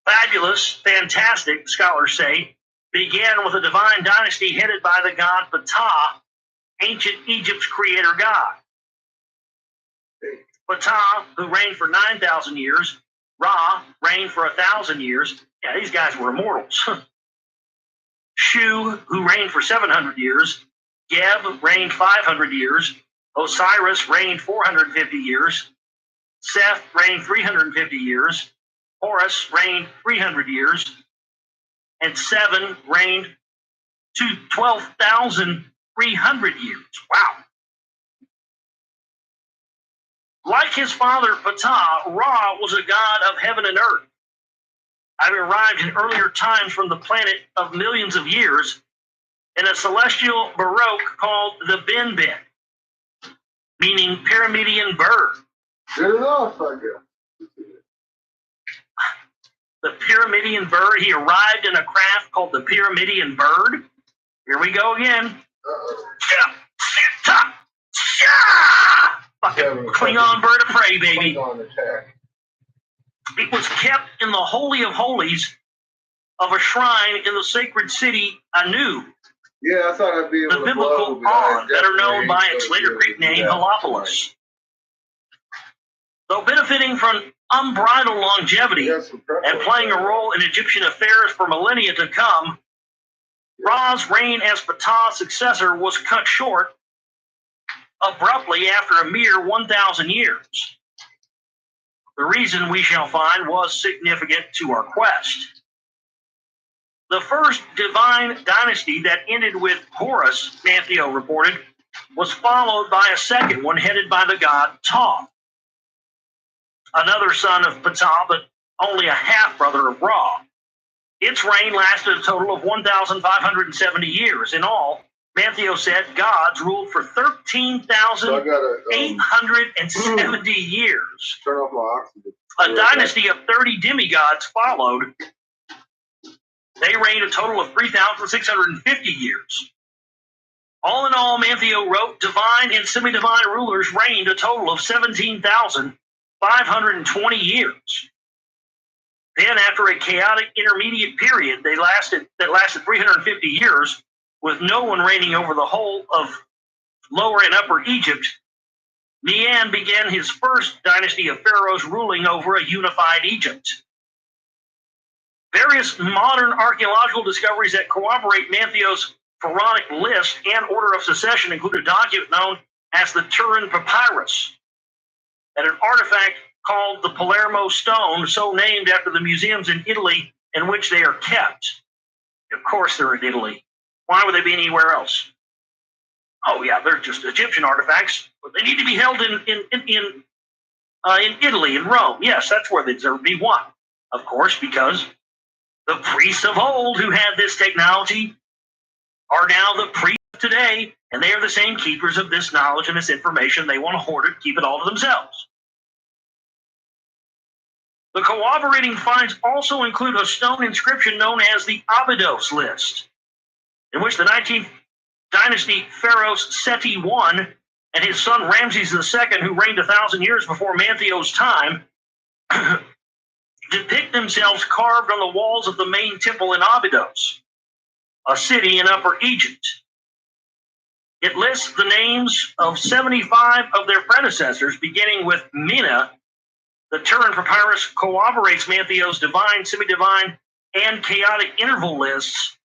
fabulous, fantastic, scholars say, began with a divine dynasty headed by the god Ptah, ancient Egypt's creator god. Ptah, who reigned for 9,000 years, Ra reigned for 1,000 years. Yeah, these guys were immortals. Shu, who reigned for 700 years, Geb reigned 500 years, Osiris reigned 450 years, Seth reigned 350 years, Horus reigned 300 years, and Seven reigned to 12,300 years. Wow. Like his father Ptah, Ra was a god of heaven and earth, having arrived in earlier times from the planet of millions of years in a celestial baroque called the Benben, meaning Pyramidian bird. The Pyramidian bird, he arrived in a craft called the Pyramidian bird. Here we go again. Fucking Klingon bird of prey, baby. It was kept in the Holy of Holies of a shrine in the sacred city Anu. Yeah, I thought I'd be able the biblical On that are known by its later Greek name, Heliopolis. Though benefiting from unbridled longevity and playing a role in Egyptian affairs for millennia to come, Ra's reign as Ptah's successor was cut short abruptly after a mere 1,000 years. The reason, we shall find, was significant to our quest. The first divine dynasty that ended with Horus, Mantheo reported, was followed by a second one headed by the god Thoth, another son of Ptah, but only a half-brother of Ra. Its reign lasted a total of 1,570 years. In all, Mantheo said gods ruled for 13,870 years. Turn off my oxygen. A dynasty of 30 demigods followed. They reigned a total of 3,650 years. All in all, Mantheo wrote, divine and semi-divine rulers reigned a total of 17,520 years. Then, after a chaotic intermediate period that lasted 350 years, with no one reigning over the whole of Lower and Upper Egypt, Mian began his first dynasty of pharaohs ruling over a unified Egypt. Various modern archaeological discoveries that corroborate Mantheo's pharaonic list and order of succession include a document known as the Turin Papyrus, and an artifact called the Palermo Stone, so named after the museums in Italy in which they are kept. Of course they're in Italy. Why would they be anywhere else? Oh yeah, they're just Egyptian artifacts, but they need to be held in Italy, in Rome. Yes, that's where they deserve to be. Why? Of course, because the priests of old who had this technology are now the priests of today, and they are the same keepers of this knowledge and this information. They want to hoard it, keep it all to themselves. The corroborating finds also include a stone inscription known as the Abydos list, in which the 19th dynasty pharaoh Seti I and his son Ramses II, who reigned 1,000 years before Mantheo's time, depict themselves carved on the walls of the main temple in Abydos, a city in Upper Egypt. It lists the names of 75 of their predecessors, beginning with Mena. The Turin Papyrus corroborates Mantheo's divine, semi-divine, and chaotic interval lists,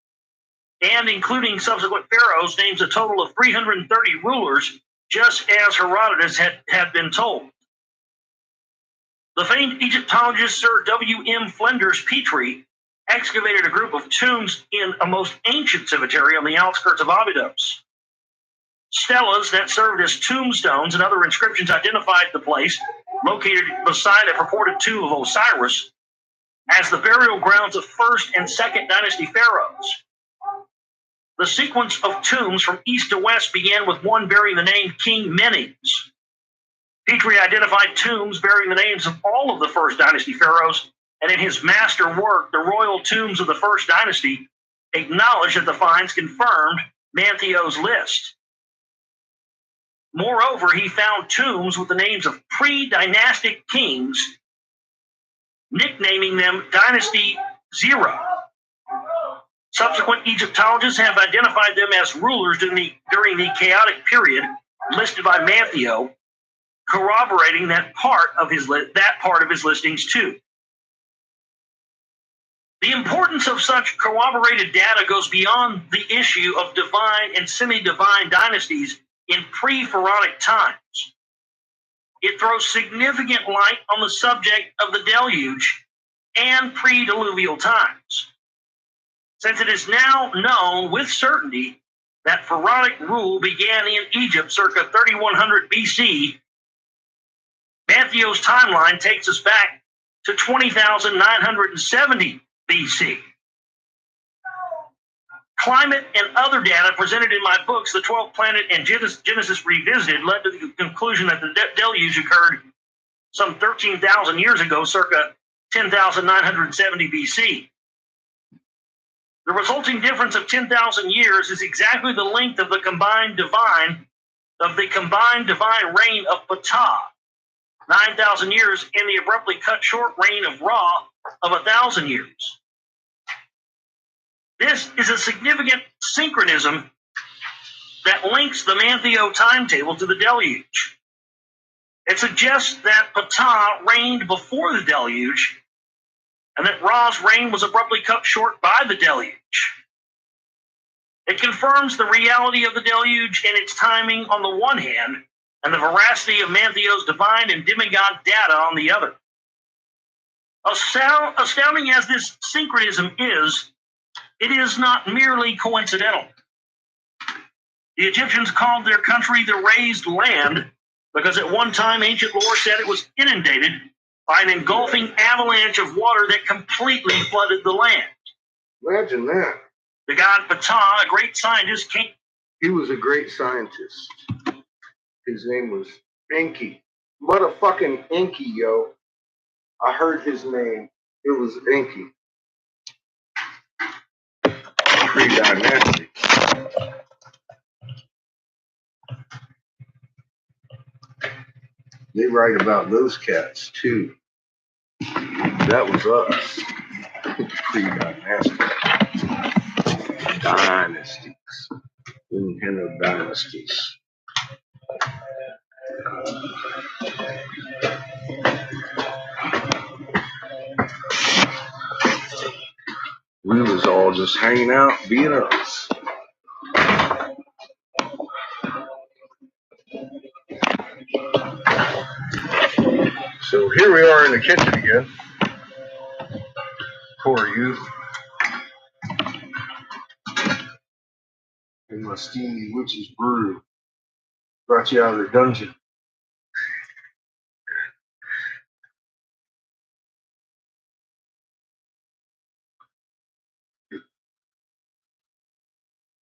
and including subsequent pharaohs, names a total of 330 rulers, just as Herodotus had been told. The famed Egyptologist Sir W.M. Flinders Petrie excavated a group of tombs in a most ancient cemetery on the outskirts of Abydos. Stelas that served as tombstones and other inscriptions identified the place, located beside a purported tomb of Osiris, as the burial grounds of First and Second Dynasty pharaohs. The sequence of tombs from east to west began with one bearing the name King Menes. Petrie identified tombs bearing the names of all of the First Dynasty pharaohs, and in his master work, The Royal Tombs of the First Dynasty, acknowledged that the finds confirmed Manetho's list. Moreover, he found tombs with the names of pre-dynastic kings, nicknaming them Dynasty Zero. Subsequent Egyptologists have identified them as rulers during the chaotic period listed by Manetho, corroborating that part of his listings too. The importance of such corroborated data goes beyond the issue of divine and semi-divine dynasties in pre-pharaonic times. It throws significant light on the subject of the deluge and pre-diluvial times, since it is now known with certainty that pharaonic rule began in Egypt circa 3100 BC. Manetho's timeline takes us back to 20,970 BC. Climate and other data presented in my books, The 12th Planet and Genesis Revisited, led to the conclusion that the deluge occurred some 13,000 years ago, circa 10,970 BC. The resulting difference of 10,000 years is exactly the length of the combined divine reign of Ptah, 9,000 years, and the abruptly cut short reign of Ra of 1,000 years. This is a significant synchronism that links the Manetho timetable to the deluge. It suggests that Ptah reigned before the deluge, and that Ra's reign was abruptly cut short by the deluge. It confirms the reality of the deluge and its timing on the one hand, and the veracity of Manetho's divine and demigod data on the other. Astounding as this synchronism is, it is not merely coincidental. The Egyptians called their country the Raised Land because at one time ancient lore said it was inundated by an engulfing avalanche of water that completely flooded the land. Imagine that. The god Ptah, a great scientist, came. He was a great scientist. His name was Enki. Motherfucking Enki, yo. I heard his name. It was Enki. Pre-dynastic. They write about those cats too. That was us. Pre-dynastic. Dynasties. Nintendo dynasties. We was all just hanging out, being us. So here we are in the kitchen again. Poor youth. In my steamy witch's brew. Brought you out of the dungeon.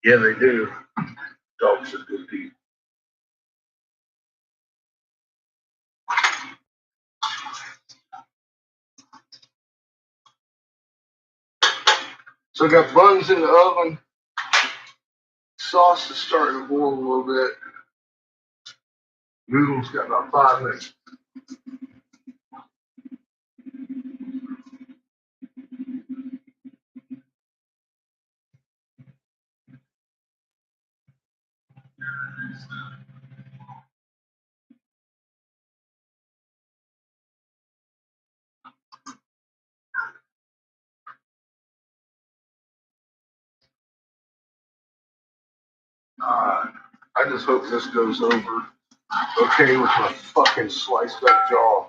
Yeah, they do. Dogs are good people. So I got buns in the oven. Sauce is starting to boil a little bit. Noodles got about 5 minutes. I just hope this goes over okay with my fucking sliced up jaw.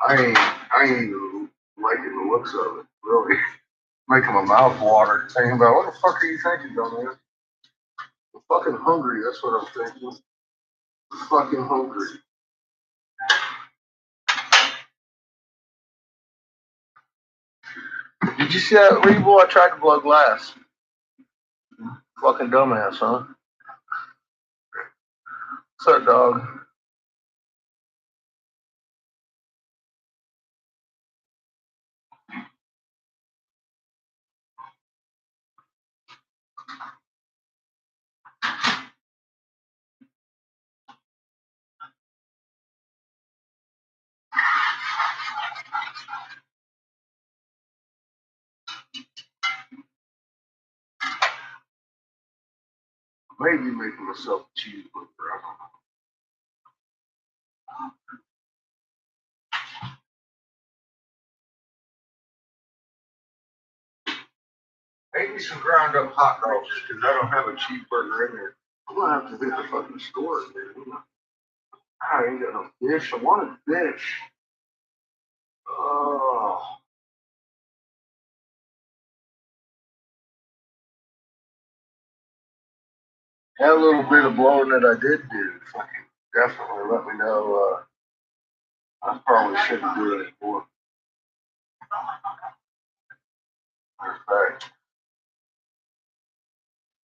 I ain't even liking the looks of it, really. Making my mouth water, thinking about what the fuck are you thinking, dumbass? I'm fucking hungry, that's what I'm thinking. I'm fucking hungry. Did you see that Reebo? I tried to blow glass. Fucking dumbass, huh? What's up, dog? Maybe making myself a cheeseburger. I don't know. Maybe some ground up hot dogs because I don't have a cheeseburger in there. I'm gonna have to hit the fucking store again. I ain't got no fish. I wanted fish. Oh, that little bit of blowing that I did do, fucking definitely let me know. I probably shouldn't do it anymore. Matter of fact,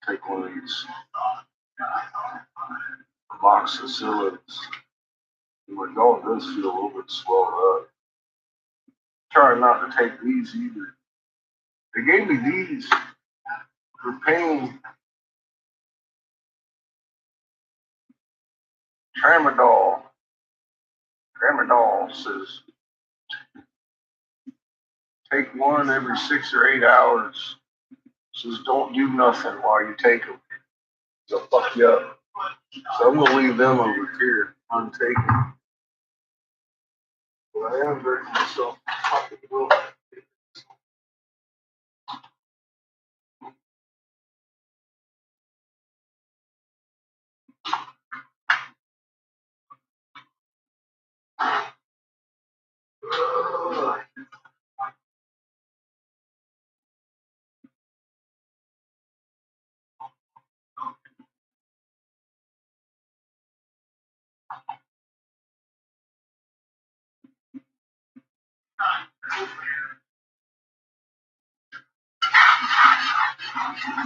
take one of these amoxicillins. My dog does feel a little bit swelled up. Try not to take these either. They gave me these for pain. Tramadol. Tramadol says take one every 6 or 8 hours. Says don't do nothing while you take them. They'll fuck you up. So I'm gonna leave them over here untaken. But I am drinking myself fucking milk.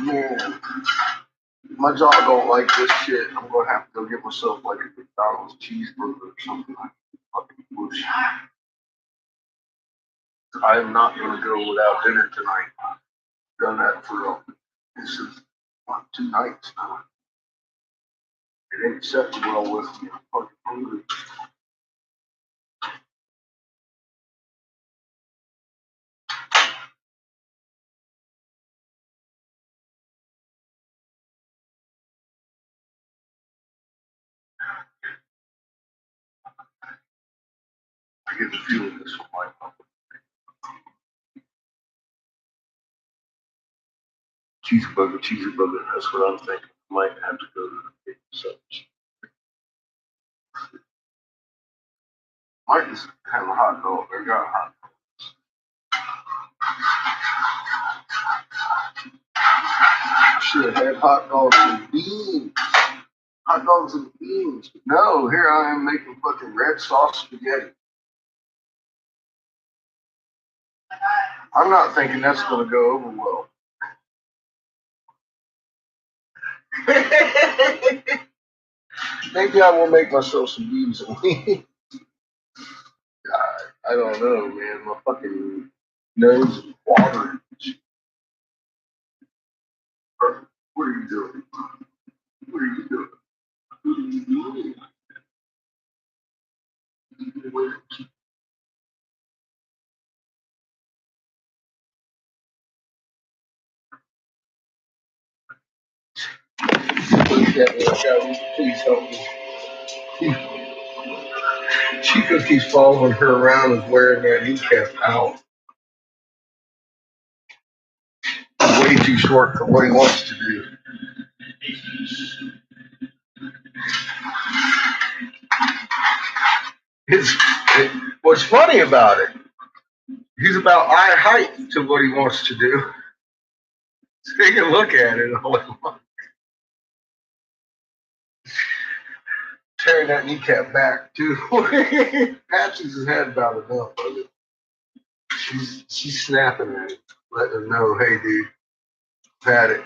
Man, my jaw don't like this shit. I'm gonna have to go get myself like a McDonald's cheeseburger or something like fucking bullshit. I am not gonna go without dinner tonight. I've done that for this is what, 2 nights now. It ain't setting well with me. I'm fucking hungry. I get the feeling this one might not. Cheeseburger. That's what I'm thinking. Might have to go to the such. Might just have a hot dog. I got a hot dog. Should have had hot dogs and beans. Hot dogs and beans. No, here I am making fucking red sauce spaghetti. I'm not thinking that's going to go over well. Maybe I will make myself some beans and wings. God, I don't know, man. My fucking nose is watering. What are you doing? What are you doing? What are you doing? Please help me. Chico keeps following her around and wearing that kneecap out. Way too short for what he wants to do. What's funny about it, he's about eye height to what he wants to do. Take a look at it. Tearing that kneecap back, too. Patches his head about enough of it. She's snapping at it, letting him know, hey, dude, pat it.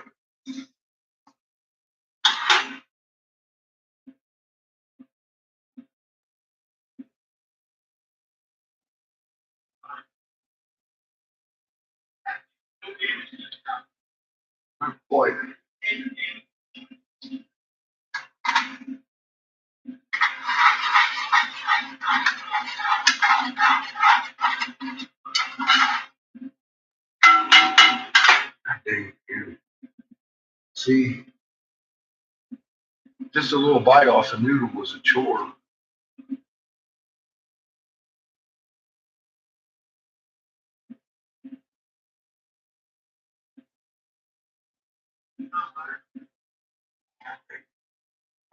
Boy. See, Just a little bite off the noodle was a chore.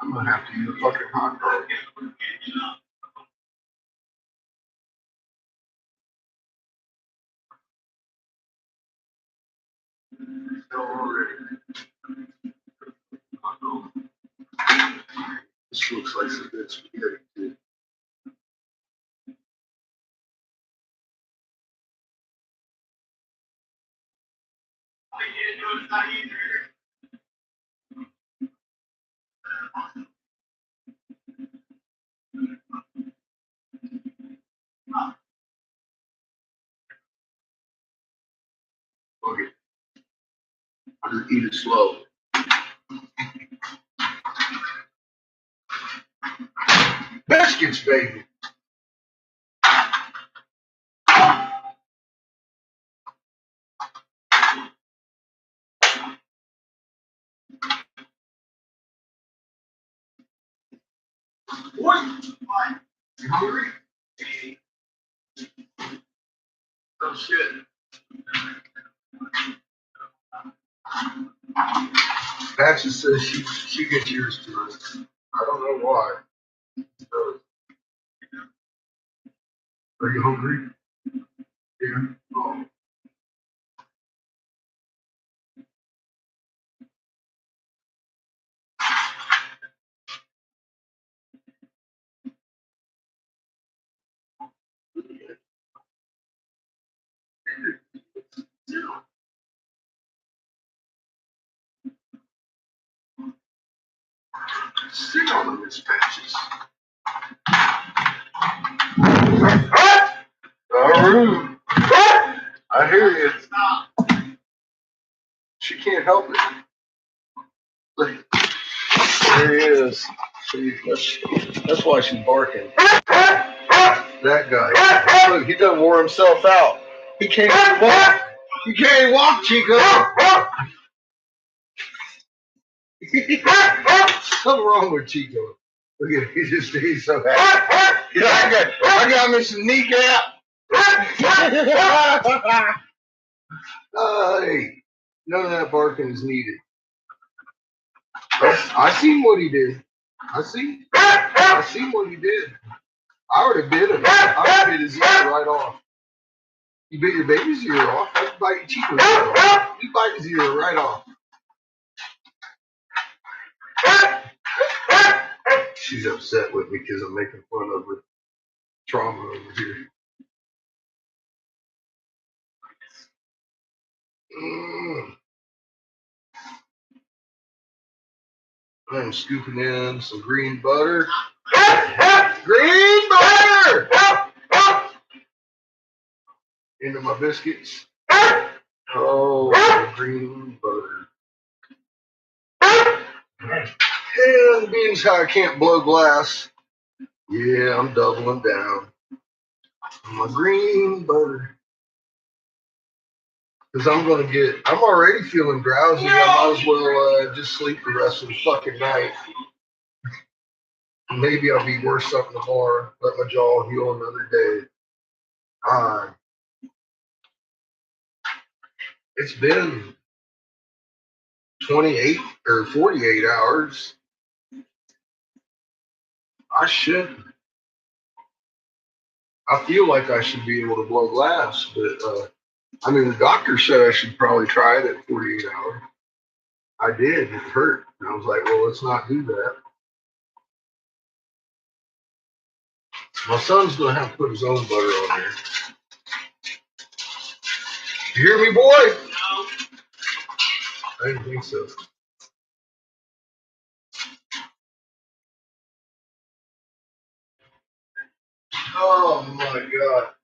I'm gonna have to eat a fucking hot dog. This looks like some good spaghetti too. Okay. I'll just eat it slow. Biscuits, baby. What? You hungry? Oh shit. Patsy says she gets yours too. I don't know why. Are you hungry? Yeah. Oh. Sit on them, Miss Patches. Rude. I hear you. She can't help it. Look, there he is. See, that's why she's barking. That guy. Look, he done wore himself out. He can't walk. He can't walk, Chico. Something wrong with Chico. Look at him. He's so happy. I got me some kneecap. Hey, none of that barking is needed. I seen what he did. I seen what he did. I would have bit him. I would have bit his ear right off. You bit your baby's ear off. I bite your Chico's ear off. You bite his ear right off. She's upset with me because I'm making fun of her trauma over here. I'm scooping in some green butter. Green butter! Into my biscuits. Oh, green butter. And being as how I can't blow glass, yeah, I'm doubling down on my green butter. Because I'm already feeling drowsy. I might as well just sleep the rest of the fucking night. Maybe I'll be worse something tomorrow. Let my jaw heal another day. It's been 28 or 48 hours. I feel like I should be able to blow glass, but the doctor said I should probably try it at 48 hours. I did. It hurt. And I was like, well, let's not do that. My son's going to have to put his own butter on there. You hear me, boy? No. I didn't think so. Oh, my God.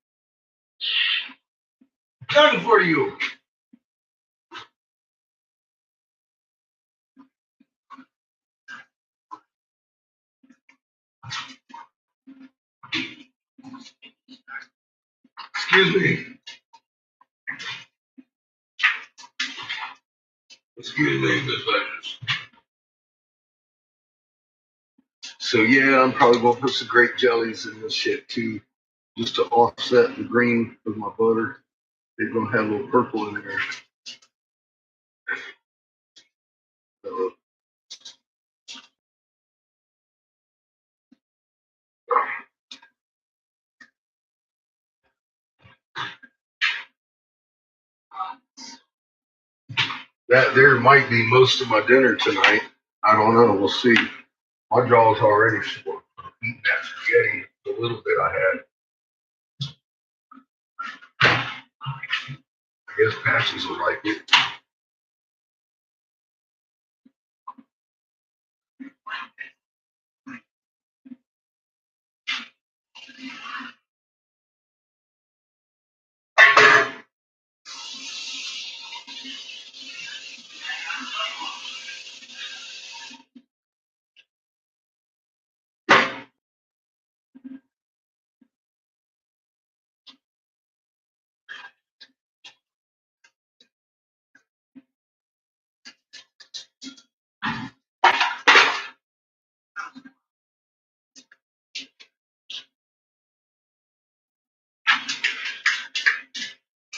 Nothing for you. Excuse me. Excuse me, Miss Legends. So yeah, I'm probably gonna put some grape jellies in this shit too, just to offset the green of my butter. They're gonna have a little purple in there. That there might be most of my dinner tonight. I don't know. We'll see. My jaw's already sore. Eating that spaghetti, the little bit I had. I guess Patches will like it.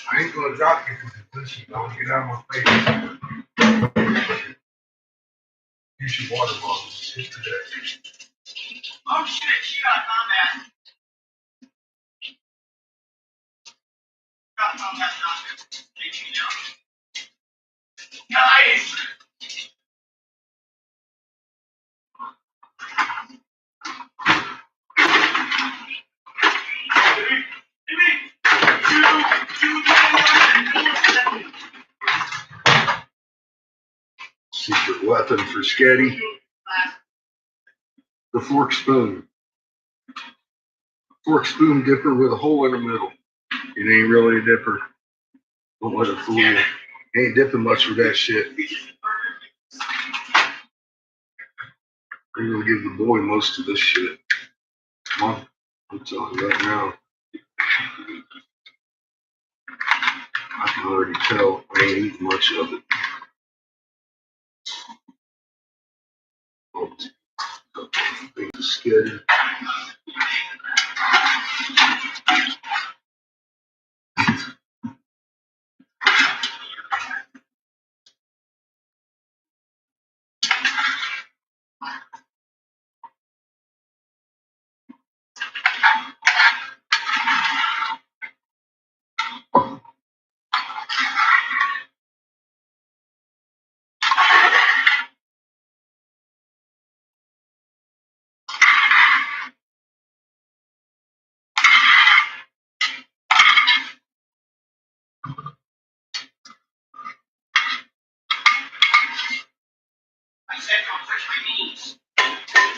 I ain't gonna drop you because it's pushing. Don't get out of my face. You should water bottle. It's today. Oh shit, she got combat. Got combat doctor. Taking me down. Nice! Secret weapon for Sketty. The fork spoon. Fork spoon dipper with a hole in the middle. It ain't really a dipper. Don't let it fool you. Ain't dipping much with that shit. I'm gonna give the boy most of this shit. Come on. I'm telling you right now. I can already tell I ain't eating much of it. Things are scary.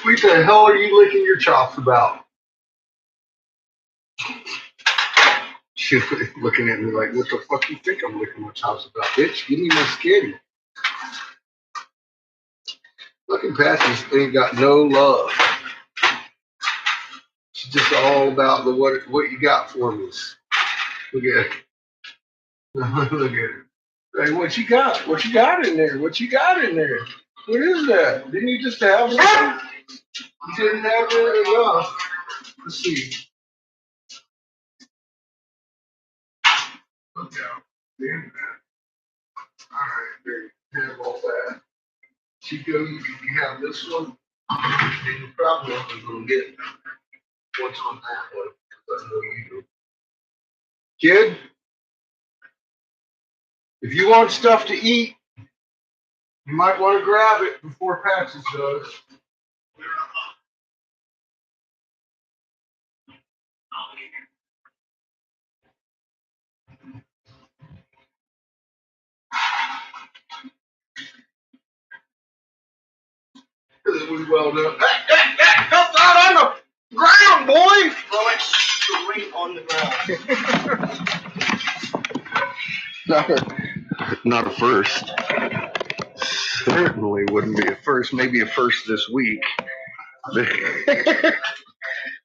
What the hell are you licking your chops about? She's looking at me like, what the fuck you think I'm licking my chops about? Bitch, give me my skin. Fucking Patches ain't got no love. She's just all about the what you got for me. Look at it. Look at it. Hey, what you got? What you got in there? What you got in there? What is that? Didn't you just have some? You didn't have enough. Let's see. Look out. Damn that. All right, there you have all that. Chico, you have this one. And you probably only going to get what's on that one. Because I know you do. Kid, if you want stuff to eat, you might want to grab it before Patches does. It was well done. Hey, help out on the ground, boy! Throw it straight on the ground. Not a first. Certainly wouldn't be a first. Maybe a first this week.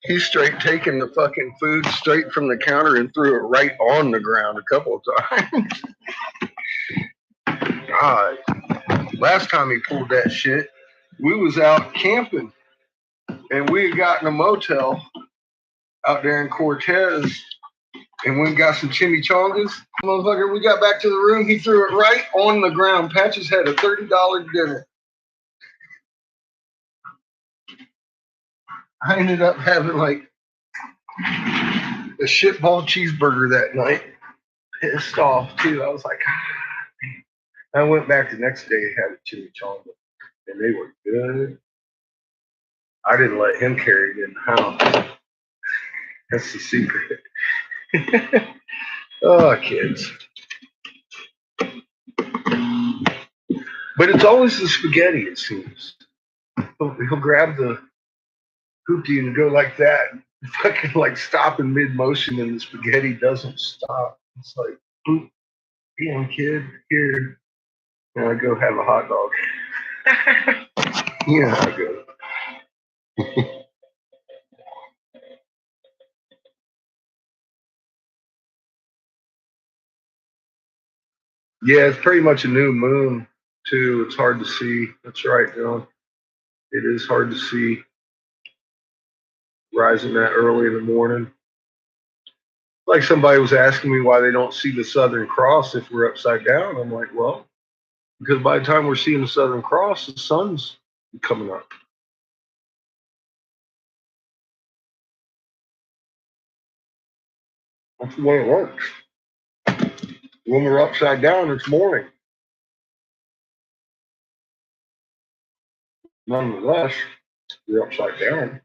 He's straight taking the fucking food straight from the counter and threw it right on the ground a couple of times. God. Last time he pulled that shit, we was out camping. And we had gotten a motel out there in Cortez, and we got some chimichangas. Motherfucker, we got back to the room. He threw it right on the ground. Patches had a $30 dinner. I ended up having like a shitball cheeseburger that night. Pissed off too. I was like, ah. I went back the next day and had a chimichanga, and they were good. I didn't let him carry it in the house. That's the secret. Oh, kids. But it's always the spaghetti, it seems. He'll grab the hoopty and go like that. Fucking like stop in mid motion, and the spaghetti doesn't stop. It's like, boop, damn kid, here. And I go have a hot dog. Yeah, I go. Yeah, it's pretty much a new moon, too. It's hard to see. That's right, John. It is hard to see rising that early in the morning. Like somebody was asking me why they don't see the Southern Cross if we're upside down. I'm like, well, because by the time we're seeing the Southern Cross, the sun's coming up. That's the way it works. When we're upside down, it's morning. Nonetheless, we're upside down.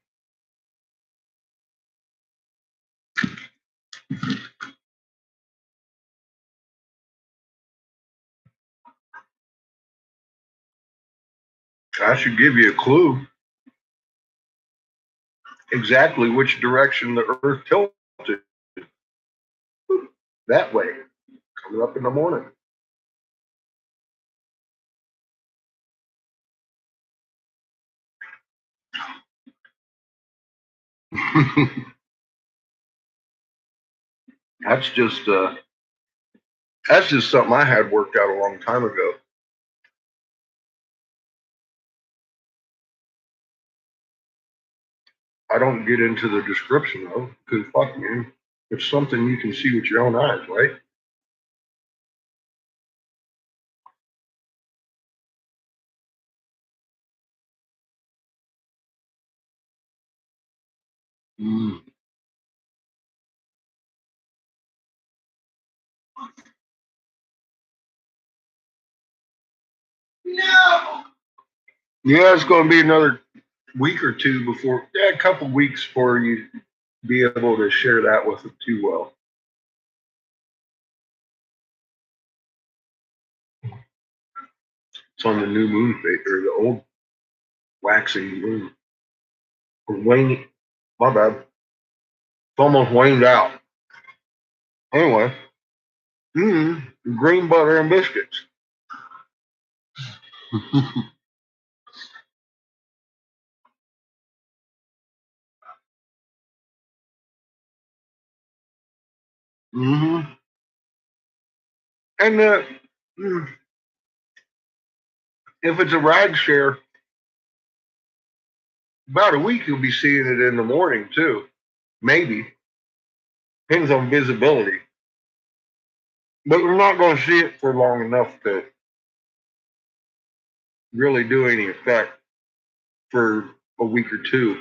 I should give you a clue exactly which direction the Earth tilted. That way, coming up in the morning. That's just something I had worked out a long time ago. I don't get into the description though, because fuck me, it's something you can see with your own eyes, right? Mm. No. Yeah, it's going to be another week or two before, a couple weeks before you be able to share that with it too well. It's on the new moon phase, or the old waxing moon. Or waning. My bad. It's almost waned out. Anyway, green butter and biscuits. Mm-hmm. And if it's a ride share, about a week you'll be seeing it in the morning too. Maybe. Depends on visibility. But we're not going to see it for long enough to really do any effect for a week or two.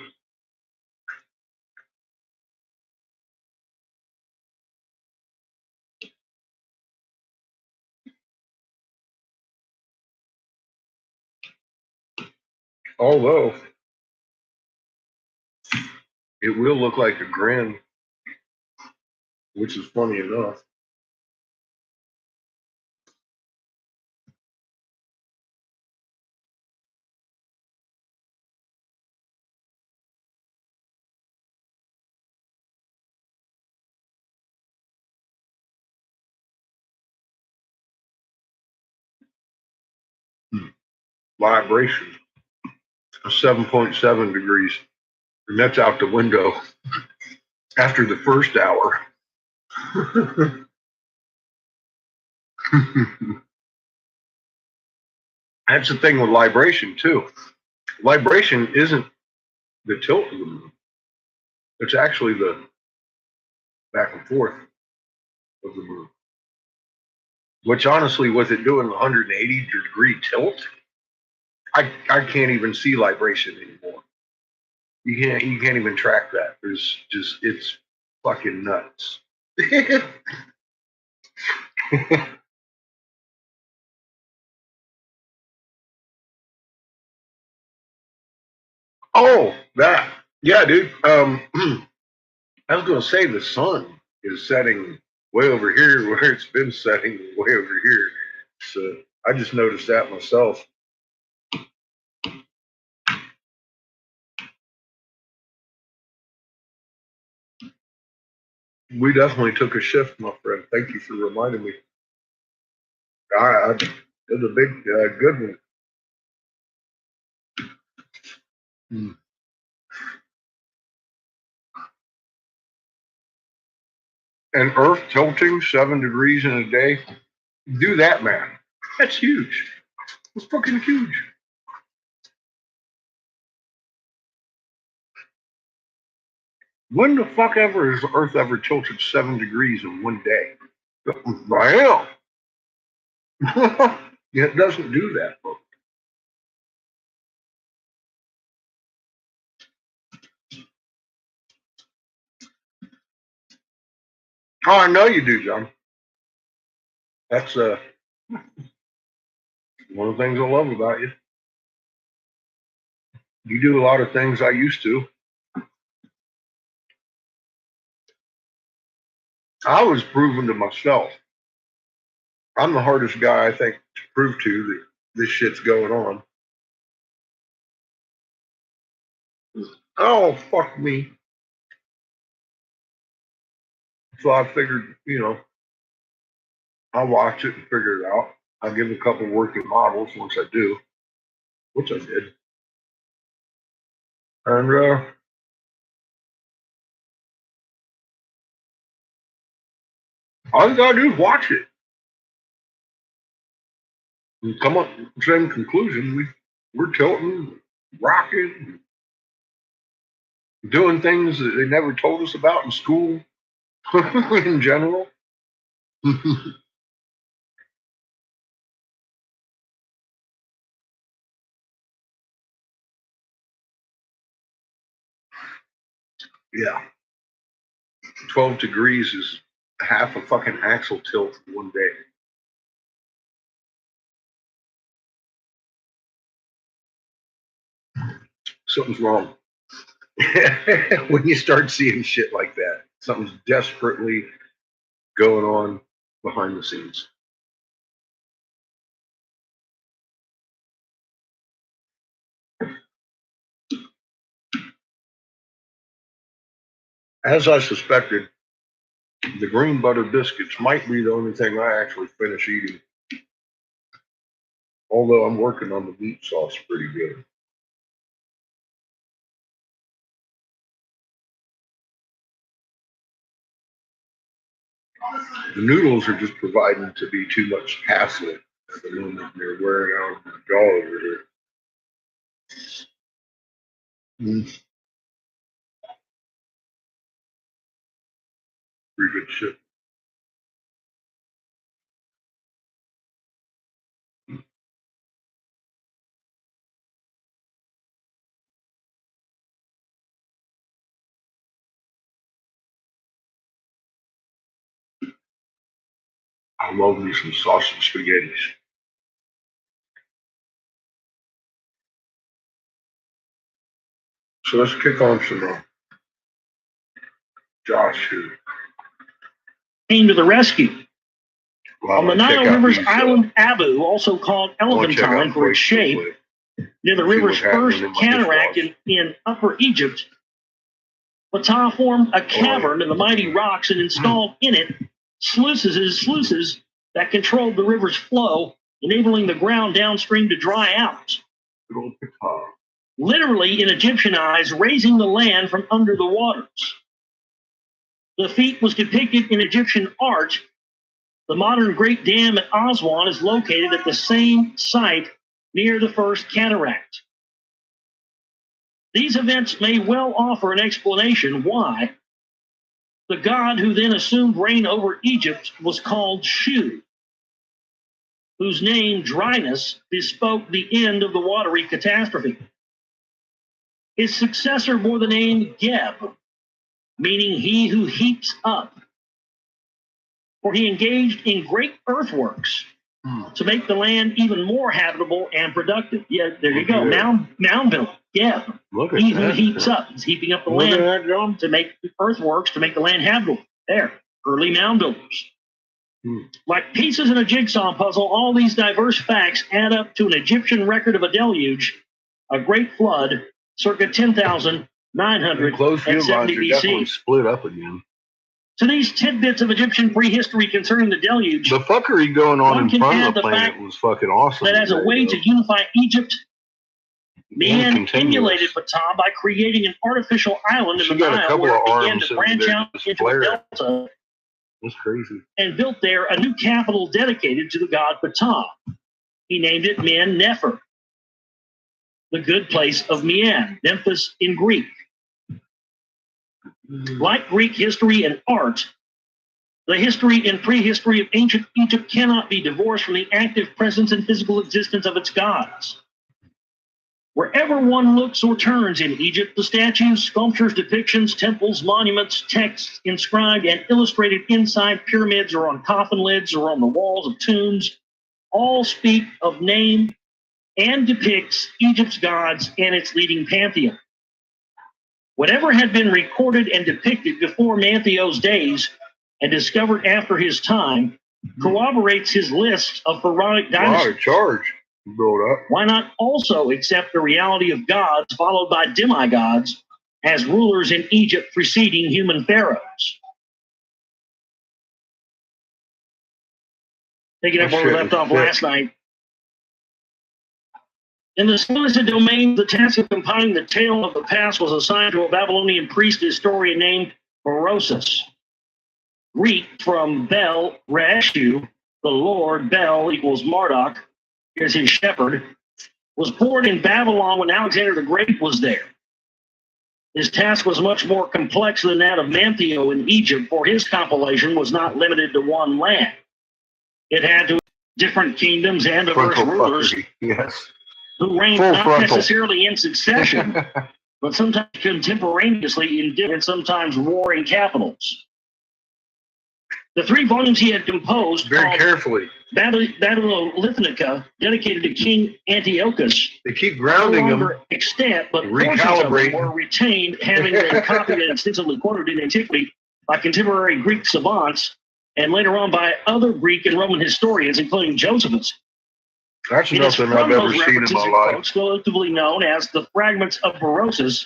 Although it will look like a grin, which is funny enough. Vibration of 7.7 degrees. And that's out the window after the first hour. That's the thing with vibration too. Vibration isn't the tilt of the moon. It's actually the back and forth of the moon. Which honestly, was it doing 180-degree tilt? I can't even see libration anymore. You can't even track that. There's just, it's fucking nuts. Oh, that. Yeah, dude. I was gonna say the sun is setting way over here where it's been setting way over here. So I just noticed that myself. We definitely took a shift, my friend. Thank you for reminding me. It was a big, good one. Hmm. And Earth tilting 7 degrees in a day. Do that, man. That's huge. It's fucking huge. When the fuck ever has the Earth ever tilted 7 degrees in one day? I am. It doesn't do that, folks. Oh, I know you do, John. That's one of the things I love about you. You do a lot of things I used to. I was proving to myself. I'm the hardest guy, I think, to prove to that this shit's going on. Oh, fuck me. So I figured, I'll watch it and figure it out. I'll give a couple working models once I do, which I did. And all you gotta do is watch it. And come up with the same conclusion. We're tilting, rocking, doing things that they never told us about in school in general. Yeah. 12 degrees is half a fucking axle tilt in one day. Something's wrong. When you start seeing shit like that, something's desperately going on behind the scenes. As I suspected, the green butter biscuits might be the only thing I actually finish eating. Although I'm working on the meat sauce pretty good. The noodles are just providing to be too much hassle at the moment. They're wearing out my jaw over here. Pretty good shit. I love me some sausage spaghettis. So let's kick on some Josh who came to the rescue. On the Nile River's island Abu, also called Elephantine for its shape, near the river's first cataract in Upper Egypt, Fatah formed a cavern in the mighty rocks and installed in it sluices that controlled the river's flow, enabling the ground downstream to dry out. Literally, in Egyptian eyes, raising the land from under the waters. The feat was depicted in Egyptian art. The modern Great Dam at Aswan is located at the same site near the first cataract. These events may well offer an explanation why the god who then assumed reign over Egypt was called Shu, whose name, dryness, bespoke the end of the watery catastrophe. His successor bore the name Geb, meaning he who heaps up, for he engaged in great earthworks to make the land even more habitable and productive. Yeah, there you go. Mound building. Geb. He who heaps up. He's heaping up the land to make earthworks to make the land habitable. There. Early mound builders. Like pieces in a jigsaw puzzle, all these diverse facts add up to an Egyptian record of a deluge, a great flood, circa 10,970 BC. Split up again. To these tidbits of Egyptian prehistory concerning the deluge, the fuckery going on in front of the planet was fucking awesome. That as a way to unify Egypt, Mian emulated Ptah by creating an artificial island in the Nile where it began to branch out into a delta. That's crazy. And built there a new capital dedicated to the god Ptah. He named it Men Nefer, the good place of Mian, Memphis in Greek. Like Greek history and art, the history and prehistory of ancient Egypt cannot be divorced from the active presence and physical existence of its gods. Wherever one looks or turns in Egypt, the statues, sculptures, depictions, temples, monuments, texts inscribed and illustrated inside pyramids or on coffin lids or on the walls of tombs all speak of name and depicts Egypt's gods and its leading pantheon. Whatever had been recorded and depicted before Manetho's days and discovered after his time corroborates his list of pharaonic dynasties. Wow, charge. Build up. Why not also accept the reality of gods followed by demigods as rulers in Egypt preceding human pharaohs? Taking up where we left off last night. In the Seleucid domain, the task of compiling the tale of the past was assigned to a Babylonian priest historian named Berosus. Greek from Bel, Reshu, the Lord, Bel equals Marduk, is his shepherd, was born in Babylon when Alexander the Great was there. His task was much more complex than that of Manetho in Egypt, for his compilation was not limited to one land. It had to different kingdoms and diverse rulers who reigned not necessarily in succession, but sometimes contemporaneously in different, sometimes warring capitals. The 3 volumes he had composed, very carefully, Babylolithica, dedicated to King Antiochus, they keep grounding them, extant, but portions of them were retained, having been copied and extensively quoted in antiquity by contemporary Greek savants, and later on by other Greek and Roman historians, including Josephus. That's nothing I've ever seen in my life. Collectively known as the fragments of Berosus,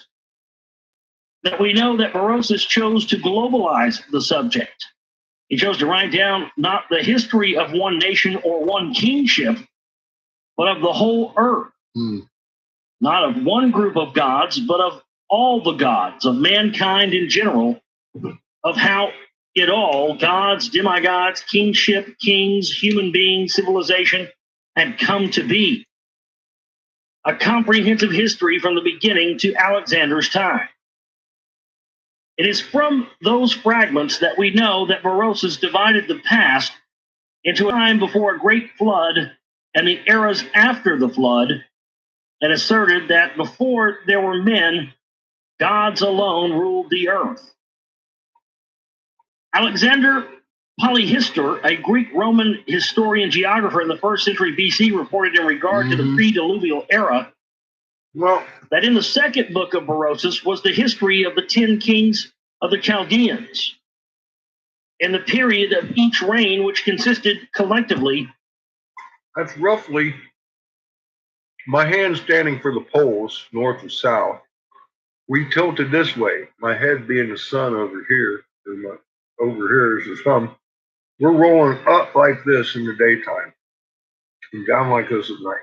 that we know that Berosus chose to globalize the subject. He chose to write down not the history of one nation or one kingship, but of the whole earth. Not of one group of gods, but of all the gods, of mankind in general, of how it all, gods, demigods, kingship, kings, human beings, civilization, had come to be. A comprehensive history from the beginning to Alexander's time. It is from those fragments that we know that Berosus divided the past into a time before a great flood and the eras after the flood, and asserted that before there were men, gods alone ruled the earth. Alexander Polyhistor, a Greek-Roman historian geographer in the 1st century BC, reported in regard to the pre-diluvial era that in the 2nd book of Berosus was the history of the 10 kings of the Chaldeans, and the period of each reign, which consisted collectively. That's roughly my hand standing for the poles, north and south. We tilted this way, my head being the sun over here, and over here is the thumb. We're rolling up like this in the daytime and down like this at night.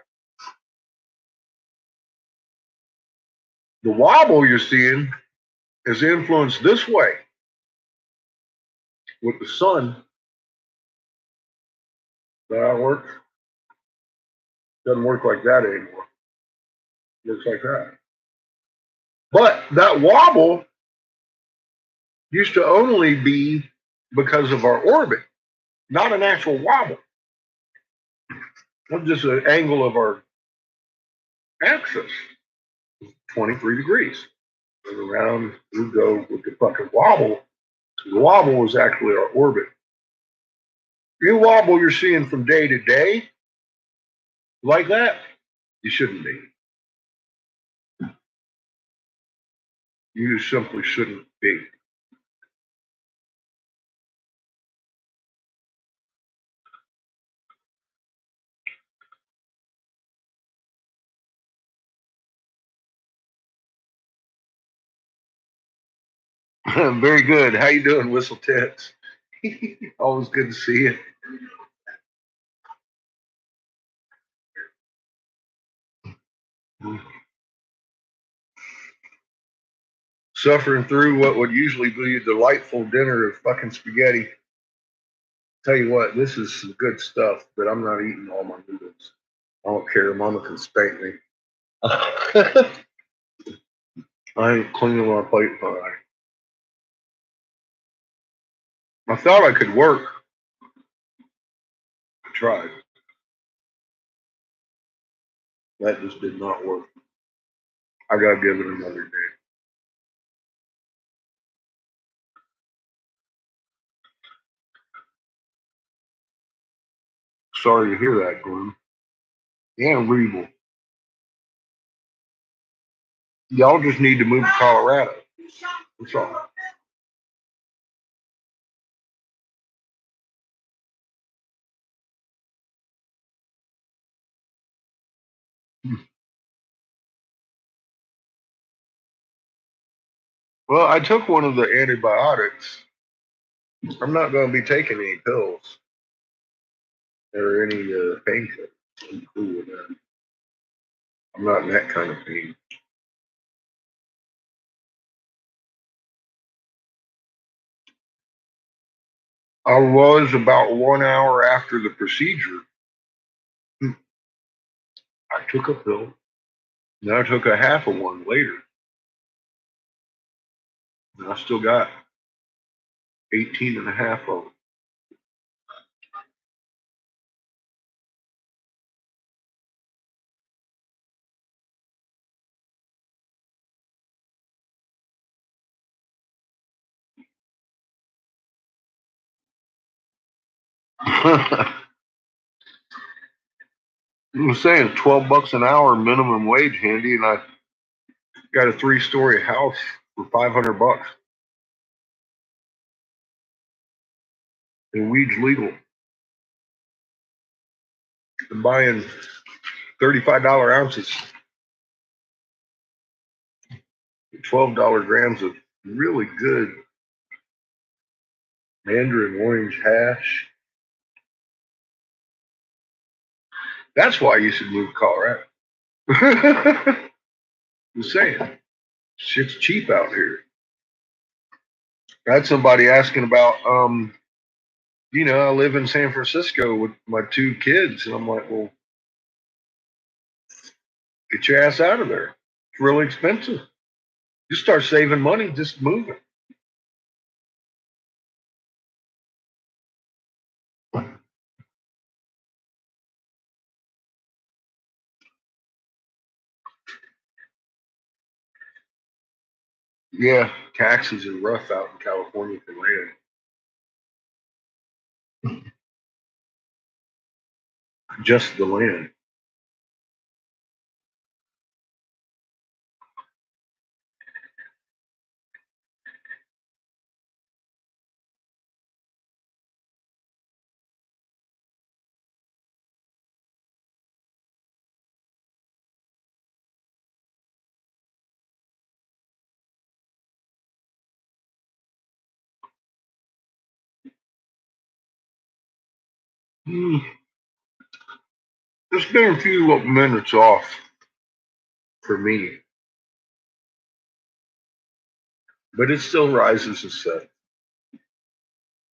The wobble you're seeing is influenced this way with the sun. Does that work? Doesn't work like that anymore. It looks like that. But that wobble used to only be because of our orbit, not an actual wobble. It's just an angle of our axis, 23 degrees. And around we go with the fucking wobble. The wobble was actually our orbit. You wobble you're seeing from day to day like that, you shouldn't be. You just simply shouldn't be. Very good. How you doing, Whistle Tits? Always good to see you. Suffering through what would usually be a delightful dinner of fucking spaghetti. Tell you what, this is some good stuff, but I'm not eating all my noodles. I don't care. Mama can spank me. I ain't cleaning my plate pie. I thought I could work. I tried. That just did not work. I gotta give it another day. Sorry to hear that, Glenn. And Reeble. Y'all just need to move to Colorado. That's all. Well, I took one of the antibiotics. I'm not going to be taking any pills or any painkillers. I'm cool with that. I'm not in that kind of pain. I was about 1 hour after the procedure. I took a pill. Then I took a half of one later. And I still got 18 and a half of them. I'm saying $12 an hour minimum wage, Handy, and I got a 3-story house for $500. And weed's legal. I'm buying $35 ounces, $12 grams of really good mandarin orange hash. That's why you should move to Colorado. I'm saying, shit's cheap out here. I had somebody asking about, I live in San Francisco with my 2 kids, and I'm like, well, get your ass out of there. It's really expensive. You start saving money, just move it. Yeah, taxes are rough out in California for land. Just the land. There's been a few minutes off for me, but it still rises and sets.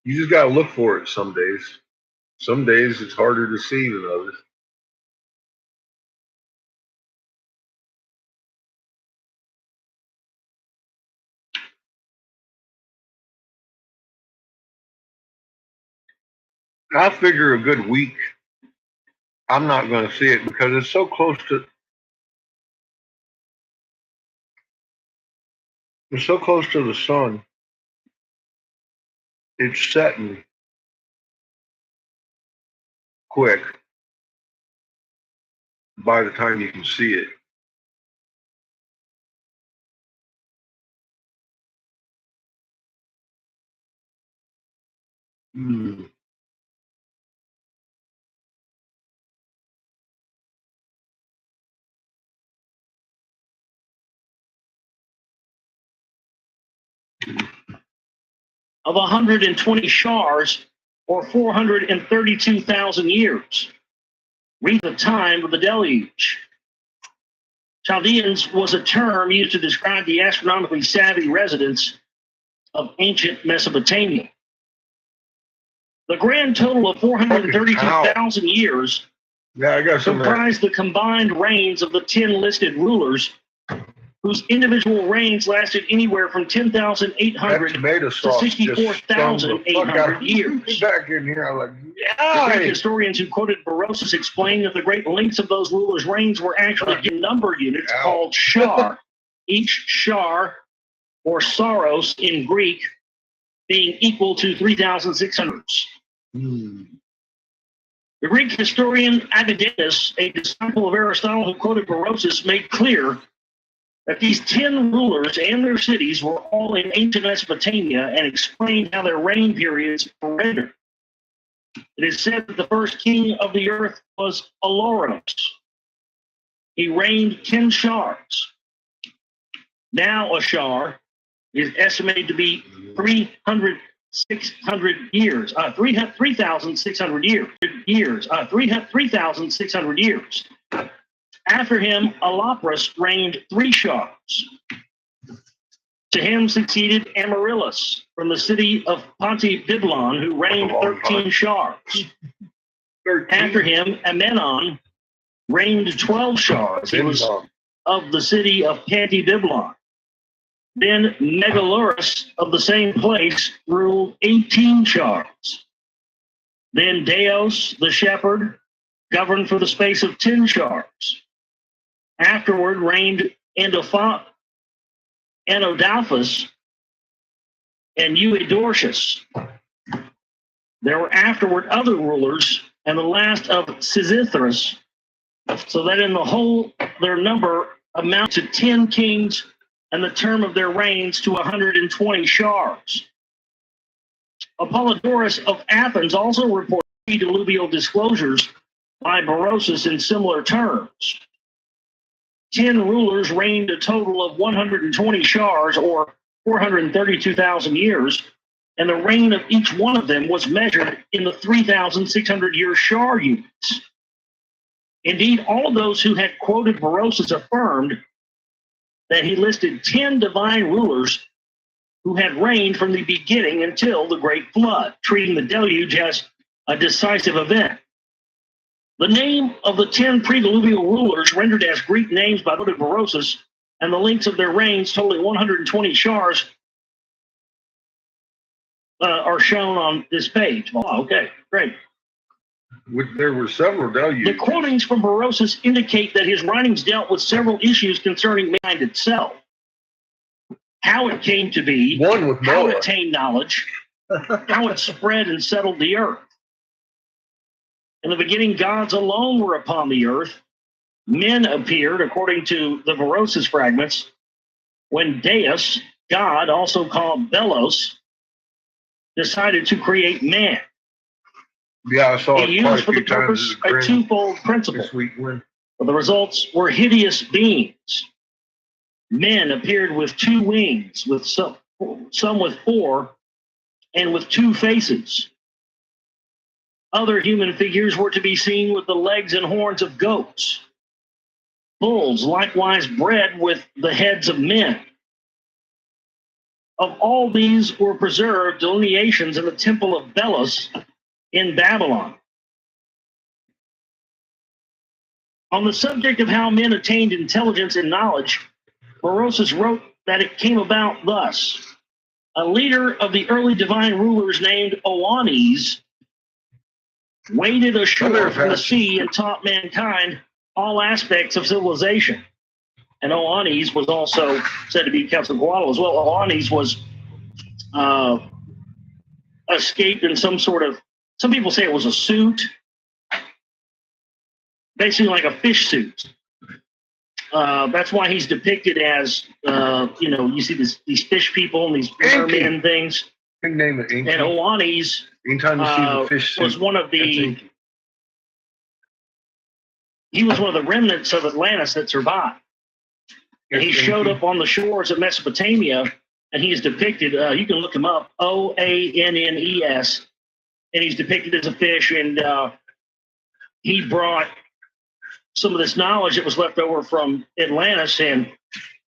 You just gotta look for it some days. Some days it's harder to see than others. I figure a good week. I'm not going to see it because it's so close to. It's so close to the sun. It's setting quick by the time you can see it. Mm. Of 120 shars, or 432,000 years. Read the time of the deluge. Chaldeans was a term used to describe the astronomically savvy residents of ancient Mesopotamia. The grand total of 432,000 years comprised the combined reigns of the 10 listed rulers, whose individual reigns lasted anywhere from 10,800 to 64,800 years. Back in here, I'm like, the Greek historians who quoted Berosus explained that the great lengths of those rulers' reigns were actually number units called shar. Each shar, or saros in Greek, being equal to 3,600. The Greek historian Agadeus, a disciple of Aristotle who quoted Berosus, made clear that these 10 rulers and their cities were all in ancient Mesopotamia and explained how their reign periods were rendered. It is said that the first king of the earth was Aloros. He reigned 10 shars. Now a shar is estimated to be 3,600 years. 3,600 years. 3,600 years. After him, Alopras reigned 3 shars. To him succeeded Amaryllis from the city of Pontibiblon, who reigned 13 shars. After him, Amenon reigned 12 shars. He was of the city of Pontibiblon. Then Megalurus of the same place ruled 18 shars. Then Deos, the shepherd, governed for the space of 10 shars. Afterward reigned Anodalphus and Eudortius. There were afterward other rulers, and the last of Sisythus, so that in the whole their number amount to 10 kings, and the term of their reigns to 120 shars. Apollodorus of Athens also reported diluvial disclosures by Berosus in similar terms. 10 rulers reigned a total of 120 shars, or 432,000 years, and the reign of each one of them was measured in the 3,600-year shar units. Indeed, all of those who had quoted Berosus affirmed that he listed 10 divine rulers who had reigned from the beginning until the Great Flood, treating the deluge as a decisive event. The name of the 10 pre-diluvial rulers rendered as Greek names by Berosus, and the lengths of their reigns totaling 120 shars are shown on this page. Oh, okay, great. There were several deluges. The quotings from Berosus indicate that his writings dealt with several issues concerning mankind itself. How it came to be, how it attained knowledge, how it spread and settled the earth. In the beginning, gods alone were upon the earth. Men appeared, according to the Berosus fragments, when Deus, God, also called Belos, decided to create man. Yeah, I saw he used for the purpose a twofold principle. But the results were hideous beings. Men appeared with 2 wings, with some with 4, and with 2 faces. Other human figures were to be seen with the legs and horns of goats. Bulls likewise bred with the heads of men. Of all these were preserved delineations in the temple of Belus in Babylon. On the subject of how men attained intelligence and knowledge, Berosus wrote that it came about thus. A leader of the early divine rulers named Oannes waded ashore from the sea and taught mankind all aspects of civilization. And Oannes was also said to be Quetzalcoatl as well. Oannes was escaped in some sort of, some people say it was a suit, basically like a fish suit. That's why he's depicted as, you see these fish people and these mermen things. Big name it. And Oannes anytime you see the fish suit, was one of the, he was one of the remnants of Atlantis that survived. And he showed up on the shores of Mesopotamia, and he's depicted, you can look him up, Oannes, and he's depicted as a fish, and he brought some of this knowledge that was left over from Atlantis and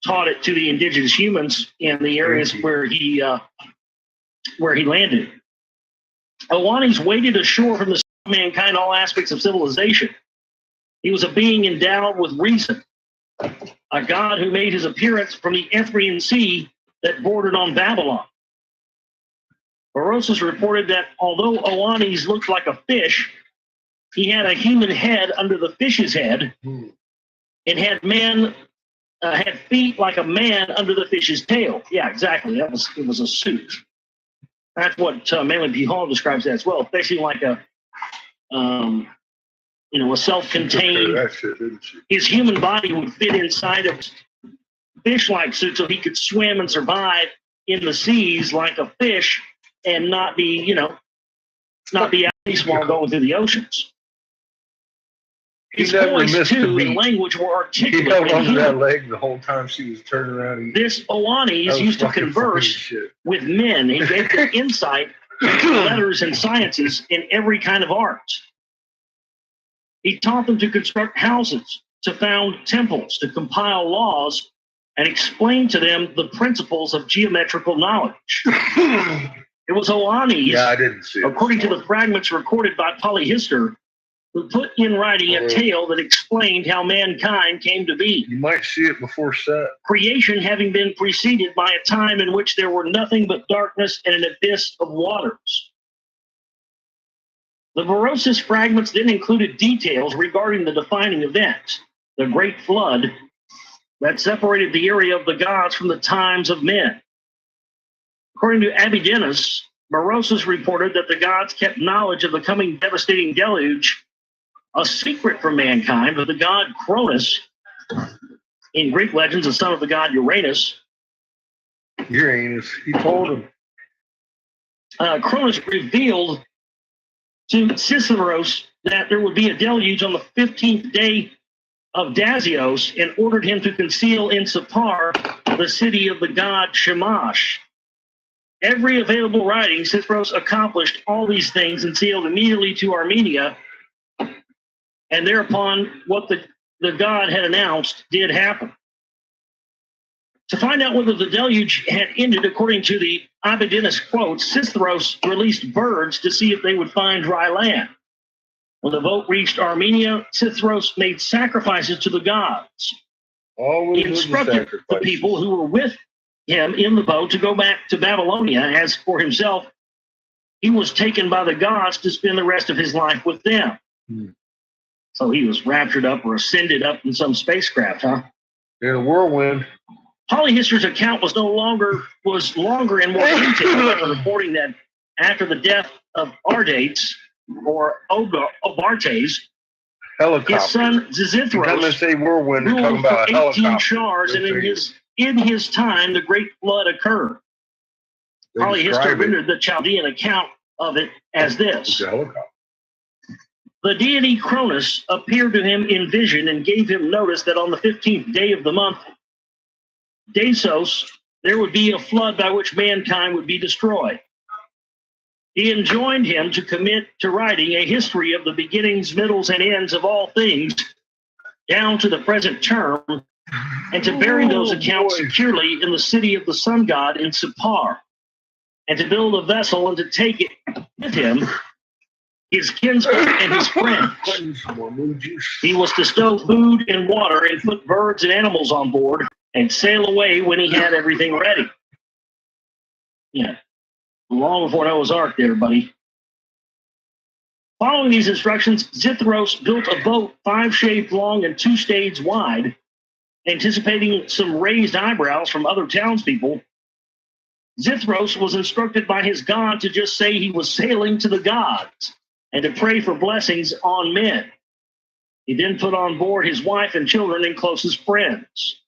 taught it to the indigenous humans in the areas where he landed. Oannes waded ashore from the sea of mankind all aspects of civilization. He was a being endowed with reason, a god who made his appearance from the Ephraim Sea that bordered on Babylon. Berosus reported that although Oannes looked like a fish, he had a human head under the fish's head, and had feet like a man under the fish's tail. Yeah, exactly. It was a suit. That's what Malin P. Hall describes that as well, basically like a self-contained. His human body would fit inside a fish-like suit, so he could swim and survive in the seas like a fish, and not be out while going through the oceans. His voice, too, and language were articulate. He held onto that leg the whole time she was turning around. This Oannes used to converse with men. He gave them insight into letters and sciences in every kind of art. He taught them to construct houses, to found temples, to compile laws, and explain to them the principles of geometrical knowledge. It was Oannes, I didn't see it, according to the fragments recorded by Polyhistor, who put in writing a tale that explained how mankind came to be. You might see it before set. Creation having been preceded by a time in which there were nothing but darkness and an abyss of waters. The Berosus fragments then included details regarding the defining event, the Great Flood, that separated the area of the gods from the times of men. According to Abydenus, Berosus reported that the gods kept knowledge of the coming devastating deluge a secret from mankind, but the god Cronus, in Greek legends, the son of the god Uranus. He told him. Cronus revealed to Ciceros that there would be a deluge on the 15th day of Dazios, and ordered him to conceal in Sippar the city of the god Shamash. Every available writing, Ciceros accomplished all these things and sailed immediately to Armenia, and thereupon what the god had announced did happen. To find out whether the deluge had ended, according to the Abydenus quotes, Ciceros released birds to see if they would find dry land. When the boat reached Armenia, Ciceros made sacrifices to the gods. He instructed the people who were with him in the boat to go back to Babylonia. As for himself, he was taken by the gods to spend the rest of his life with them. So he was raptured up or ascended up in some spacecraft, huh? In a whirlwind. Polyhistor's account was longer and more detailed, reporting that after the death of Ardates, or Obartes, his son Xizithros ruled for 18 shars, and in his time the Great Flood occurred. Polyhistor rendered the Chaldean account of it as this. The deity Cronus appeared to him in vision and gave him notice that on the 15th day of the month, Dasos, there would be a flood by which mankind would be destroyed. He enjoined him to commit to writing a history of the beginnings, middles, and ends of all things, down to the present term, and to bury those accounts securely in the city of the sun god in Sippar, and to build a vessel and to take it with him, his kinsfolk and his friends. He was to stow food and water and put birds and animals on board and sail away when he had everything ready. Yeah. Long before Noah's Ark there, buddy. Following these instructions, Zithros built a boat 5 shades long and 2 shades wide, anticipating some raised eyebrows from other townspeople. Zithros was instructed by his god to just say he was sailing to the gods and to pray for blessings on men. He then put on board his wife and children and closest friends.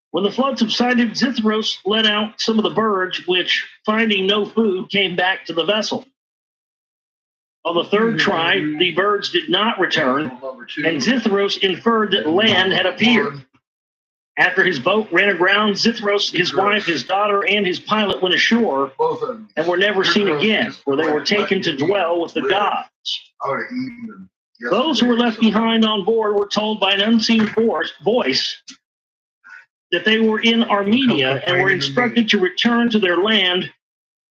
When the flood subsided, Zithros let out some of the birds, which, finding no food, came back to the vessel. On the third try, the birds did not return, and Zithros inferred that land had appeared. After his boat ran aground, Zithros, his wife, his daughter, and his pilot went ashore and were never seen again, for they were taken to dwell with the gods. Those who were left behind on board were told by an unseen voice that they were in Armenia and were instructed to return to their land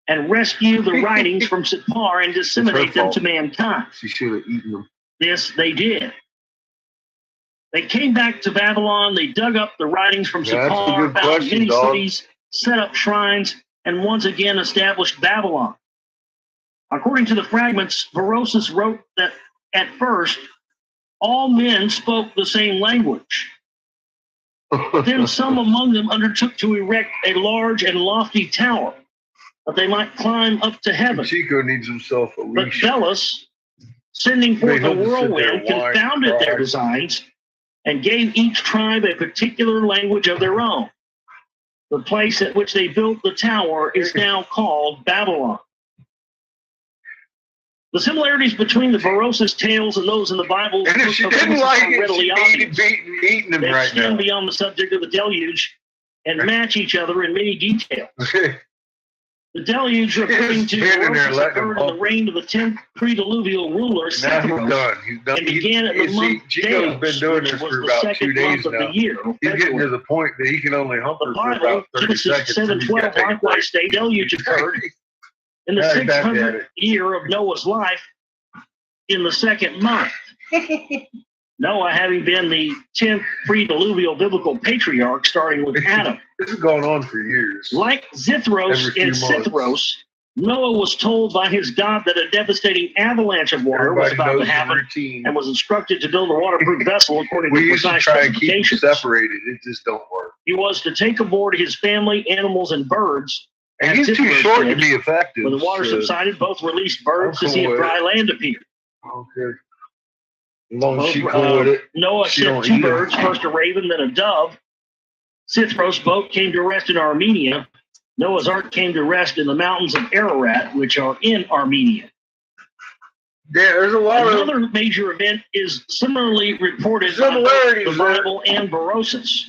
and rescue the writings from Sitpar and disseminate them to mankind. She should have eaten them. This they did. They came back to Babylon, they dug up the writings from Sitpar, found many cities, set up shrines, and once again established Babylon. According to the fragments, Berosus wrote that at first, all men spoke the same language. Then some among them undertook to erect a large and lofty tower, that they might climb up to heaven. Chico needs himself a leash. But Belus, sending forth a whirlwind, confounded their designs and gave each tribe a particular language of their own. The place at which they built the tower is now called Babylon. The similarities between the Berosus tales and those in the Bible and if she didn't like it, she'd be eating them right now. Extend beyond the subject of the deluge and match each other in many details. The deluge, referring to Berosus, occurred in the reign of the 10th pre-diluvial ruler, Sethros, and began at the month Deus, been doing this for about 2 days now. He's getting to the point that he can only hump her for about 30 seconds. 7:12 likewise state deluge occurred in the 600th year of Noah's life in the 2nd month. Noah having been the 10th pre-diluvial biblical patriarch, starting with Adam. This has gone on for years. Like Zithros and Sithros, Noah was told by his God that a devastating avalanche of water was about to happen and was instructed to build a waterproof vessel according to precise specifications. Separated, it just don't work. He was to take aboard his family, animals, and birds. And he's too short to be effective. When the water subsided, both released birds to see if dry land appeared. Okay. As long as she's cool with it. Noah sent 2 birds, first a raven, then a dove. Sithros' boat came to rest in Armenia. Noah's Ark came to rest in the mountains of Ararat, which are in Armenia. Yeah, there's a lot Another major event is similarly reported by the Bible and Berosus.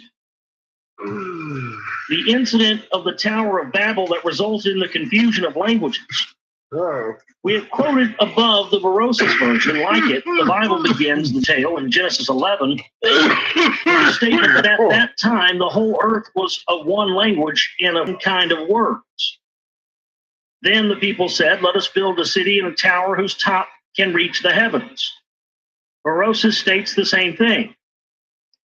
The incident of the Tower of Babel that resulted in the confusion of languages. We have quoted above the Berosus version. Like it, the Bible begins the tale in Genesis 11 with a statement that at that time the whole earth was of one language and of kind of words. Then the people said, "Let us build a city and a tower whose top can reach the heavens." Berosus states the same thing.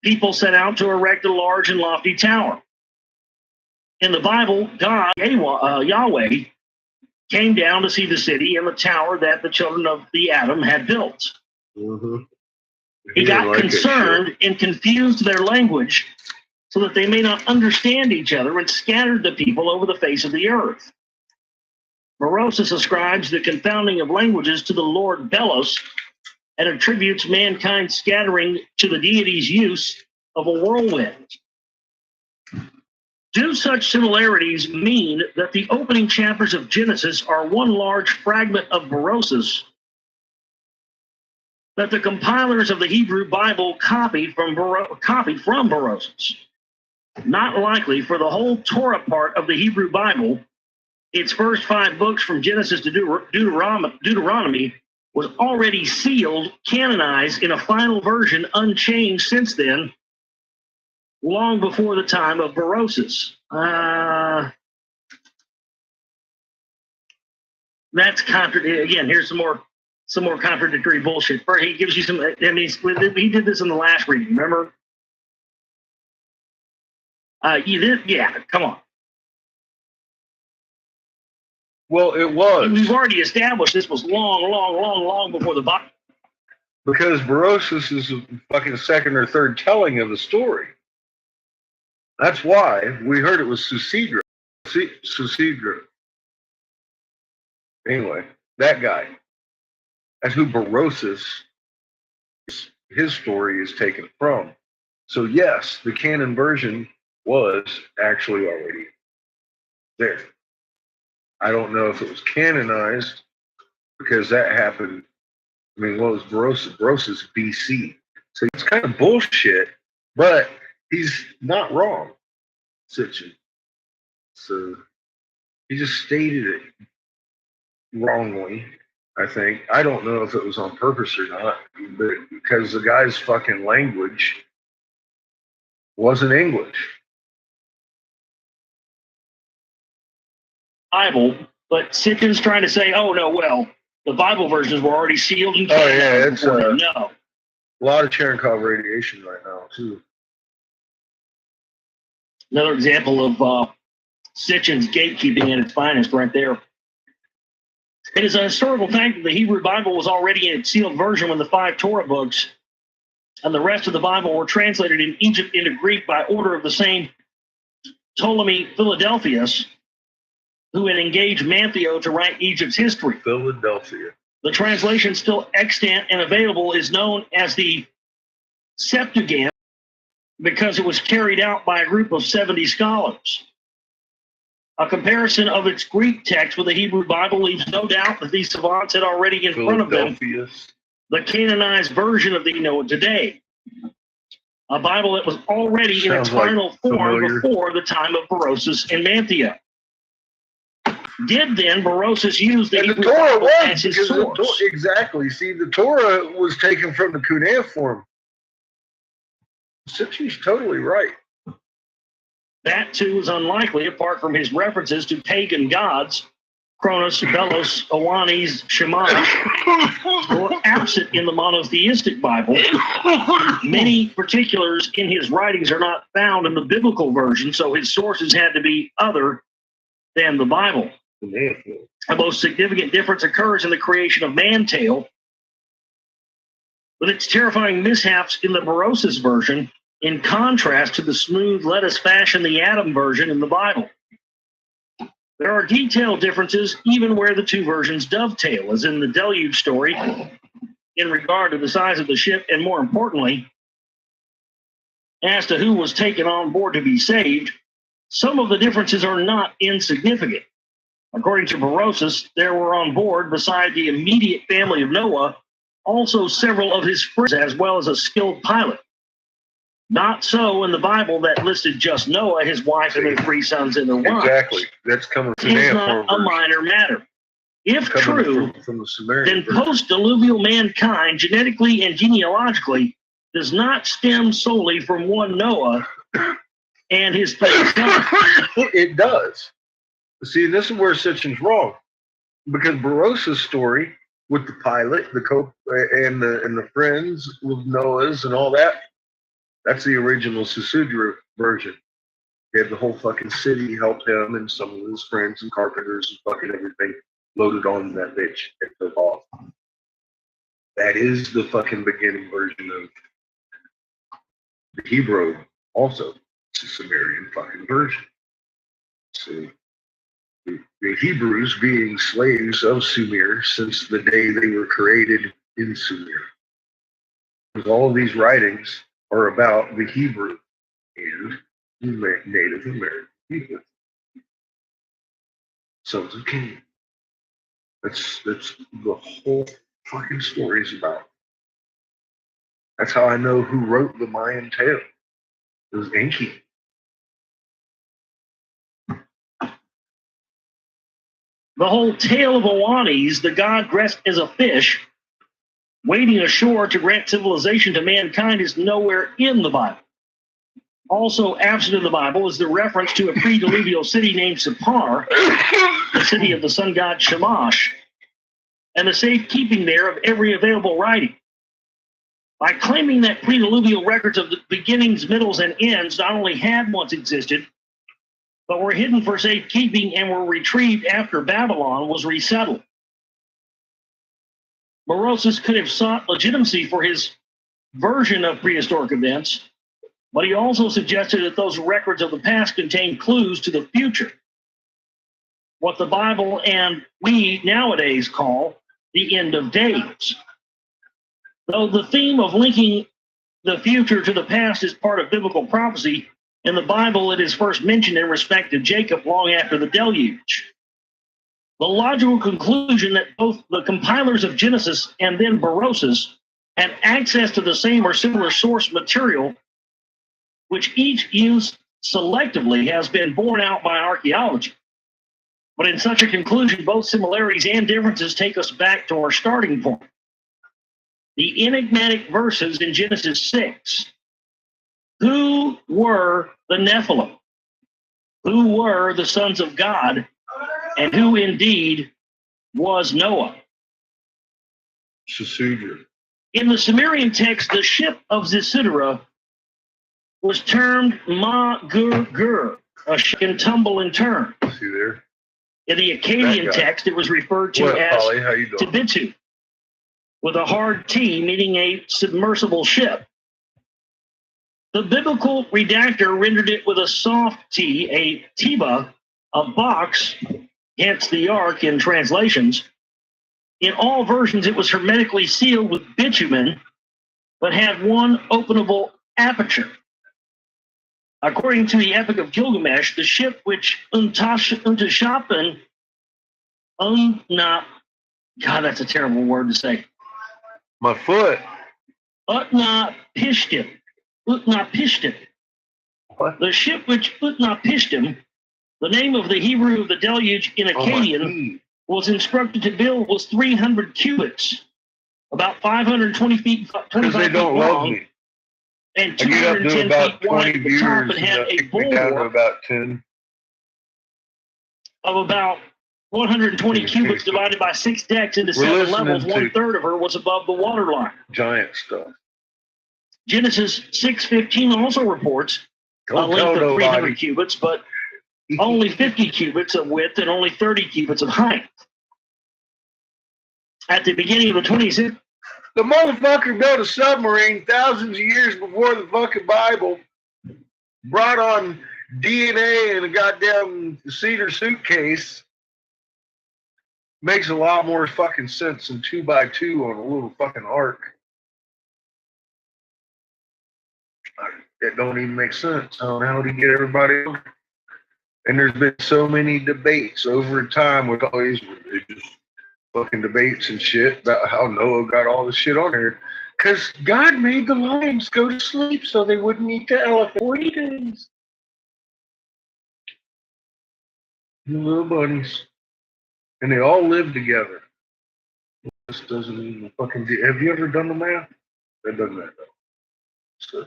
People set out to erect a large and lofty tower. In the Bible, God, Yahweh, came down to see the city and the tower that the children of the Adam had built. Mm-hmm. He got concerned and confused their language so that they may not understand each other and scattered the people over the face of the earth. Berosus ascribes the confounding of languages to the Lord Belos and attributes mankind's scattering to the deity's use of a whirlwind. Do such similarities mean that the opening chapters of Genesis are one large fragment of Berosus that the compilers of the Hebrew Bible copied from Berosus? Not likely, for the whole Torah part of the Hebrew Bible, its first 5 books from Genesis to Deuteronomy, was already sealed, canonized in a final version, unchanged since then, long before the time of Berosus. That's again, here's some more contradictory bullshit. He gives you some. I mean, he did this in the last reading. Remember? You did, yeah. Come on. Well, it was. We've already established this was long before the Bible. Because Berosus is a fucking second or third telling of the story. That's why we heard it was Susidra. Susidra. Anyway, that guy. That's who Berosus, his story is taken from. So yes, the canon version was actually already there. I don't know if it was canonized because that happened. I mean, what was Berosus? Berosus BC. So it's kind of bullshit, but he's not wrong, Sitchin. So he just stated it wrongly, I think. I don't know if it was on purpose or not, but because the guy's fucking language wasn't English. Bible, but Sitchin's trying to say, oh no, well, the Bible versions were already sealed and it's no. a lot of Cherenkov radiation right now too. Another example of Sitchin's gatekeeping at its finest right there. It is a historical fact that the Hebrew Bible was already in its sealed version when the 5 Torah books and the rest of the Bible were translated in Egypt into Greek by order of the same Ptolemy Philadelphus, who had engaged Mantheo to write Egypt's history. Philadelphia. The translation still extant and available is known as the Septuagint because it was carried out by a group of 70 scholars. A comparison of its Greek text with the Hebrew Bible leaves no doubt that these savants had already in front of them the canonized version of the Noah today. A Bible that was already in its final form before the time of Berosus and Mantheo. Did then Berosus use the Hebrew Bible as his source? Exactly. See, the Torah was taken from the cuneiform. Sitchin's totally right. That too is unlikely, apart from his references to pagan gods, Cronus, Belos, Oannes, Shamash, were absent in the monotheistic Bible. Many particulars in his writings are not found in the biblical version, so his sources had to be other than the Bible. The most significant difference occurs in the creation of Mantel, with its terrifying mishaps in the Berosus version, in contrast to the smooth let us fashion the Adam version in the Bible. There are detailed differences even where the two versions dovetail, as in the deluge story, in regard to the size of the ship, and more importantly, as to who was taken on board to be saved. Some of the differences are not insignificant. According to Berosus, there were on board, beside the immediate family of Noah, also several of his friends, as well as a skilled pilot. Not so in the Bible that listed just Noah, his wife, and their 3 sons and their wives. Exactly. That's coming from It is not a minor matter. If true, from the Sumerian then post-diluvial mankind, genetically and genealogically, does not stem solely from one Noah and his 3 sons. It does. See, this is where Sitchin's wrong, because Berosus' story with the pilot, the and the friends with Noah's and all that, that's the original Susidra version. He had the whole fucking city help him and some of his friends and carpenters and fucking everything loaded on that bitch and took off. That is the fucking beginning version of the Hebrew, also. It's a Sumerian fucking version. So the Hebrews being slaves of Sumer since the day they were created in Sumer. Because all of these writings are about the Hebrew and Native American people. Sons of Cain. That's the whole fucking story is about. That's how I know who wrote the Mayan tale. It was Enki. The whole tale of Oannes, the god dressed as a fish, wading ashore to grant civilization to mankind, is nowhere in the Bible. Also absent in the Bible is the reference to a pre-diluvial city named Sippar, the city of the sun god Shamash, and the safekeeping there of every available writing. By claiming that pre-diluvial records of the beginnings, middles, and ends not only had once existed, but were hidden for safekeeping and were retrieved after Babylon was resettled. Berosus could have sought legitimacy for his version of prehistoric events, but he also suggested that those records of the past contain clues to the future, what the Bible and we nowadays call the end of days. Though the theme of linking the future to the past is part of biblical prophecy, in the Bible it is first mentioned in respect to Jacob long after the deluge. The logical conclusion that both the compilers of Genesis and then Berosus had access to the same or similar source material, which each used selectively, has been borne out by archaeology. But in such a conclusion, both similarities and differences take us back to our starting point. The enigmatic verses in Genesis 6. Who were the Nephilim? Who were the sons of God? And who indeed was Noah? Sisudra. In the Sumerian text, the ship of Zisidra was termed Ma-gur-gur, a ship and tumble and turn. See there? In the Akkadian text, it was referred to as Polly? How you doing? Tibitu, with a hard T, meaning a submersible ship. The biblical redactor rendered it with a soft T, a tiba, a box, hence the ark in translations. In all versions, it was hermetically sealed with bitumen, but had one openable aperture. According to the Epic of Gilgamesh, the ship which Untashapin, God, that's a terrible word to say. My foot. Utnapishtim. What? The ship which Utnapishtim, the name of the Hebrew of the deluge in Akkadian, was instructed to build was 300 cubits, about 520 feet, 25 they feet don't love long, me. and I get up to 210 about feet wide 20 at the top, viewers and had and a kick me down to bulwark about 10. of about 120 cubits divided by 6 decks into We're 7 levels. listening to 1/3 of her was above the waterline. Giant stuff. Genesis 6:15 also reports a Don't tell length of 300 nobody. cubits, but only 50 cubits of width and only 30 cubits of height. At the beginning of the 20th, The motherfucker built a submarine thousands of years before the fucking Bible, brought on DNA in a goddamn cedar suitcase. Makes a lot more fucking sense than 2x2 on a little fucking ark. That don't even make sense. How do you get everybody over? And there's been so many debates over time with all these religious fucking debates and shit about how Noah got all the shit on there. Because God made the lions go to sleep so they wouldn't eat the elephant 40 days. The little bunnies. And they all live together. This doesn't even fucking do. Have you ever done the math? That doesn't matter. So,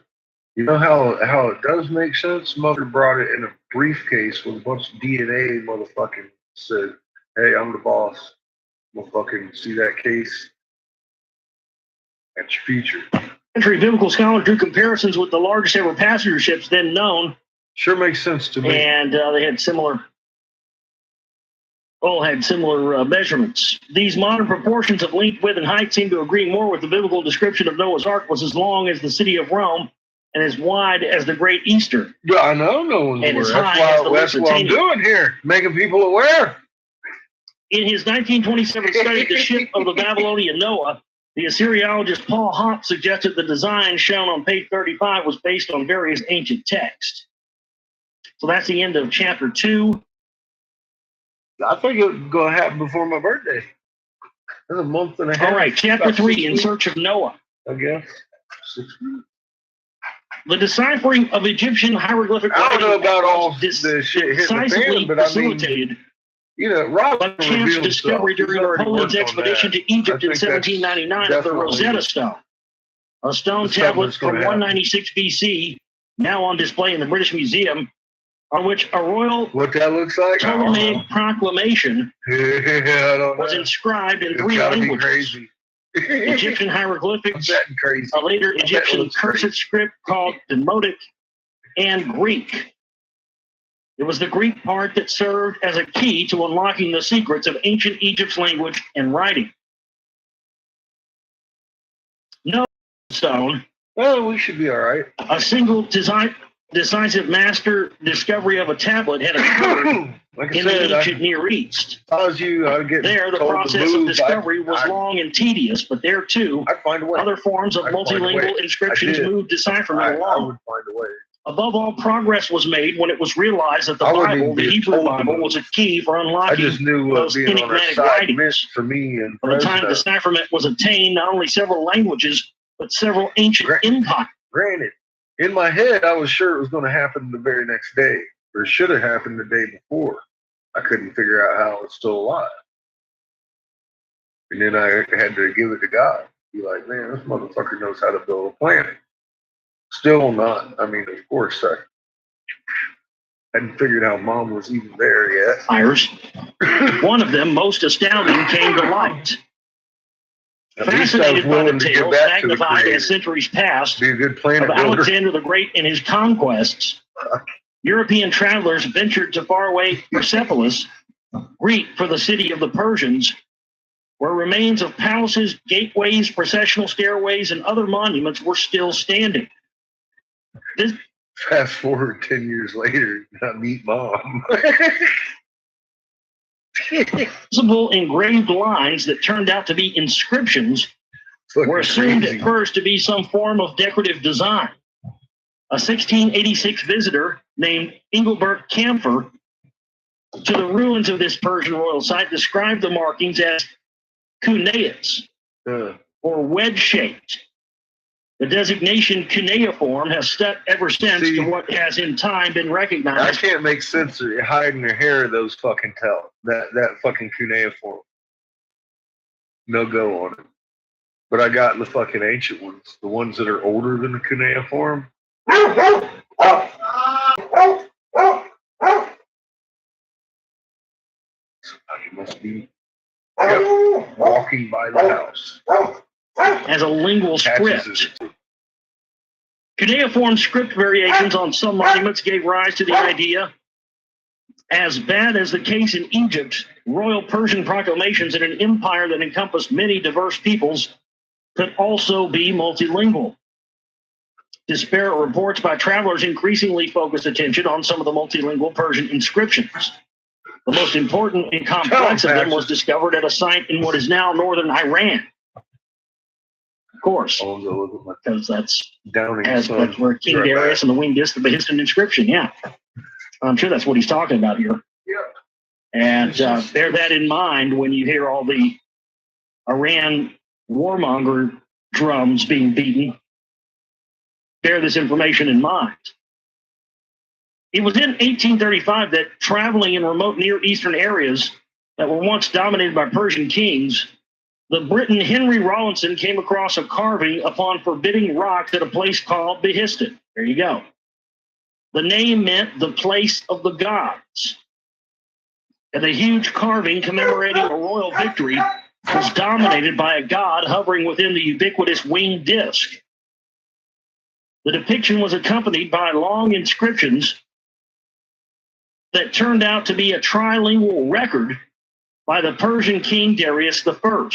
you know how it does make sense? Mother brought it in a briefcase with a bunch of DNA, motherfucking said, hey, I'm the boss. Motherfucking see that case? That's your future. century biblical scholars drew comparisons with the largest ever passenger ships then known, Sure makes sense to me. and they had similar measurements. These modern proportions of length, width, and height seem to agree more with the biblical description of Noah's Ark was as long as the city of Rome and as wide as the Great Eastern. Yeah, I know no one's And aware. as high as the That's what I'm Lusitania. doing here, making people aware. In his 1927 study, The Ship of the Babylonian Noah, the Assyriologist Paul Hopp suggested the design shown on page 35 was based on various ancient texts. So that's the end of chapter 2. I think it's going to happen before my birthday. That's a month and a half. All right, chapter About 3, 6 In weeks, Search of Noah. I guess. 6 weeks. The deciphering of Egyptian hieroglyphic I don't know writing about all was the shit hitting the decisively fan, but I mean, facilitated you know, Rob by chance revealed discovery stuff. He's during already Napoleon's worked on expedition that. to Egypt I in think that's 1799 of the definitely Rosetta Stone, a stone the stuff tablet that's from gonna happen. 196 BC, now on display in the British Museum, on which a royal What that looks like? I don't know. Ptolemaic proclamation Yeah, I don't was know. inscribed in It's 3 gotta be languages: crazy. Egyptian I'm hieroglyphics, betting crazy. a later Egyptian looks cursive crazy. script called Demotic, and Greek. It was the Greek part that served as a key to unlocking the secrets of ancient Egypt's language and writing. No stone. Well, we should be all right. A single decisive master discovery of a tablet had occurred Like I in the said, ancient Near East. if I was you, I'd get There, the told to process move. of discovery was I'd- long and tedious, but there too, I'd find a way. other forms of I'd find a way. multilingual inscriptions I did. moved decipherment I along. would find a way. Above all, progress was made when it was realized that the I wouldn't Bible, even the be Hebrew told to Bible, move. was a key for I unlocking. just knew what those being on our enigmatic side writings. meant for me and By the time Fresno. decipherment was attained, not only several languages, but several ancient Great. empires. Granted, in my head, I was sure it was going to happen the very next day, or it should have happened the day before. I couldn't figure out how I was still alive. And then I had to give it to God. Be like, man, this motherfucker knows how to build a planet. Still not. I mean, of course, I hadn't figured out Mom was even there yet. Fires. One of them, most astounding, came to light. At least I was Fascinated by the willing to give tales, back to the magnified as Creator. centuries passed, Be a good of planet builder. Alexander the Great and his conquests, European travelers ventured to faraway Persepolis, Greek for the city of the Persians, where remains of palaces, gateways, processional stairways, and other monuments were still standing. This Fast forward 10 years later, I meet Mom. visible engraved lines that turned out to be inscriptions Fucking were assumed crazy. at first to be some form of decorative design. A 1686 visitor named Engelbert Camphor to the ruins of this Persian royal site described the markings as cuneiform or wedge-shaped. The designation cuneiform has stuck ever since See, to what has in time been I recognized. can't make sense of hiding their hair of those fucking that fucking cuneiform. No go on it. But I got the fucking ancient ones, the ones that are older than the cuneiform. Somebody must be walking by the house. As a lingual Catches script. it. Cuneiform script variations on some monuments gave rise to the idea, as bad as the case in Egypt, royal Persian proclamations in an empire that encompassed many diverse peoples could also be multilingual. Disparate reports by travelers increasingly focused attention on some of the multilingual Persian inscriptions. The most important and complex of them was discovered at a site in what is now northern Iran. Of course, because that's where King Darius and the Winged the Behistun inscription. Yeah, I'm sure that's what he's talking about here. Yeah. And bear that in mind when you hear all the Iran warmonger drums being beaten. Bear this information in mind. It was in 1835 that traveling in remote Near Eastern areas that were once dominated by Persian kings, the Briton Henry Rawlinson came across a carving upon forbidding rocks at a place called Behistun. There you go. The name meant the place of the gods. And the huge carving commemorating a royal victory was dominated by a god hovering within the ubiquitous winged disc. The depiction was accompanied by long inscriptions that turned out to be a trilingual record by the Persian king Darius I,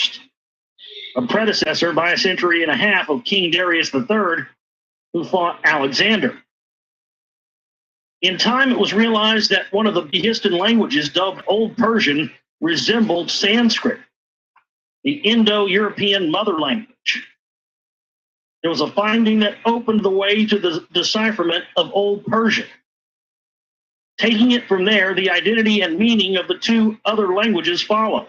a predecessor by a century and a half of King Darius III, who fought Alexander. In time, it was realized that one of the Behistun languages, dubbed Old Persian, resembled Sanskrit, the Indo-European mother language. There was a finding that opened the way to the decipherment of Old Persian. Taking it from there, the identity and meaning of the two other languages followed.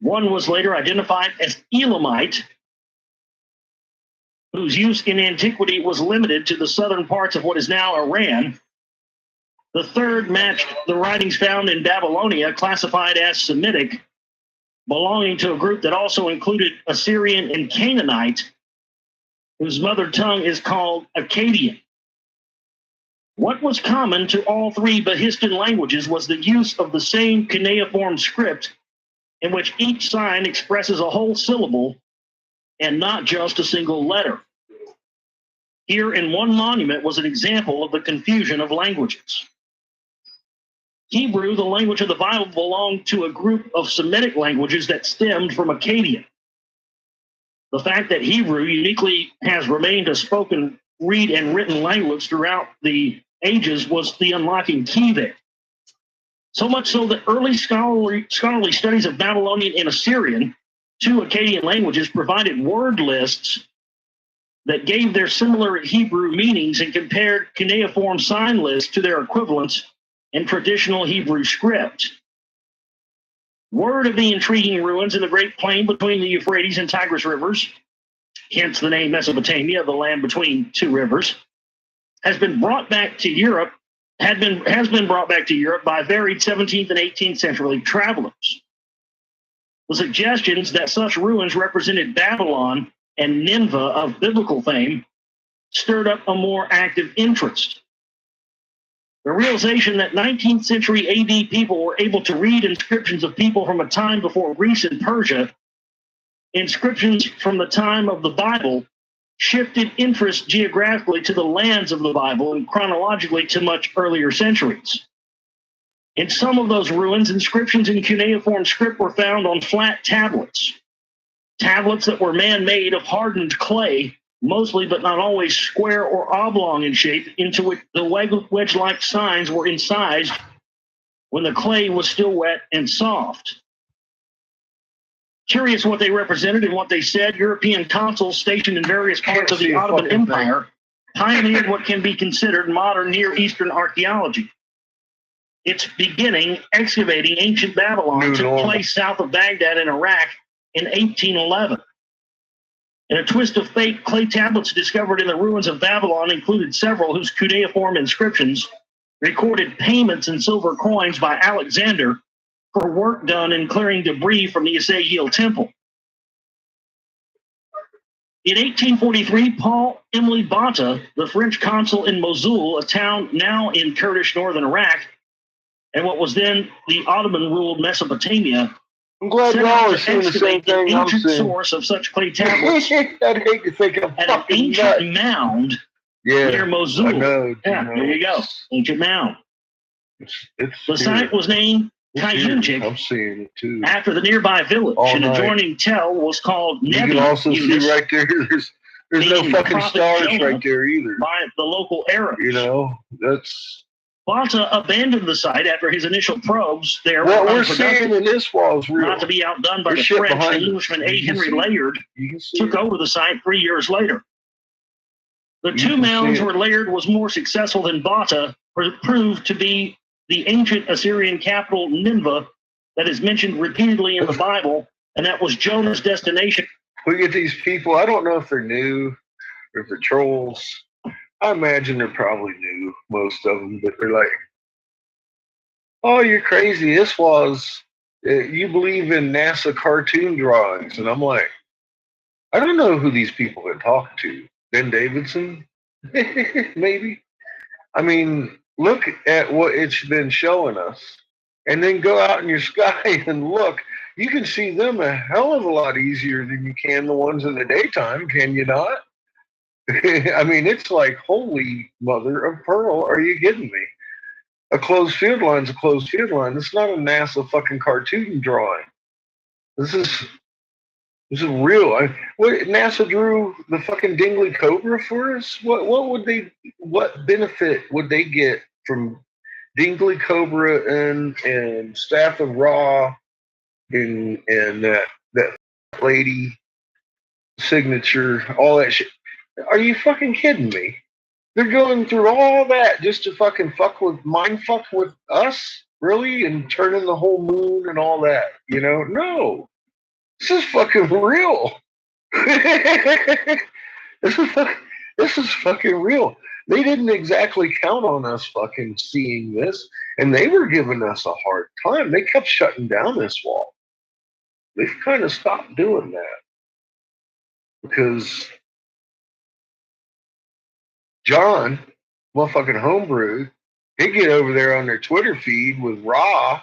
One was later identified as Elamite, whose use in antiquity was limited to the southern parts of what is now Iran. The third matched the writings found in Babylonia, classified as Semitic, belonging to a group that also included Assyrian and Canaanite, whose mother tongue is called Akkadian. What was common to all three Behistun languages was the use of the same cuneiform script, in which each sign expresses a whole syllable and not just a single letter. Here in one monument was an example of the confusion of languages. Hebrew, the language of the Bible, belonged to a group of Semitic languages that stemmed from Akkadian. The fact that Hebrew uniquely has remained a spoken, read, and written language throughout the ages was the unlocking key there. So much so that early scholarly studies of Babylonian and Assyrian, two Akkadian languages, provided word lists that gave their similar Hebrew meanings and compared cuneiform sign lists to their equivalents in traditional Hebrew script. Word of the intriguing ruins in the Great Plain between the Euphrates and Tigris rivers, hence the name Mesopotamia, the land between two rivers, has been brought back to Europe, has been brought back to Europe by varied 17th and 18th century travelers. The suggestions that such ruins represented Babylon and Nineveh of biblical fame stirred up a more active interest. The realization that 19th century AD people were able to read inscriptions of people from a time before Greece and Persia, inscriptions from the time of the Bible, shifted interest geographically to the lands of the Bible and chronologically to much earlier centuries. In some of those ruins, inscriptions in cuneiform script were found on flat tablets that were man-made of hardened clay, mostly but not always square or oblong in shape, into which the wedge-like signs were incised when the clay was still wet and soft. Curious what they represented and what they said, European consuls stationed in various parts of the Ottoman Empire pioneered what can be considered modern Near Eastern archaeology. Its beginning, excavating ancient Babylon, took place south of Baghdad in Iraq in 1811. In a twist of fate, clay tablets discovered in the ruins of Babylon included several whose cuneiform inscriptions recorded payments in silver coins by Alexander for work done in clearing debris from the Assyrian temple. In 1843, Paul Emily Botta, the French consul in Mosul, a town now in Kurdish northern Iraq, and what was then the Ottoman-ruled Mesopotamia, I'm glad y'all are seeing the same thing I'm ancient seeing. Source of such clay tablets I'd hate to think I'm at an fucking ancient nuts. mound near Mosul. I know. Yeah, there you go. Ancient mound. It's The site was named Kayunjik. I'm seeing it too. After the nearby village. An adjoining tell was called Nebi. You can also see right there, there's no fucking stars Jonah right there either. By the local Arabs. You know, that's... Botta abandoned the site after his initial probes there. What we're seeing in this wall is real. Not to be outdone by the French, the Englishman A. Henry Layard took over the site 3 years later. The two mounds where Layard was more successful than Botta proved to be the ancient Assyrian capital Nineveh that is mentioned repeatedly in the Bible, and that was Jonah's destination. We get these people, I don't know if they're new or if they're trolls. I imagine they're probably new, most of them, but they're like, oh, you're crazy. This was, you believe in NASA cartoon drawings. And I'm like, I don't know who these people are talking to. Ben Davidson? Maybe. I mean, look at what it's been showing us. And then go out in your sky and look. You can see them a hell of a lot easier than you can the ones in the daytime, can you not? I mean, it's like, holy mother of pearl, are you kidding me? A closed field line's a closed field line. It's not a NASA fucking cartoon drawing. This is real. What NASA drew the fucking Dingley Cobra for us? What benefit would they get from Dingley Cobra and Staff of Ra and that lady signature, all that shit? Are you fucking kidding me? They're going through all that just to fucking mind fuck with us? Really? And turning the whole moon and all that, you know? No. This is fucking real. This is fucking real. They didn't exactly count on us fucking seeing this, and they were giving us a hard time. They kept shutting down this wall. They've kind of stopped doing that because John, motherfucking homebrew, he'd get over there on their Twitter feed with Ra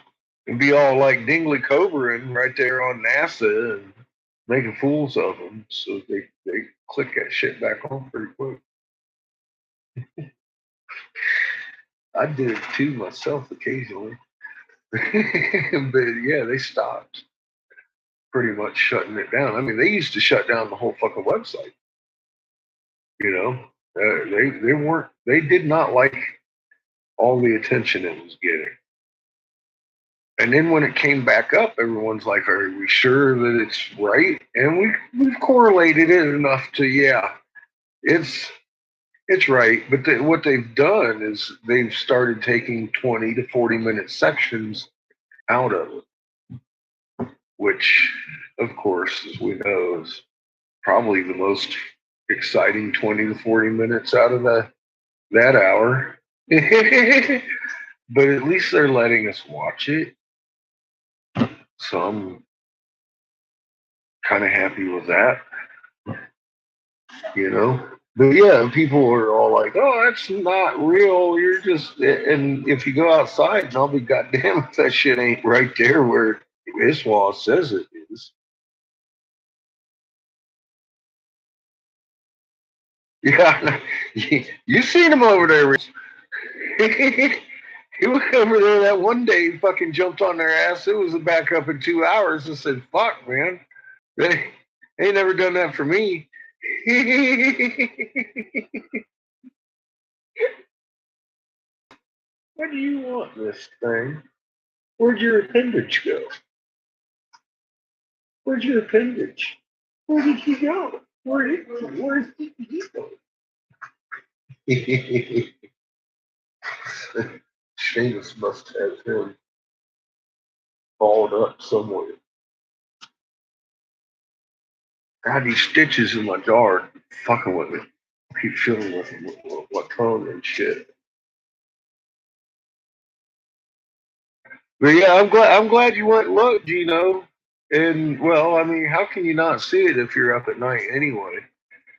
and be all like Dingley Cobra and right there on NASA and making fools of them. So they click that shit back on pretty quick. I did it too myself occasionally. But yeah, they stopped pretty much shutting it down. I mean, they used to shut down the whole fucking website. You know, they did not like all the attention it was getting. And then when it came back up, everyone's like, "Are we sure that it's right?" And we've correlated it enough to it's it's right. But what they've done is they've started taking 20 to 40-minute sections out of it, which, of course, as we know, is probably the most exciting 20 to 40 minutes out of that hour. But at least they're letting us watch it. So I'm kind of happy with that, you know. But yeah, people are all like, "Oh, that's not real. You're just..." And if you go outside, and I'll be goddamn if that shit ain't right there where ISWA says it is. Yeah, you seen him over there. He went over there that one day. He fucking jumped on their ass. It was a back up in 2 hours. And said, "Fuck, man, they ain't never done that for me." What do you want, this thing? Where'd your appendage go? Where'd your appendage? Where did he go? Where did he go? Seamus must have him balled up somewhere. God, these stitches in my jaw are fucking with me. I keep feeling with my tongue and shit. But yeah, I'm glad you went and looked, Gino. And well, I mean, how can you not see it if you're up at night anyway?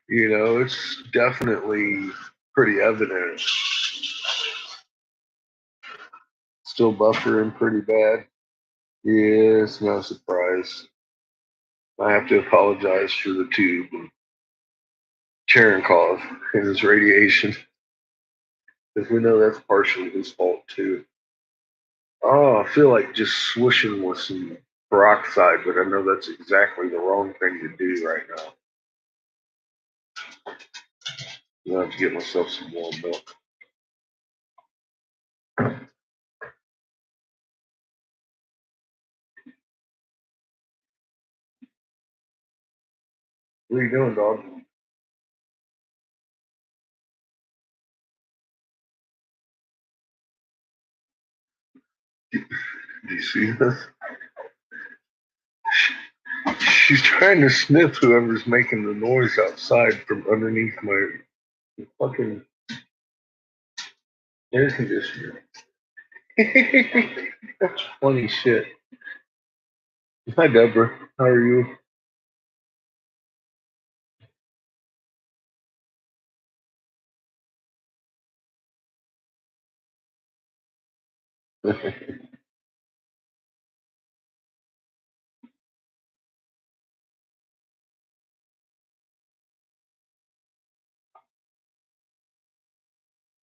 You know, it's definitely pretty evident. Still buffering pretty bad. Yeah, it's no surprise. I have to apologize for the tube and Cherenkov and his radiation, because we know that's partially his fault too. Oh, I feel like just swishing with some peroxide, but I know that's exactly the wrong thing to do right now. I have to get myself some warm milk. What are you doing, dog? Do you see this? She's trying to sniff whoever's making the noise outside from underneath my fucking air conditioner. That's funny shit. Hi, Deborah. How are you?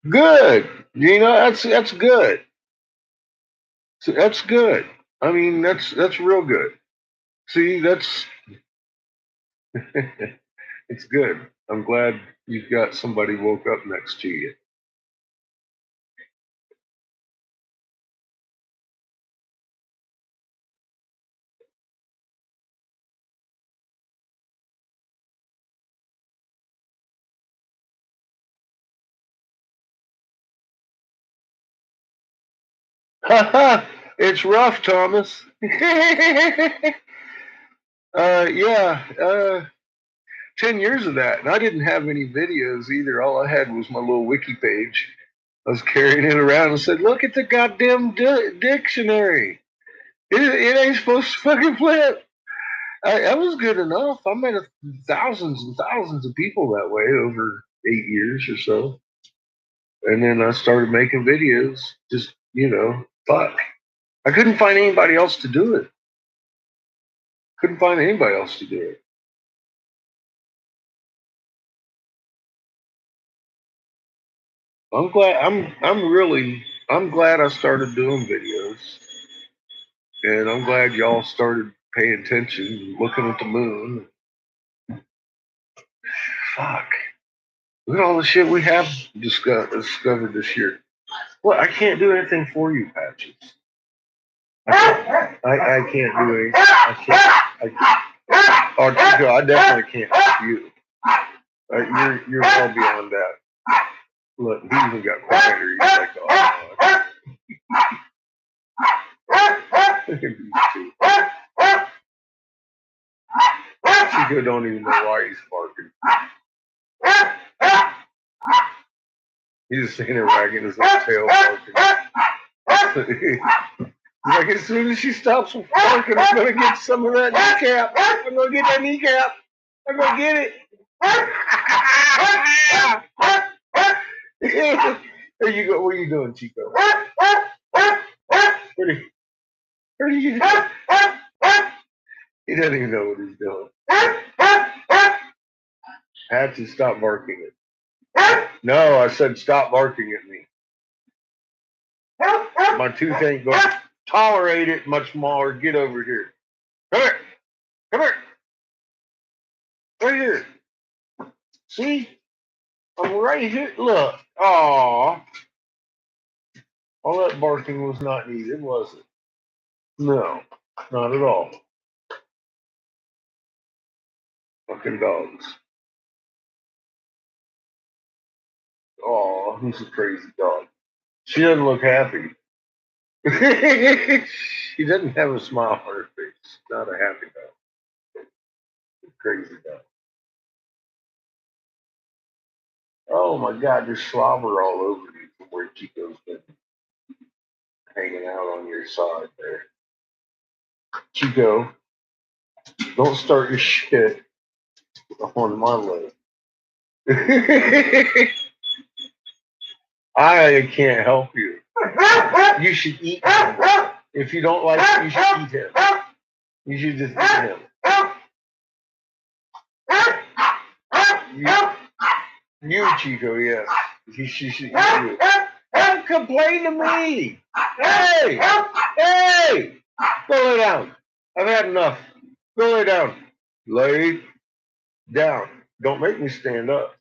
Good. You know, that's good. So that's good. I mean, that's real good. See, that's it's good. I'm glad you've got somebody woke up next to you. It's rough, Thomas. Yeah, 10 years of that. And I didn't have any videos either. All I had was my little wiki page. I was carrying it around and said, "Look at the goddamn dictionary. It ain't supposed to fucking flip." I was good enough. I met thousands and thousands of people that way over 8 years or so. And then I started making videos. Just, fuck. I couldn't find anybody else to do it. Couldn't find anybody else to do it. I'm glad. I'm glad I started doing videos. And I'm glad y'all started paying attention, looking at the moon. Fuck. Look at all the shit we have discovered this year. Well, I can't do anything for you, Patches. I can't do anything. I can't. Oh, Chico, I definitely can't help you. You're well beyond that. Look, he even got quieter. He's like, oh, look at these two. Chico don't even know why he's barking. He's just sitting there wagging his little tail barking. He's like, as soon as she stops barking, I'm going to get some of that kneecap. I'm going to get that kneecap. I'm going to get it. There you go. What are you doing, Chico? Where are you? He doesn't even know what he's doing. Patches, stop barking at me. No, I said stop barking at me. My tooth ain't going to tolerate it much more. Get over here. Come here. Come here. Right here. See? I'm right here. Look. Aw. All that barking was not needed, was it? No, not at all. Fucking dogs. Aw, he's a crazy dog. She doesn't look happy. She doesn't have a smile on her face. She's not a happy dog. Crazy dog. Oh my God, there's slobber all over you from where Chico's been hanging out on your side there. Chico, don't start your shit on my leg. I can't help you. You should eat him. If you don't like him, you should eat him. You should just eat him. You Chico, yes. She should eat you. Don't complain to me. Hey! Hey! Go lay down. I've had enough. Go lay down. Lay down. Don't make me stand up.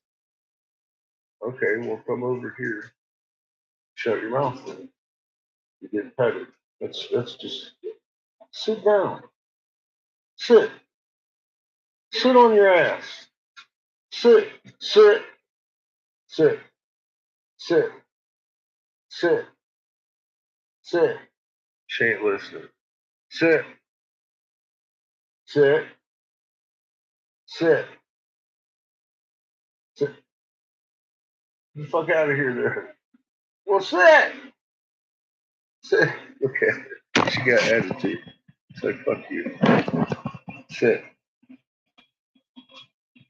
Okay, well, come over here. Shut your mouth then. You get petted. Let's just sit down. Sit. Sit on your ass. Sit. Sit. Sit. Sit. Sit. Sit. She ain't listening. Sit. Sit. Sit. Sit. Get the fuck out of here there. Well, sit. Sit. Okay. She got attitude. It's like, fuck you. Sit.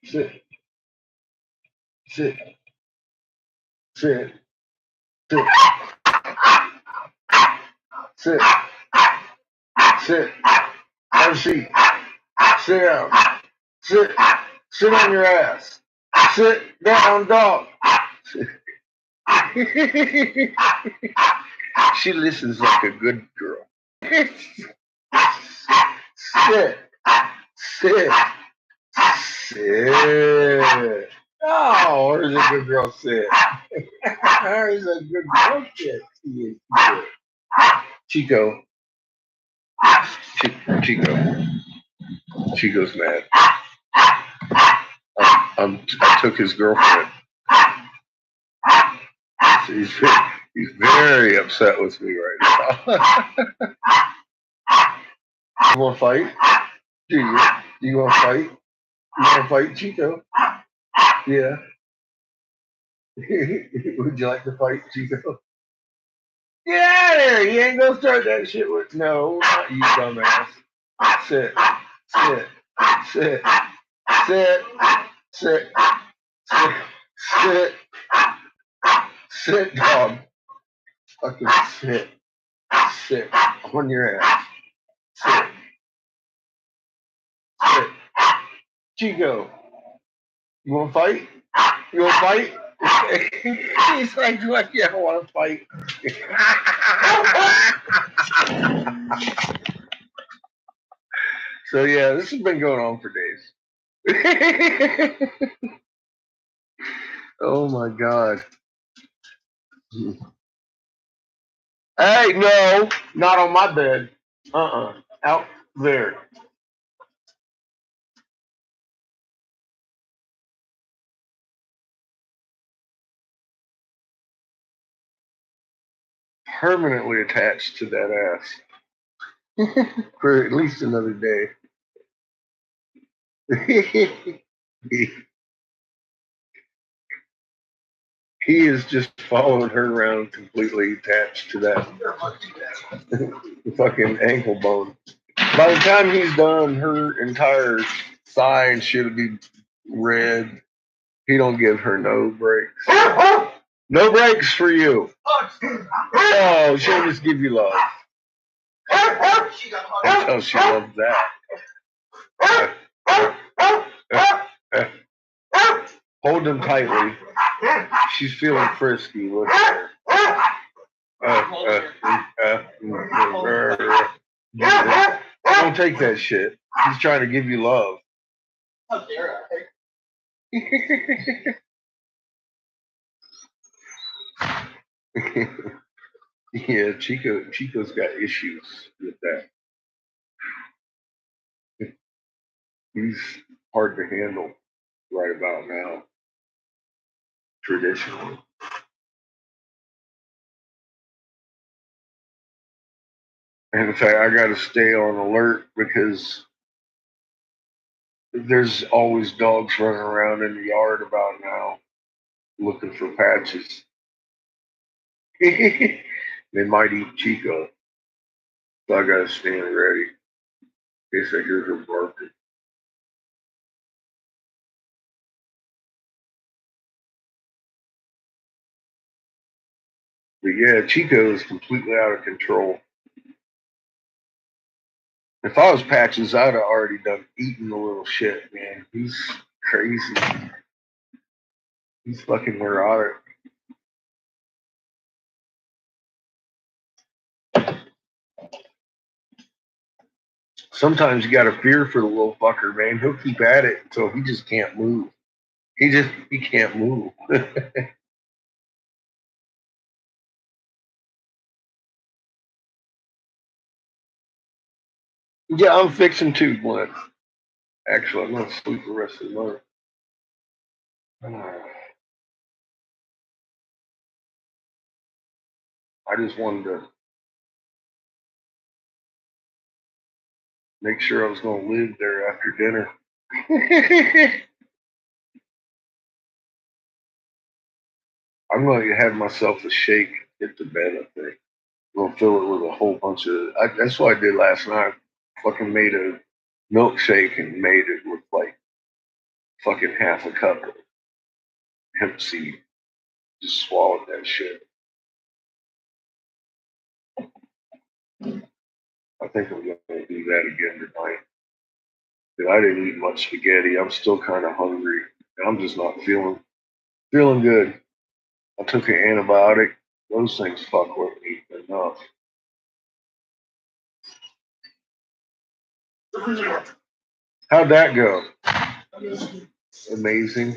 Sit. Sit. Sit. Sit. Sit. Sit. Have a seat. Sit down. Sit. Sit on your ass. Sit down, dog. She listens like a good girl. Sit. Sit. Sit. Oh, where's a good girl sit? Where's a good girl sit? Chico. Chico's mad. I took his girlfriend. He's very upset with me right now. You want to fight? Do you? Do you want to fight? You want to fight, Chico? Yeah. Would you like to fight, Chico? Get out of there! You ain't gonna start that shit with. No, not you, dumbass. Sit. Sit. Sit. Sit. Sit. Sit. Sit. Sit, dog. Fucking sit. Sit. On your ass. Sit. Sit. Chico. You wanna fight? You wanna fight? He's like, yeah, I wanna fight. So yeah, this has been going on for days. Oh my God. Hey, no, not on my bed. Out there. Permanently attached to that ass for at least another day. He is just following her around, completely attached to that fucking ankle bone. By the time he's done, her entire thigh and shit'll be red. He don't give her no breaks. No breaks for you. Oh, she'll just give you love. Until she loves that. Hold him tightly. She's feeling frisky. Look at her. Don't take that shit. He's trying to give you love. How dare I? Yeah, Chico's got issues with that. He's hard to handle right about now. Traditionally. And in fact, I got to stay on alert because there's always dogs running around in the yard about now looking for patches. They might eat Chico. So I got to stand ready in case I hear her barking. But yeah, Chico is completely out of control. If I was Patches, I'd have already done eating the little shit, man. He's crazy. He's fucking neurotic. Sometimes you gotta fear for the little fucker, man. He'll keep at it until he just can't move. He can't move. Yeah, I'm fixing to, Glenn. Actually, I'm gonna sleep the rest of the night. I just wanted to make sure I was gonna live there after dinner. I'm going to have myself a shake at the bed, I think. I'm going to fill it with a whole bunch of. That's what I did last night. Fucking made a milkshake and made it with like fucking half a cup of hemp seed. Just swallowed that shit. I think I'm going to do that again tonight. But I didn't eat much spaghetti. I'm still kind of hungry. I'm just not feeling good. I took an antibiotic. Those things fuck with me enough. How'd that go? Amazing.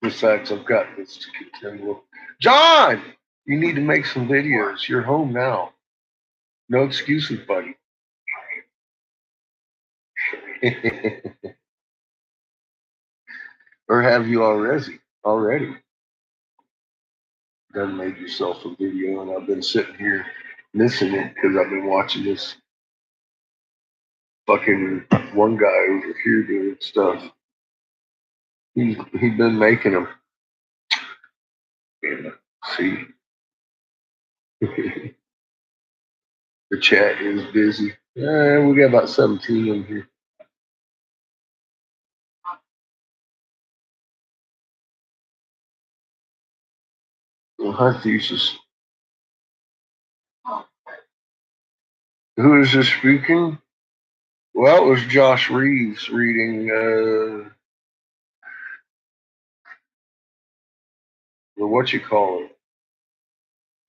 Besides, I've got this to contend with. John, you need to make some videos. You're home now. No excuses, buddy. Or have you already? Done made yourself a video, and I've been sitting here missing it because I've been watching this fucking one guy over here doing stuff. He's been making them. And see, the chat is busy. We got about 17 in here. Well, hi, Thesis. Who is this speaking? Well, it was Josh Reeves reading the what you call it,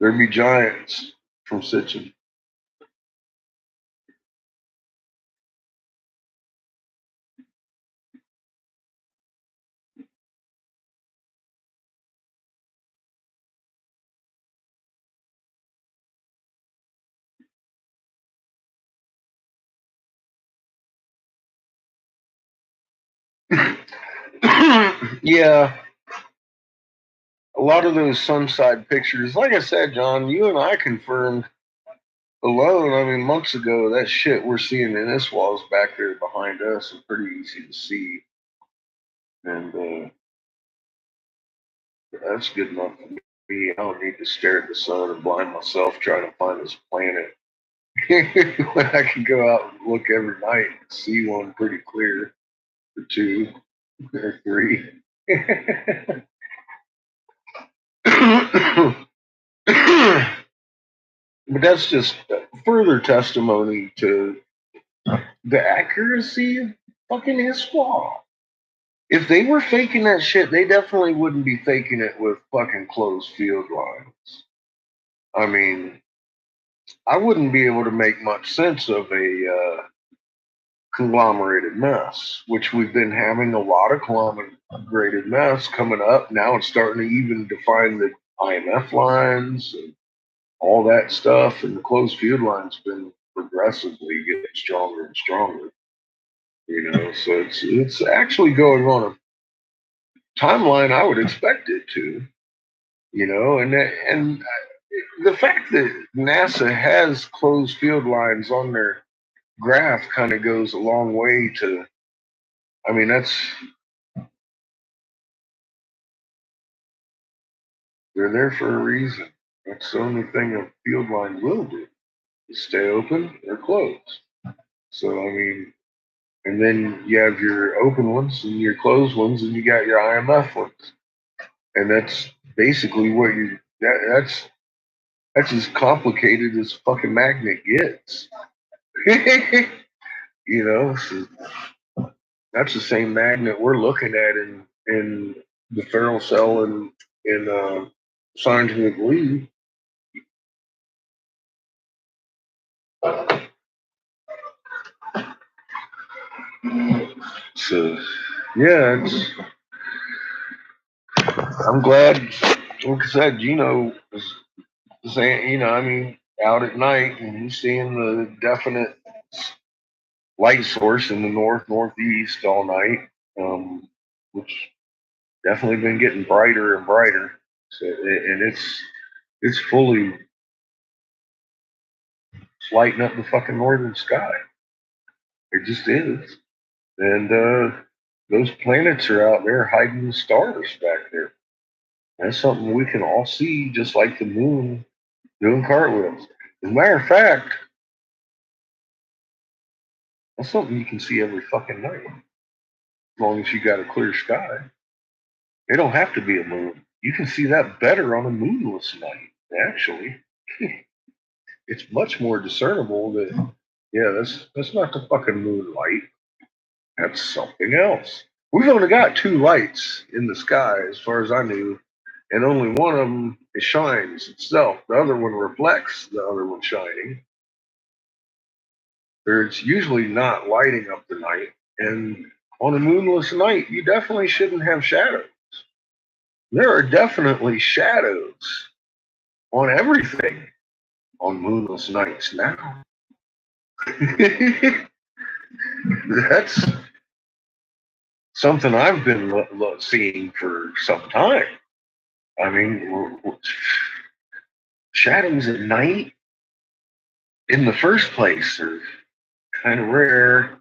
There'd be giants from Sitchin. Yeah, a lot of those sunside pictures, like I said, John, you and I confirmed alone, I mean, months ago, that shit we're seeing in this walls back there behind us is pretty easy to see. And that's good enough for me. I don't need to stare at the sun and blind myself trying to find this planet. When I can go out and look every night and see one pretty clear, or two, or three. But that's just further testimony to the accuracy of fucking Islam. If they were faking that shit, they definitely wouldn't be faking it with fucking closed field lines. I mean, I wouldn't be able to make much sense of a conglomerated mess, which we've been having a lot of conglomerated mess coming up. Now it's starting to even define the IMF lines and all that stuff, and the closed field line's been progressively getting stronger and stronger. You know, so it's actually going on a timeline I would expect it to. You know, and the fact that NASA has closed field lines on their graph kind of goes a long way to. I mean, they're there for a reason. That's the only thing a field line will do: is stay open or closed. So I mean, and then you have your open ones and your closed ones, and you got your IMF ones, and that's basically what that's as complicated as fucking magnet gets. You know, so that's the same magnet we're looking at in the Ferrell cell and in scientific lead. So yeah, I'm glad. Like I said, Gino was saying, you know, I mean, out at night and he's seeing the definite light source in the northeast all night, which definitely been getting brighter and brighter. So, and it's fully lighting up the fucking northern sky. It just is, and those planets are out there hiding the stars back there. That's something we can all see, just like the moon doing cartwheels. As a matter of fact, that's something you can see every fucking night, as long as you got a clear sky. It don't have to be a moon. You can see that better on a moonless night, actually. It's much more discernible that, yeah, that's not the fucking moonlight. That's something else. We've only got two lights in the sky, as far as I knew, and only one of them shines itself. The other one reflects the other one shining. It's usually not lighting up the night, and on a moonless night, you definitely shouldn't have shadows. There are definitely shadows on everything on moonless nights now. That's something I've been seeing for some time. I mean, shadows at night in the first place are kind of rare.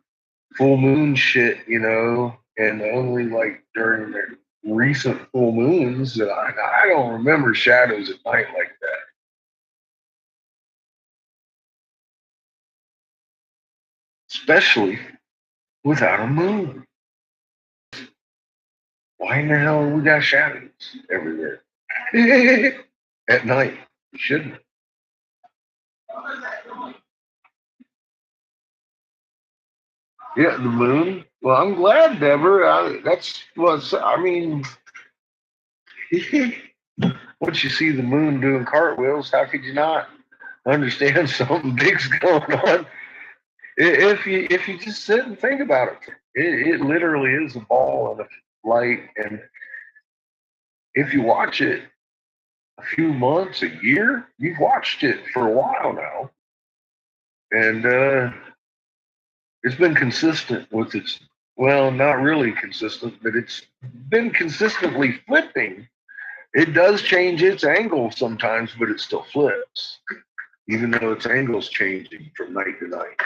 Full moon shit, you know, and only like during the recent full moons that I don't remember shadows at night like that. Especially without a moon. Why in the hell we got shadows everywhere? At night. You shouldn't. Yeah, the moon. Well, I'm glad, Deborah. That's what's. I mean, once you see the moon doing cartwheels, how could you not understand something big's going on? If you just sit and think about it, it literally is a ball and a light. And if you watch it a few months, a year, you've watched it for a while now, and it's been consistent with its. Well, not really consistent, but it's been consistently flipping. It does change its angle sometimes, but it still flips, even though its angle's changing from night to night.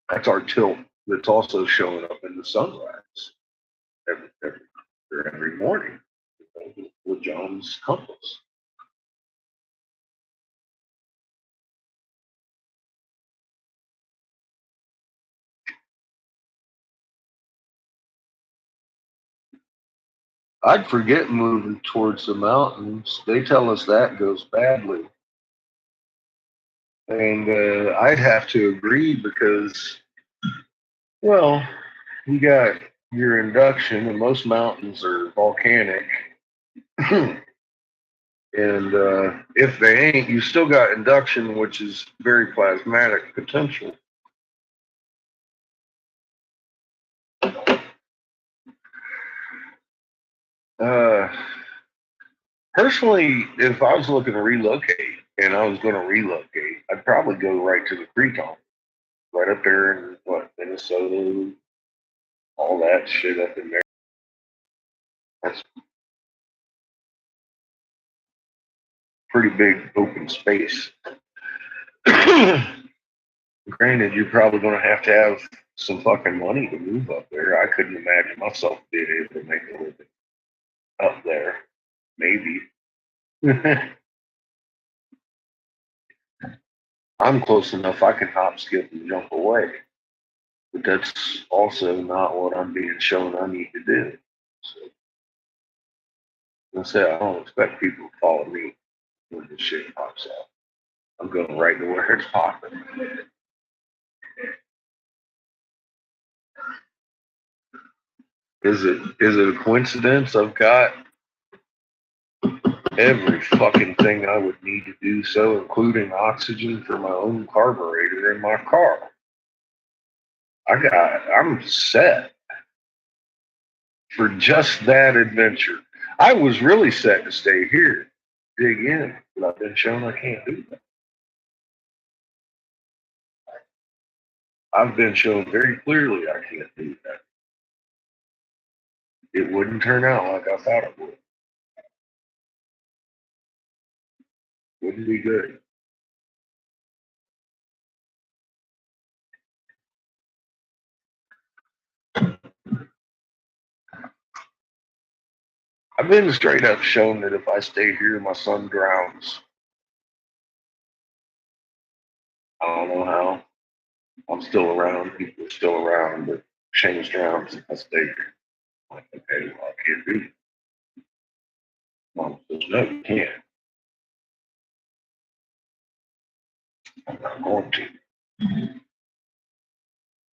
That's our tilt that's also showing up in the sunrise every morning with John's compass. I'd forget moving towards the mountains. They tell us that goes badly. And I'd have to agree because, well, you got your induction, and most mountains are volcanic. And if they ain't, you still got induction, which is very plasmatic potential. Personally, if I was looking to relocate and I was going to relocate, I'd probably go right to the Creton, right up there in Minnesota, all that shit up in there. That's pretty big open space. Granted, you're probably going to have some fucking money to move up there. I couldn't imagine myself being able to make a living up there. Maybe. I'm close enough I can hop, skip, and jump away. But that's also not what I'm being shown I need to do. So, I say I don't expect people to follow me when this shit pops out. I'm going right to where it's popping. Is it a coincidence I've got every fucking thing I would need to do so, including oxygen for my own carburetor in my car? I'm set for just that adventure. I was really set to stay here, dig in, but I've been shown I can't do that. I've been shown very clearly I can't do that. It wouldn't turn out like I thought it would. Wouldn't be good. I've been straight up shown that if I stay here, my son drowns. I don't know how. I'm still around. People are still around, but Shane's drowns if I stay here. I'm like, okay, well, I can't do it. Mom says, no, you can't. I'm not going to.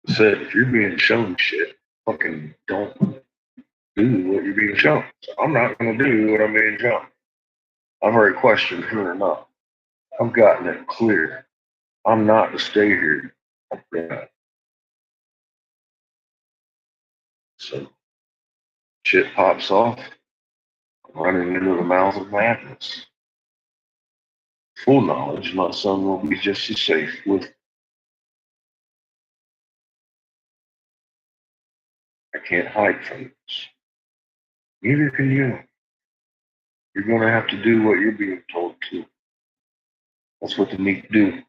I said, if you're being shown shit, fucking don't do what you're being shown. So I'm not going to do what I'm being shown. I've already questioned who or not. I've gotten it clear. I'm not to stay here. Yeah. So shit pops off. I'm running into the mouth of madness. Full knowledge my son will be just as safe with. I can't hide from this. Neither can you. You're going to have to do what you're being told to. That's what they need to do.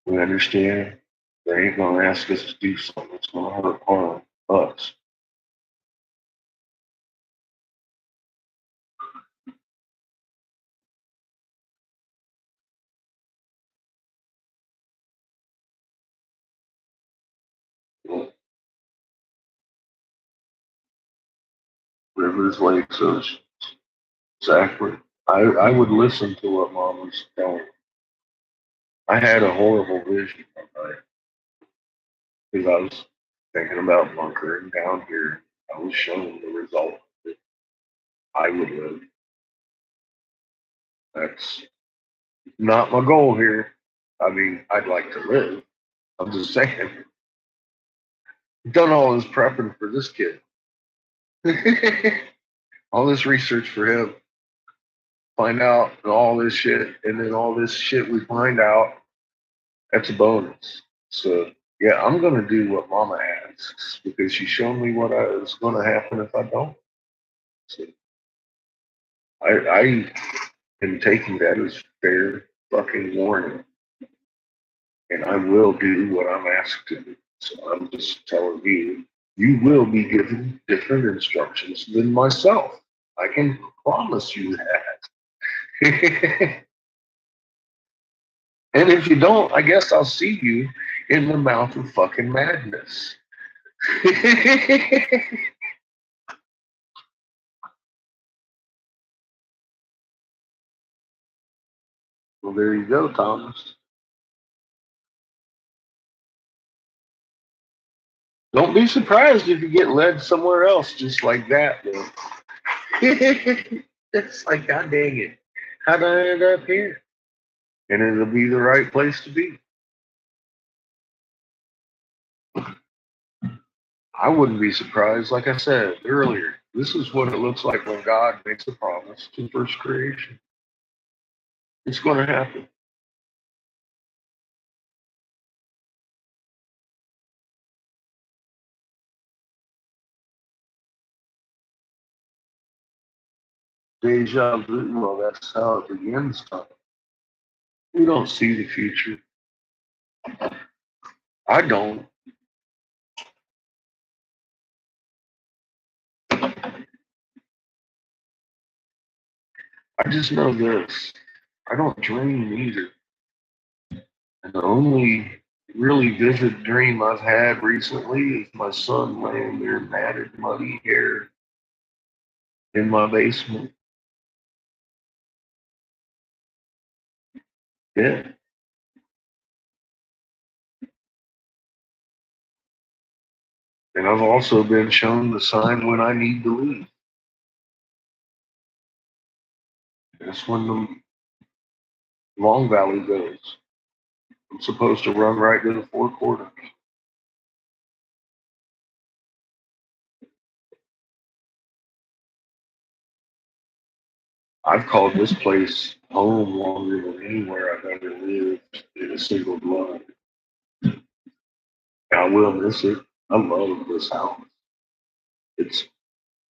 We understand they ain't going to ask us to do something that's going to harm us. Rivers, lakes, oceans. Exactly. I would listen to what Mom was telling me. I had a horrible vision one night because I was thinking about bunkering down here. I was shown the result that I would live. That's not my goal here. I mean, I'd like to live. I'm just saying. Done all this prepping for this kid. All this research for him. Find out all this shit, and then all this shit we find out, that's a bonus. So yeah, I'm gonna do what Mama asks because she showed me what is gonna happen if I don't. So I am taking that as fair fucking warning, and I will do what I'm asked to do. So I'm just telling you, you will be given different instructions than myself. I can promise you that. And if you don't, I guess I'll see you in the mouth of fucking madness. Well, there you go, Thomas. Don't be surprised if you get led somewhere else just like that, though. It's like, God dang it. How'd I end up here? And it'll be the right place to be. I wouldn't be surprised, like I said earlier. This is what it looks like when God makes a promise to first creation. It's going to happen. Deja vu, well, that's how it begins, Tom. We don't see the future. I don't. I just know this. I don't dream either. And the only really vivid dream I've had recently is my son laying there matted, muddy hair in my basement. Yeah. And I've also been shown the sign when I need to leave. That's when the Long Valley goes. I'm supposed to run right to the four quarters. I've called this place home longer than anywhere I've ever lived in a single blood. I will miss it. I love this house. It's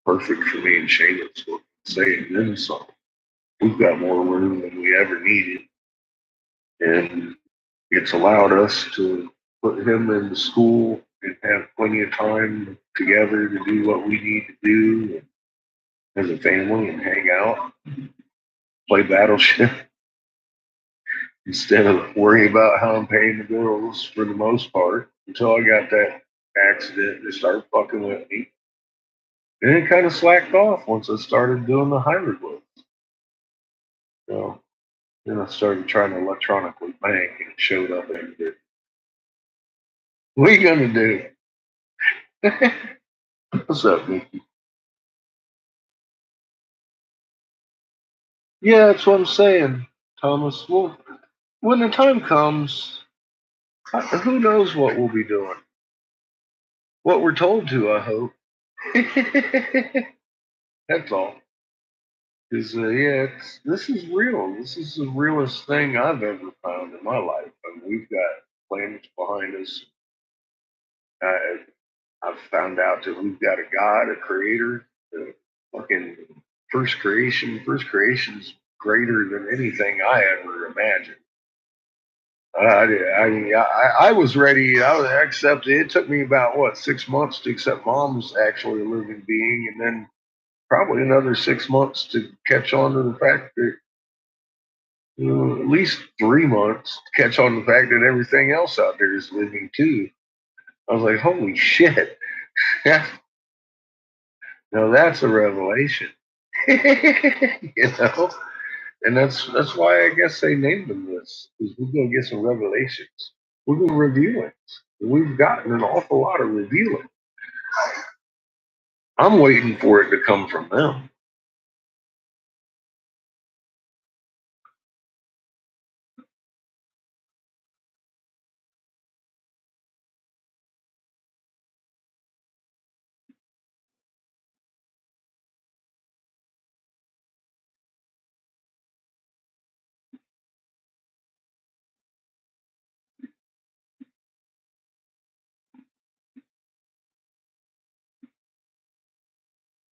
perfect for me and Shayna's saying then some. We've got more room than we ever needed. And it's allowed us to put him in the school and have plenty of time together to do what we need to do as a family and hang out, play Battleship instead of worry about how I'm paying the bills for the most part until I got that accident and started fucking with me. And it kind of slacked off once I started doing the hieroglyphs. So then I started trying to electronically bank and it showed up and it. What are you gonna do? What's up, Mickey? Yeah, that's what I'm saying, Thomas. Well, when the time comes, who knows what we'll be doing? What we're told to, I hope. That's all. Because yeah, this is real. This is the realest thing I've ever found in my life. I mean, we've got planets behind us. I've found out that we've got a God, a creator, a fucking first creation. First creation's greater than anything I ever imagined. I was ready. I accepted. It took me about what 6 months to accept Mom's actually a living being, and then probably another 6 months to catch on to the fact that at least 3 months to catch on to the fact that everything else out there is living too. I was like, holy shit! Now that's a revelation, you know. And that's why I guess they named them this, because we're gonna get some revelations. We're gonna reveal it. We've gotten an awful lot of revealing. I'm waiting for it to come from them.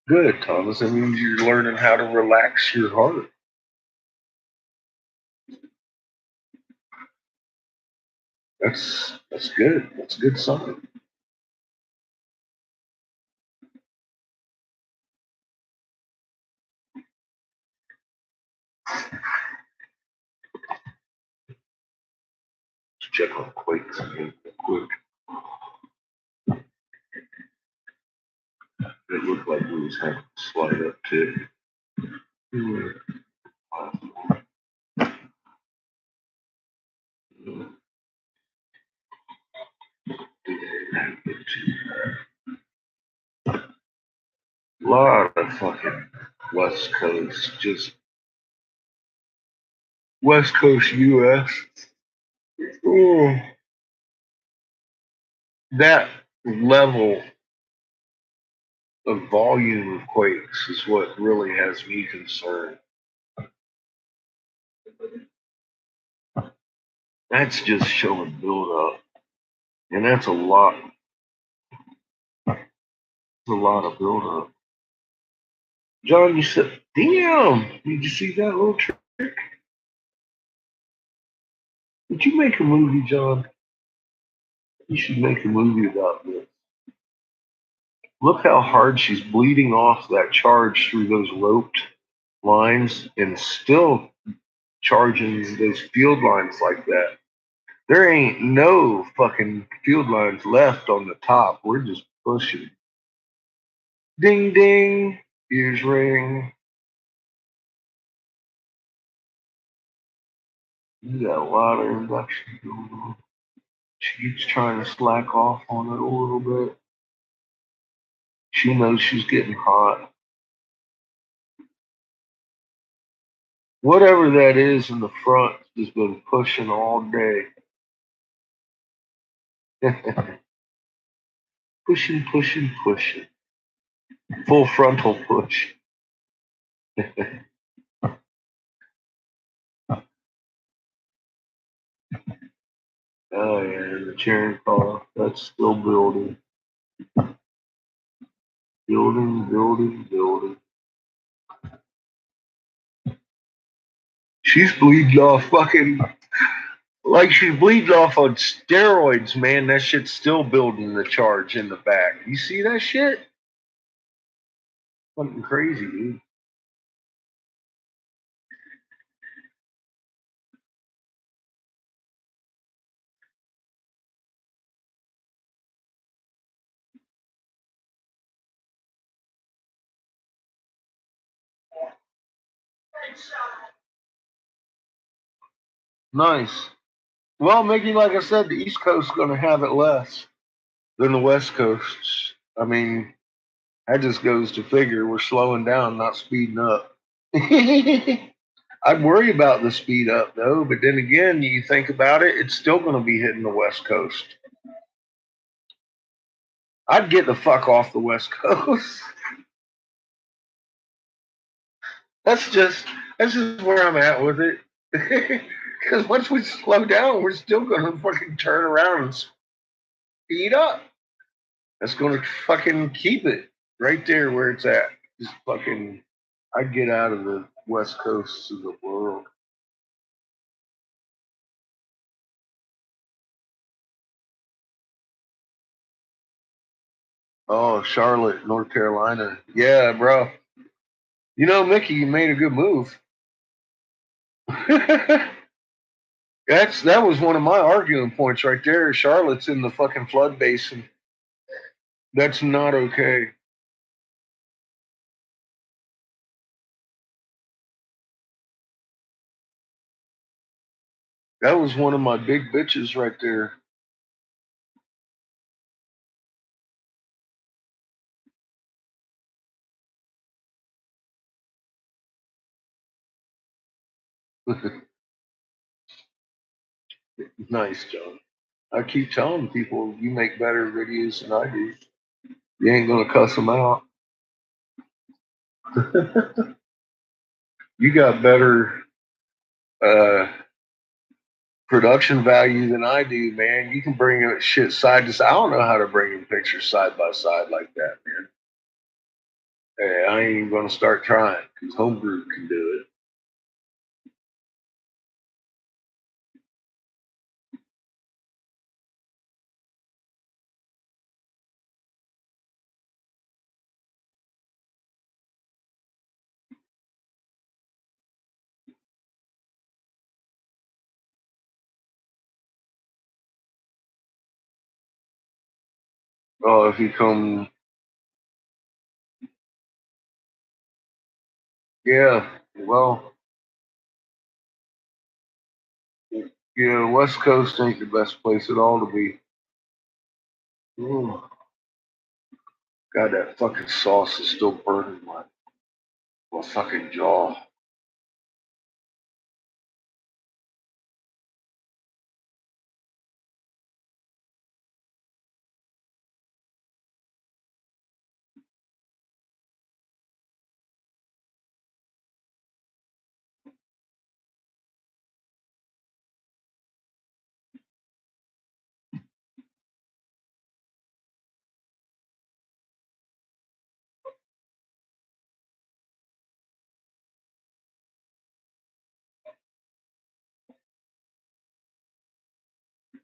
Good, Thomas. That means you're learning how to relax your heart. That's good. That's a good sign. Let's check on quakes again real quick. It looked like we was having a slight uptick. A lot of fucking West Coast, just West Coast US. Oh, that level of volume of quakes is what really has me concerned. That's just showing build up. And that's a lot. That's a lot of build up. John, you said, damn, did you see that little trick? Did you make a movie, John? You should make a movie about this. Look how hard she's bleeding off that charge through those roped lines and still charging those field lines like that. There ain't no fucking field lines left on the top. We're just pushing. Ding ding, ears ring. You got a lot of induction going on. She's trying to slack off on it a little bit. She knows she's getting hot. Whatever that is in the front has been pushing all day. Pushing, pushing, pushing. Full frontal push. Oh yeah, the cherry car. That's still building. Building, building, building. She's bleeding off fucking like she's bleeding off on steroids, man. That shit's still building the charge in the back. You see that shit? Fucking crazy, dude. Nice. Well, Mickey, like I said, the East Coast's going to have it less than the West Coast. I mean, that just goes to figure we're slowing down, not speeding up. I'd worry about the speed up, though, but then again, you think about it, it's still going to be hitting the West Coast. I'd get the fuck off the West Coast. That's just where I'm at with it. Because once we slow down, we're still going to fucking turn around and speed up. That's going to fucking keep it right there where it's at. Just fucking, I'd get out of the West Coast of the world. Oh, Charlotte, North Carolina. Yeah, bro. You know, Mickey, you made a good move. That was one of my arguing points right there. Charlotte's in the fucking flood basin. That's not okay. That was one of my big bitches right there. Nice, John. I keep telling people you make better videos than I do. You ain't gonna cuss them out. You got better production value than I do, man. You can bring shit side to side. I don't know how to bring in pictures side by side like that, man. Hey, I ain't even gonna start trying because homebrew can do it. Oh, if you come, yeah, well, yeah, West Coast ain't the best place at all to be. Ooh, God, that fucking sauce is still burning my fucking jaw.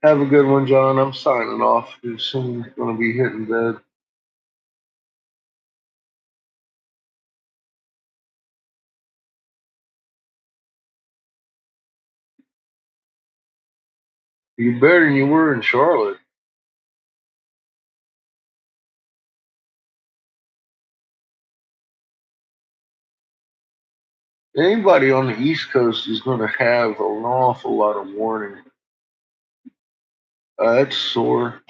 Have a good one, John. I'm signing off. You're soon gonna be hitting bed. You better than you were in Charlotte. Anybody on the East Coast is going to have an awful lot of warning. It's sore.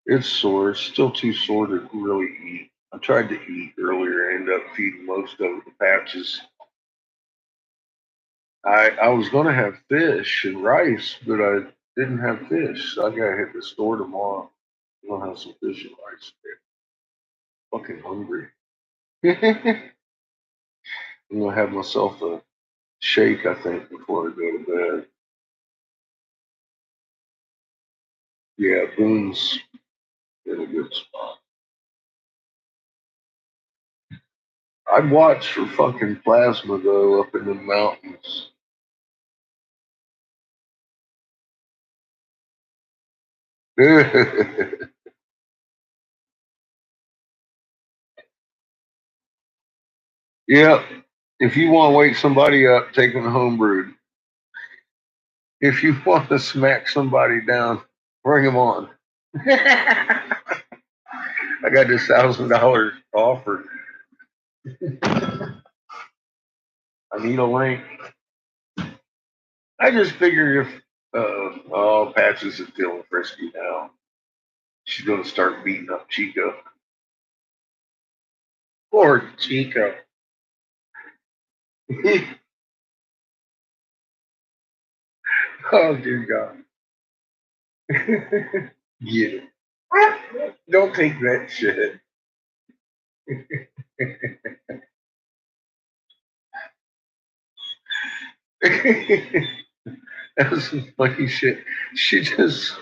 It's sore. It's still too sore to really eat. I tried to eat earlier. I ended up feeding most of the patches. I was going to have fish and rice, but I didn't have fish. So I got to hit the store tomorrow. I'm going to have some fish and rice. Fucking hungry. I'm going to have myself a shake, I think, before I go to bed. Yeah, Boone's in a good spot. I'd watch for fucking plasma though up in the mountains. Yep. If you want to wake somebody up, take them homebrewed. If you want to smack somebody down, bring them on. I got this $1,000 offer. I need a link. I just figure if Patches is feeling frisky now, she's gonna start beating up Chico. Poor Chico. Oh dear God. Yeah. Don't take that shit. That was some funny shit. She just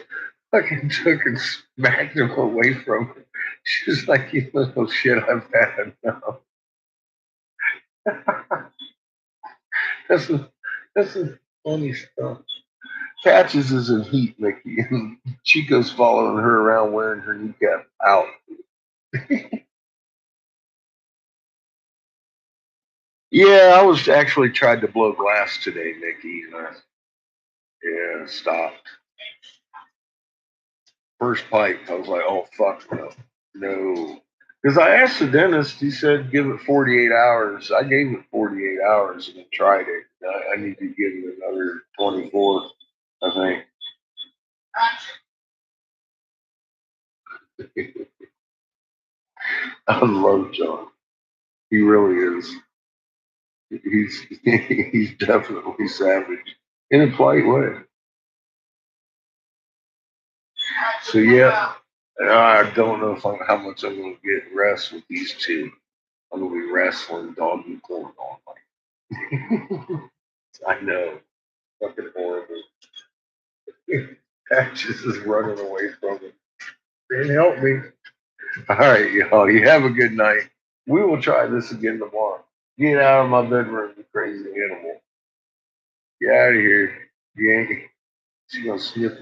fucking took and smacked him away from her. She's like, you little shit, I've had enough. That's some, that's some funny stuff. Patches is in heat, Mickey, and Chico's following her around wearing her kneecap out. Yeah, I was actually tried to blow glass today, Mickey, and stopped. First pipe, I was like, oh fuck no, no. Because I asked the dentist, he said give it 48 hours. I gave it 48 hours and then tried it. I need to give it another 24, I think. I love John. He really is. He's he's definitely savage in a polite way. So yeah, I don't know how much I'm going to get rest with these two. I'm going to be wrestling doggy corn all night. I know, fucking horrible. Patches is running away from him. Can't help me. All right, y'all. You have a good night. We will try this again tomorrow. Get out of my bedroom, you crazy animal. Get out of here. You ain't. She's gonna sniff